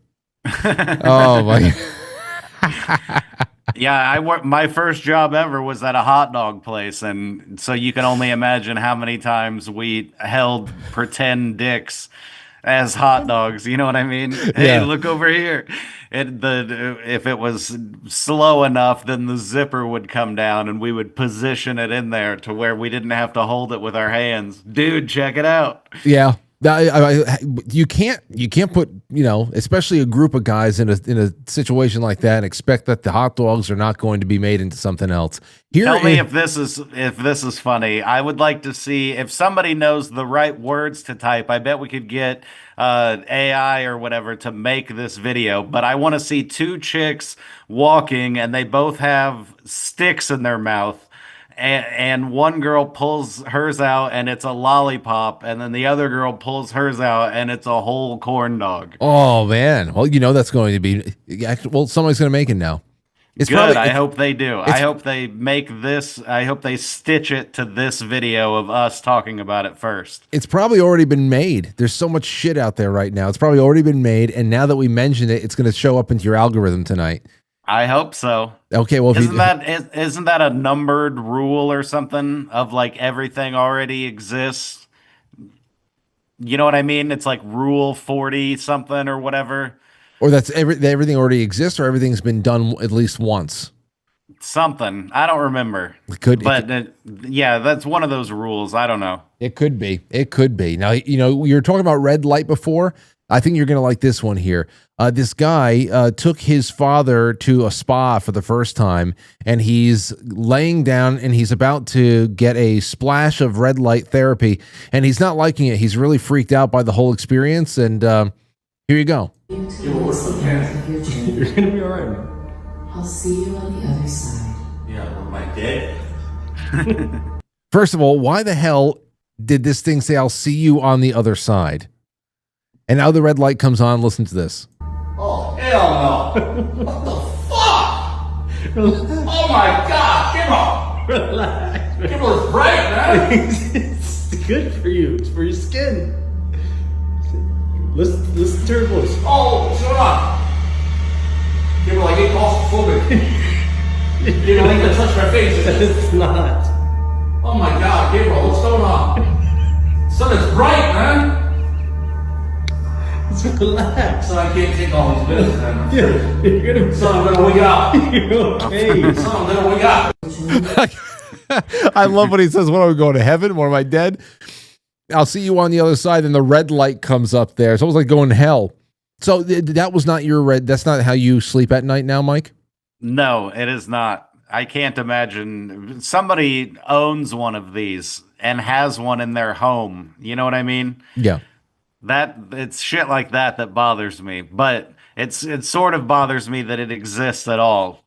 [SPEAKER 2] Oh my.
[SPEAKER 7] Yeah, my first job ever was at a hot dog place, and so you can only imagine how many times we held pretend dicks as hot dogs. You know what I mean? Hey, look over here. If it was slow enough, then the zipper would come down, and we would position it in there to where we didn't have to hold it with our hands. Dude, check it out.
[SPEAKER 2] Yeah. You can't put, especially a group of guys in a situation like that and expect that the hot dogs are not going to be made into something else.
[SPEAKER 7] Tell me if this is funny. I would like to see if somebody knows the right words to type. I bet we could get AI or whatever to make this video, but I want to see two chicks walking and they both have sticks in their mouth. And one girl pulls hers out and it's a lollipop, and then the other girl pulls hers out and it's a whole corn dog.
[SPEAKER 2] Oh man! Well, that's going to be. Well, somebody's going to make it now. It's
[SPEAKER 7] Good.
[SPEAKER 2] probably,
[SPEAKER 7] I hope they do. I hope they make this. I hope they stitch it to this video of us talking about it first.
[SPEAKER 2] it's probably already been made. There's so much shit out there right now. It's probably already been made, and now that we mentioned it, it's going to show up into your algorithm tonight.
[SPEAKER 7] I hope so.
[SPEAKER 2] Okay, well,
[SPEAKER 7] isn't that a numbered rule or something of like everything already exists? You know what I mean? It's like rule 40 something or whatever.
[SPEAKER 2] or that's everything already exists, or everything's been done at least once.
[SPEAKER 7] Something. I don't remember. Yeah, that's one of those rules. I don't know.
[SPEAKER 2] It could be. It could be. Now, you know, you were talking about red light before. I think you're going to like this one here. This guy took his father to a spa for the first time, and he's laying down, and he's about to get a splash of red light therapy, and he's not liking it. He's really freaked out by the whole experience, and here you go.
[SPEAKER 11] You're gonna be all right, man. I'll see you on the other side.
[SPEAKER 7] Yeah, with my dick.
[SPEAKER 2] First of all, why the hell did this thing say, "I'll see you on the other side"? And now the red light comes on. Listen to this.
[SPEAKER 12] Oh, hell no. What the fuck? Oh my God, give up.
[SPEAKER 11] Relax, man.
[SPEAKER 12] Give us a break, man.
[SPEAKER 11] It's good for you. It's for your skin. Listen to her voice.
[SPEAKER 12] Oh, shut up. Give her like 8 claustrophobic. You know, ain't gonna touch my face.
[SPEAKER 11] It's not.
[SPEAKER 12] Oh my God, Gabriel, what's going on? Sun is bright, man.
[SPEAKER 11] Just relax.
[SPEAKER 12] Son, I can't take all these business, man.
[SPEAKER 11] You're gonna.
[SPEAKER 12] Son, I'm gonna wake up.
[SPEAKER 11] You're okay.
[SPEAKER 12] Son, I'm gonna wake up.
[SPEAKER 2] I love when he says, "What are we going to heaven? What am I dead? I'll see you on the other side." And the red light comes up there. It's almost like going to hell. So that was not your red. That's not how you sleep at night now, Mike?
[SPEAKER 7] No, it is not. I can't imagine somebody owns one of these and has one in their home. You know what I mean?
[SPEAKER 2] Yeah.
[SPEAKER 7] That it's shit like that bothers me, but it sort of bothers me that it exists at all.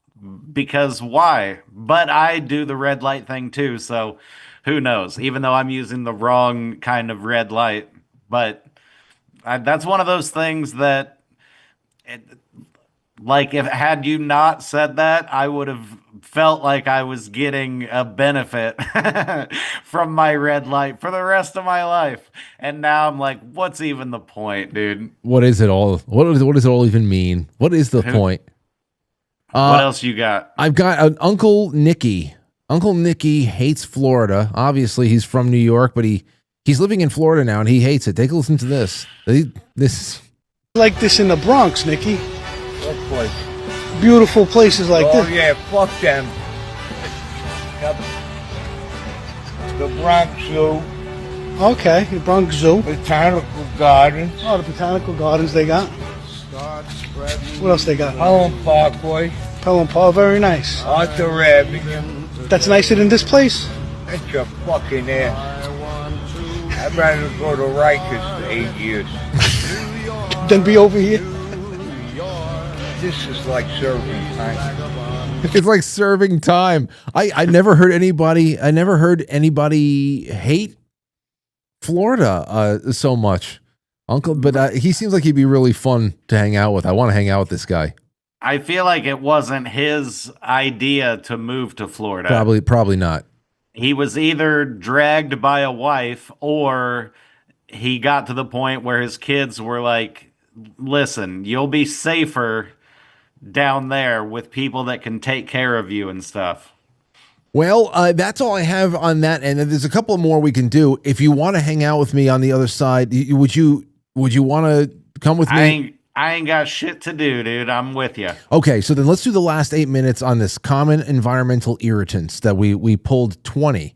[SPEAKER 7] Because why? But I do the red light thing too, so who knows? Even though I'm using the wrong kind of red light, but that's one of those things that, like, if had you not said that, I would have felt like I was getting a benefit from my red light for the rest of my life. And now I'm like, what's even the point, dude?
[SPEAKER 2] What is it all? What does it all even mean? What is the point?
[SPEAKER 7] What else you got?
[SPEAKER 2] I've got an Uncle Nicky. Uncle Nicky hates Florida. Obviously, he's from New York, but he's living in Florida now, and he hates it. Take a listen to this. This
[SPEAKER 13] like this in the Bronx, Nicky.
[SPEAKER 14] What place?
[SPEAKER 13] Beautiful places like this.
[SPEAKER 14] Oh yeah, fuck them. The Bronx Zoo.
[SPEAKER 13] Okay, the Bronx Zoo.
[SPEAKER 14] Botanical Gardens.
[SPEAKER 13] Oh, the Botanical Gardens they got. What else they got?
[SPEAKER 14] Pelham Parkway.
[SPEAKER 13] Pelham Park, very nice.
[SPEAKER 14] Arthur Avenue.
[SPEAKER 13] That's nicer than this place?
[SPEAKER 14] That's your fucking ass. I'd rather go to Rikers for 8 years.
[SPEAKER 13] Then be over here.
[SPEAKER 14] This is like serving time.
[SPEAKER 2] It's like serving time. I never heard anybody hate Florida so much, Uncle. But he seems like he'd be really fun to hang out with. I want to hang out with this guy.
[SPEAKER 7] I feel like it wasn't his idea to move to Florida.
[SPEAKER 2] Probably not.
[SPEAKER 7] He was either dragged by a wife or he got to the point where his kids were like, listen, you'll be safer down there with people that can take care of you and stuff.
[SPEAKER 2] Well, that's all I have on that. And there's a couple more we can do. If you want to hang out with me on the other side, would you want to come with me?
[SPEAKER 7] I ain't got shit to do, dude. I'm with you.
[SPEAKER 2] Okay, so then let's do the last 8 minutes on this common environmental irritants that we pulled 20.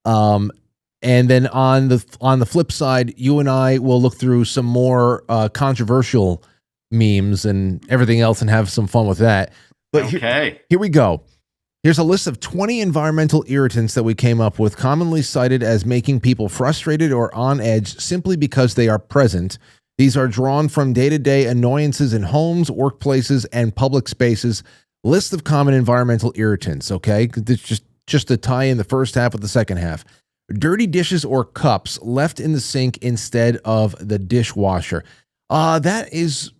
[SPEAKER 2] And then on the flip side, you and I will look through some more controversial memes and everything else and have some fun with that. But
[SPEAKER 7] okay.
[SPEAKER 2] Here we go. Here's a list of 20 environmental irritants that we came up with, commonly cited as making people frustrated or on edge simply because they are present. These are drawn from day-to-day annoyances in homes, workplaces, and public spaces. List of common environmental irritants, okay? It's just to tie in the first half with the second half. Dirty dishes or cups left in the sink instead of the dishwasher. That is...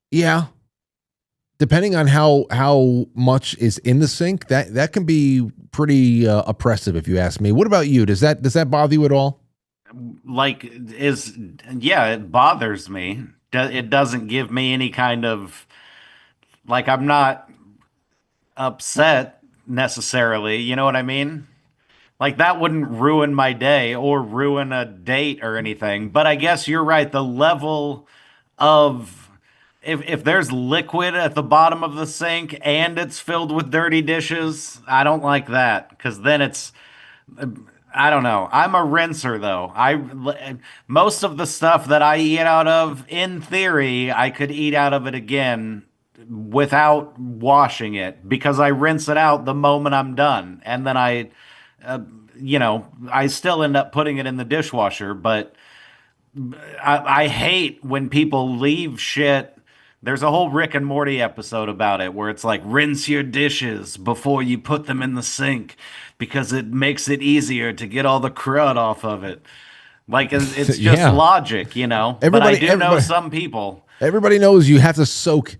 [SPEAKER 2] Yeah. depending on how much is in the sink, that can be pretty oppressive, if you ask me. What about you? Does that bother you at all?
[SPEAKER 7] Like, it bothers me. It doesn't give me any kind of, like, I'm not upset necessarily. You know what I mean? Like, that wouldn't ruin my day or ruin a date or anything. But I guess you're right. The level of, if there's liquid at the bottom of the sink and it's filled with dirty dishes, I don't like that, because then it's, I don't know. I'm a rinser though. Most of the stuff that I eat out of, in theory, I could eat out of it again without washing it, because I rinse it out the moment I'm done, and then I still end up putting it in the dishwasher. But I hate when people leave shit. There's a whole Rick and Morty episode about it where it's like, rinse your dishes before you put them in the sink because it makes it easier to get all the crud off of it. Like, it's just logic, but I do know some people.
[SPEAKER 2] Everybody knows you have to soak.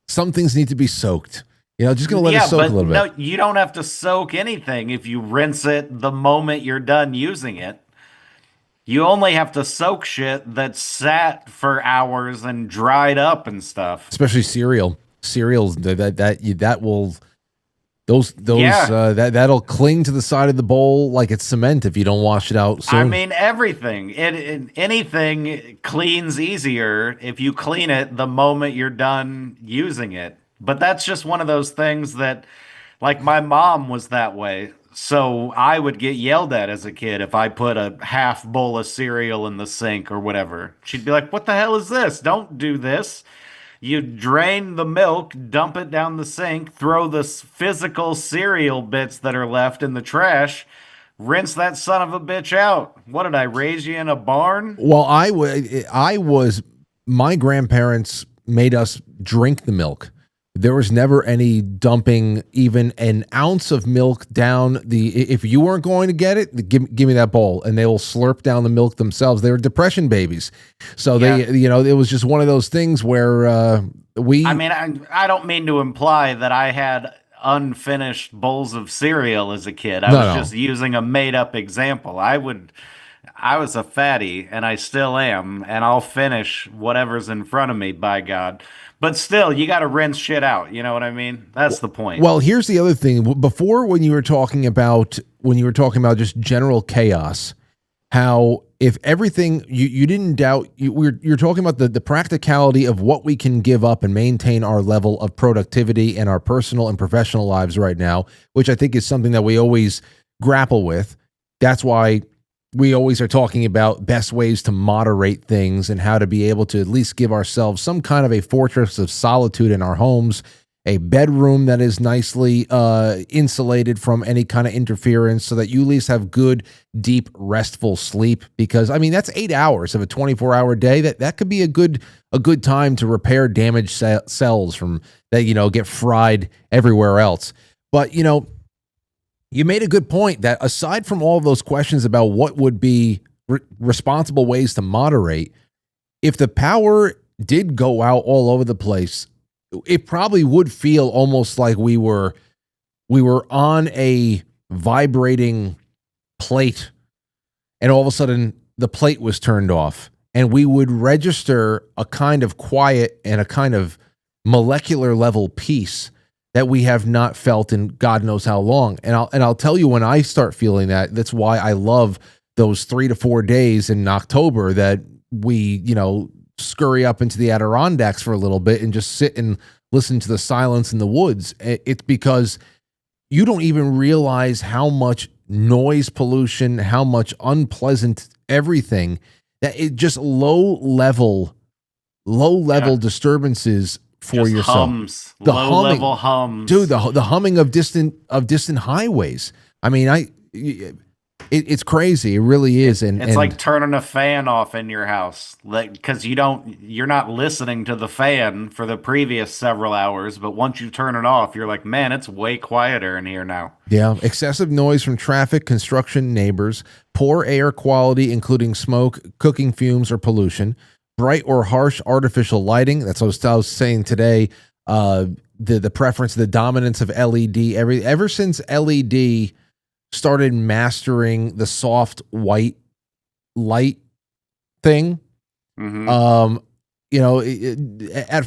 [SPEAKER 2] Some things need to be soaked. Just going to let it soak a little bit.
[SPEAKER 7] No, you don't have to soak anything if you rinse it the moment you're done using it. You only have to soak shit that's sat for hours and dried up and stuff.
[SPEAKER 2] Especially cereals that will that'll cling to the side of the bowl like it's cement if you don't wash it out soon.
[SPEAKER 7] I mean, everything. Anything cleans easier if you clean it the moment you're done using it. But that's just one of those things that, like, my mom was that way. So I would get yelled at as a kid if I put a half bowl of cereal in the sink or whatever. She'd be like, "What the hell is this? Don't do this." You drain the milk, dump it down the sink, throw the physical cereal bits that are left in the trash, rinse that son of a bitch out. What, did I raise you in a barn?
[SPEAKER 2] Well, my grandparents made us drink the milk. There was never any dumping even an ounce of milk down if you weren't going to get it, give me that bowl, and they will slurp down the milk themselves. They were depression babies. So it was just one of those things where I
[SPEAKER 7] don't mean to imply that I had unfinished bowls of cereal as a kid. I was just using a made up example. I was a fatty, and I still am, and I'll finish whatever's in front of me, by God. But still, you got to rinse shit out. You know what I mean? That's the point.
[SPEAKER 2] Well, here's the other thing. Before, when you were talking about just general chaos, how if everything you didn't doubt, you're talking about the practicality of what we can give up and maintain our level of productivity in our personal and professional lives right now, which I think is something that we always grapple with. That's why we always are talking about best ways to moderate things and how to be able to at least give ourselves some kind of a fortress of solitude in our homes, a bedroom that is nicely insulated from any kind of interference so that you at least have good, deep, restful sleep. Because, I mean, that's 8 hours of a 24-hour day. That could be a good time to repair damaged cells from that, get fried everywhere else. But, you made a good point that aside from all of those questions about what would be responsible ways to moderate, if the power did go out all over the place, it probably would feel almost like we were on a vibrating plate, and all of a sudden the plate was turned off, and we would register a kind of quiet and a kind of molecular level peace that we have not felt in God knows how long. And I'll tell you, when I start feeling that's why I love those 3 to 4 days in October that we, scurry up into the Adirondacks for a little bit and just sit and listen to the silence in the woods. It's because you don't even realize how much noise pollution, how much unpleasant everything, that it just low level disturbances for
[SPEAKER 7] just
[SPEAKER 2] yourself.
[SPEAKER 7] Hums, low-level hums,
[SPEAKER 2] dude. The humming of distant highways. I mean, it's crazy. It really is, and
[SPEAKER 7] it's like turning a fan off in your house, because you're not listening to the fan for the previous several hours, but once you turn it off, you're like, man, it's way quieter in here now.
[SPEAKER 2] Yeah, excessive noise from traffic, construction, neighbors, poor air quality, including smoke, cooking fumes, or pollution. Bright or harsh artificial lighting. That's what I was saying today the preference, the dominance of LED. Ever since LED started mastering the soft white light thing, at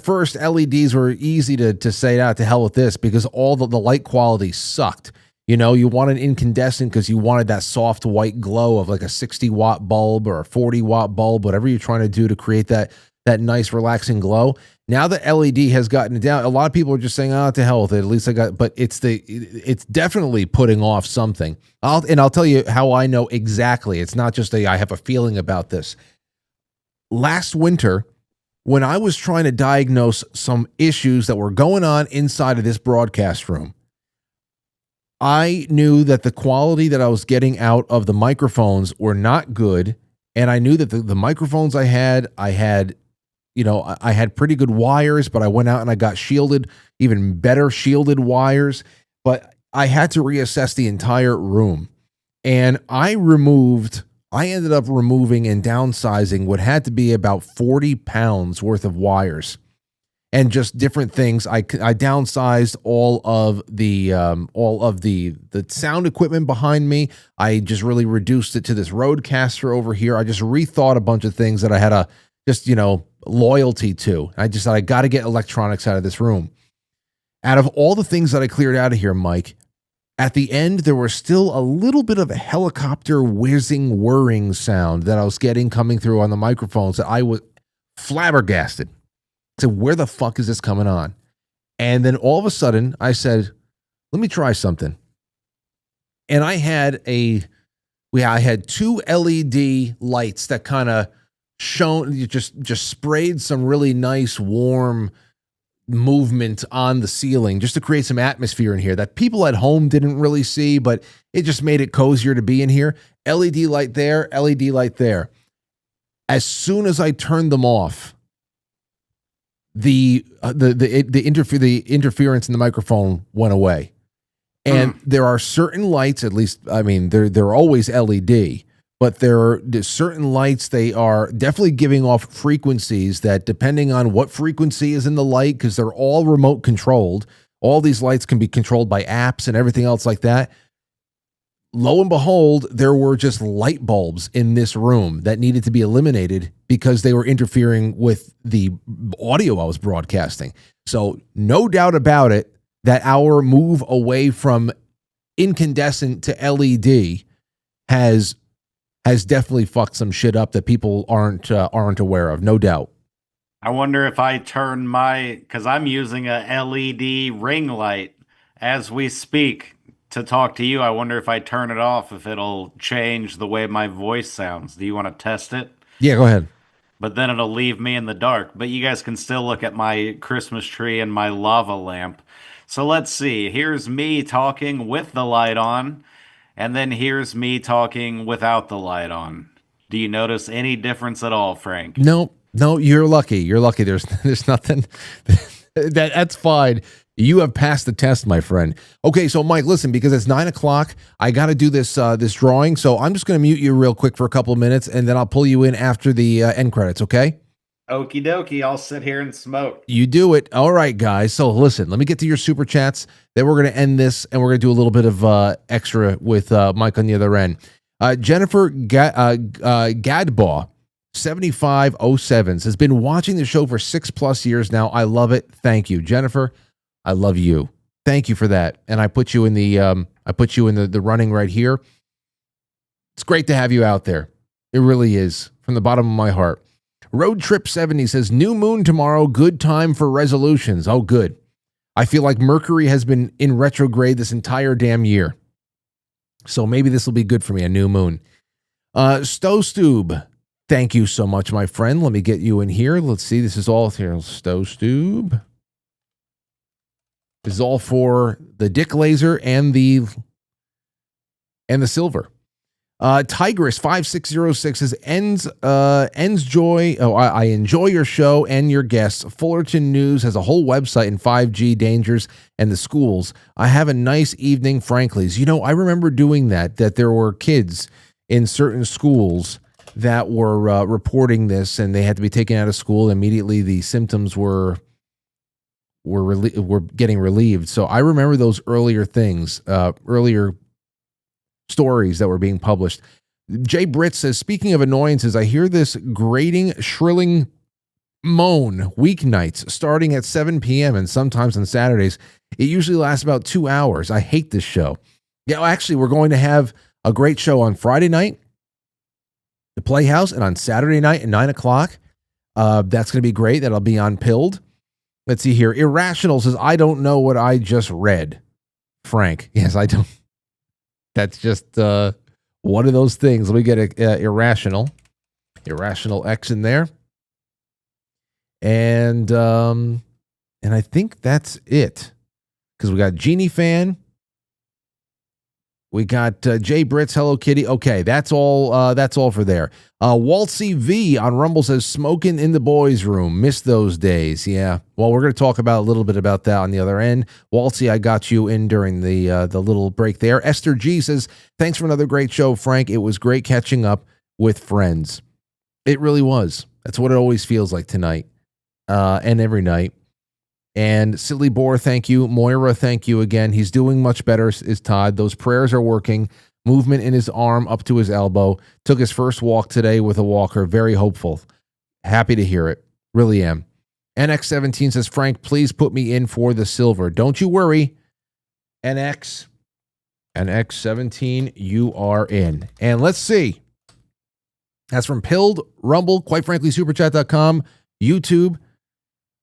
[SPEAKER 2] first LEDs were easy to say, to hell with this, because all the light quality sucked. You wanted incandescent because you wanted that soft white glow of like a 60-watt bulb or a 40-watt bulb, whatever you're trying to do to create that nice relaxing glow. Now that LED has gotten it down, a lot of people are just saying, to hell with it. At least but it's definitely putting off something. I'll tell you how I know exactly. It's not just I have a feeling about this. Last winter, when I was trying to diagnose some issues that were going on inside of this broadcast room, I knew that the quality that I was getting out of the microphones were not good. And I knew that the microphones I had pretty good wires, but I went out and I got even better shielded wires. But I had to reassess the entire room. And I ended up removing and downsizing what had to be about 40 pounds worth of wires and just different things. I downsized all of the sound equipment behind me. I just really reduced it to this Rodecaster over here. I just rethought a bunch of things that I had loyalty to. I just thought I got to get electronics out of this room. Out of all the things that I cleared out of here, Mike, at the end, there was still a little bit of a helicopter whirring sound that I was getting coming through on the microphones that I was flabbergasted. So where the fuck is this coming on? And then all of a sudden, I said, let me try something. And I had two LED lights that kind of shone, just sprayed some really nice warm movement on the ceiling just to create some atmosphere in here that people at home didn't really see, but it just made it cozier to be in here. LED light there, LED light there. As soon as I turned them off, the interference in the microphone went away. And there are certain lights, at least, they're always LED, but there are certain lights, they are definitely giving off frequencies that, depending on what frequency is in the light, because they're all remote controlled, all these lights can be controlled by apps and everything else like that. Lo and behold, there were just light bulbs in this room that needed to be eliminated because they were interfering with the audio I was broadcasting. So no doubt about it that our move away from incandescent to LED has definitely fucked some shit up that people aren't aware of, no doubt.
[SPEAKER 7] I wonder if I turn because I'm using a LED ring light as we speak to talk to you. I wonder if I turn it off, if it'll change the way my voice sounds. Do you want to test it?
[SPEAKER 2] Yeah, go ahead.
[SPEAKER 7] But then it'll leave me in the dark. But you guys can still look at my Christmas tree and my lava lamp. So let's see. Here's me talking with the light on. And then here's me talking without the light on. Do you notice any difference at all, Frank?
[SPEAKER 2] No, you're lucky. You're lucky. There's nothing. That's fine. You have passed the test, my friend. Okay, so Mike, listen, because it's 9:00, I got to do this drawing. So I'm just going to mute you real quick for a couple of minutes, and then I'll pull you in after the end credits. Okay?
[SPEAKER 7] Okie dokie. I'll sit here and smoke.
[SPEAKER 2] You do it. All right, guys. So listen, let me get to your super chats. Then we're going to end this, and we're going to do a little bit of extra with Mike on the other end. Jennifer Gadbaugh, 7507, has been watching the show for 6+ years now. I love it. Thank you, Jennifer. I love you. Thank you for that. And I put you in the running right here. It's great to have you out there. It really is, from the bottom of my heart. Road Trip 70 says, new moon tomorrow, good time for resolutions. Oh, good. I feel like Mercury has been in retrograde this entire damn year. So maybe this will be good for me, a new moon. Stowstube, thank you so much, my friend. Let me get you in here. Let's see. This is all here. Stowstube. This is all for the dick laser and the silver. Tigress 5606 says, ends joy. Oh, I enjoy your show and your guests. Fullerton News has a whole website in 5G dangers and the schools. I have a nice evening, Frankly's. I remember doing that there were kids in certain schools that were reporting this, and they had to be taken out of school. Immediately the symptoms were were getting relieved. So I remember those earlier things, earlier stories that were being published. Jay Britt says, speaking of annoyances, I hear this grating, shrilling moan weeknights starting at 7 p.m. and sometimes on Saturdays. It usually lasts about 2 hours. I hate this show. Yeah, actually, we're going to have a great show on Friday night, the Playhouse, and on Saturday night at 9 o'clock. That's going to be great. That'll be on Pilled. Let's see here. Irrational says, I don't know what I just read. Frank. Yes, I don't. That's just one of those things. Let me get Irrational X in there. And I think that's it. Because we got Genie Fan. We got Jay Britt's Hello Kitty. Okay, that's all for there. Waltzy V on Rumble says, smoking in the boys' room. Miss those days. Yeah. Well, we're going to talk about a little bit about that on the other end. Waltzy, I got you in during the little break there. Esther G says, thanks for another great show, Frank. It was great catching up with friends. It really was. That's what it always feels like tonight and every night. And Silly Boar, thank you. Moira, thank you again. He's doing much better, is Todd. Those prayers are working. Movement in his arm up to his elbow. Took his first walk today with a walker. Very hopeful. Happy to hear it. Really am. NX17 says, Frank, please put me in for the silver. Don't you worry. NX17, you are in. And let's see. That's from Pilled, Rumble, Quite Frankly, Superchat.com, YouTube.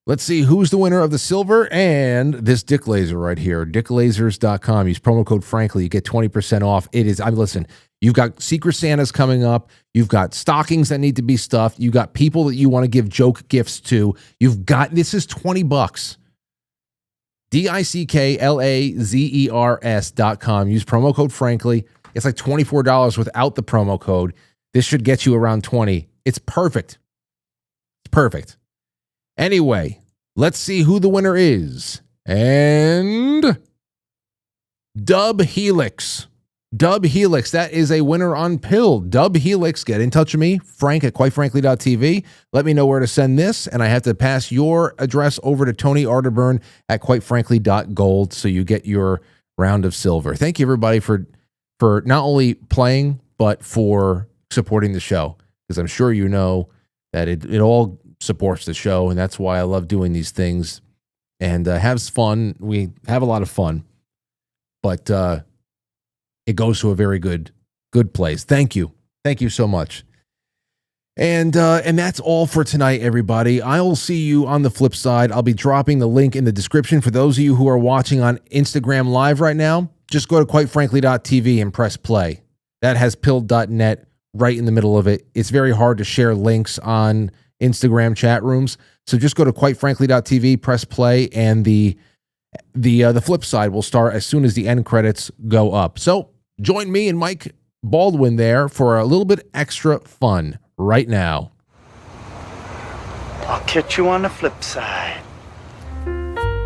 [SPEAKER 2] Let's see who's the winner of the silver and this Dick Laser right here. DickLasers.com. Use promo code Frankly. You get 20% off. Listen, you've got Secret Santas coming up. You've got stockings that need to be stuffed. You've got people that you want to give joke gifts to. This is $20. DickLazers.com. Use promo code Frankly. It's like $24 without the promo code. This should get you around $20. It's perfect. It's perfect. Anyway, let's see who the winner is. And Dub Helix. Dub Helix, that is a winner on Pill. Dub Helix, get in touch with me, Frank at quitefrankly.tv. Let me know where to send this, and I have to pass your address over to Tony Arterburn at quitefrankly.gold so you get your round of silver. Thank you, everybody, for not only playing, but for supporting the show, because I'm sure you know that it all supports the show, and that's why I love doing these things and has fun. We have a lot of fun, but it goes to a very good place. Thank you so much. And that's all for tonight, everybody. I'll see you on the flip side. I'll be dropping the link in the description for those of you who are watching on Instagram Live right now. Just go to quitefrankly.tv and press play. That has pilled.net right in the middle of it. It's very hard to share links on Instagram chat rooms. So just go to quitefrankly.tv, press play, and the flip side will start as soon as the end credits go up. So join me and Mike Baldwin there for a little bit extra fun right now.
[SPEAKER 15] I'll catch you on the flip side.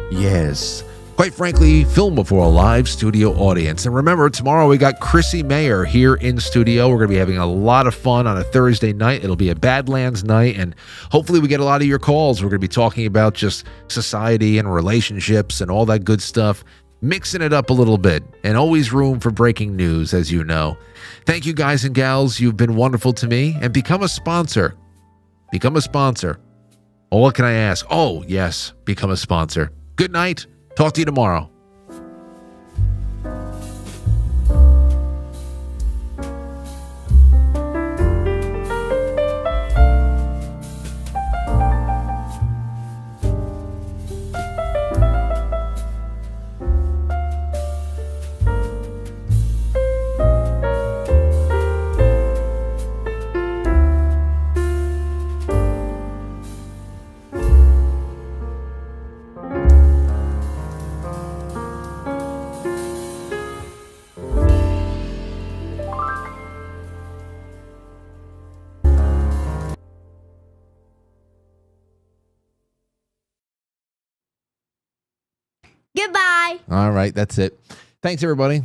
[SPEAKER 2] Yes. Quite Frankly, film before a live studio audience. And remember, tomorrow we got Chrissy Mayer here in studio. We're going to be having a lot of fun on a Thursday night. It'll be a Badlands night, and hopefully we get a lot of your calls. We're going to be talking about just society and relationships and all that good stuff, mixing it up a little bit, and always room for breaking news, as you know. Thank you, guys and gals. You've been wonderful to me, and become a sponsor. Become a sponsor. Well, what can I ask? Oh, yes, become a sponsor. Good night. Talk to you tomorrow.
[SPEAKER 16] Goodbye.
[SPEAKER 2] All right, that's it. Thanks, everybody.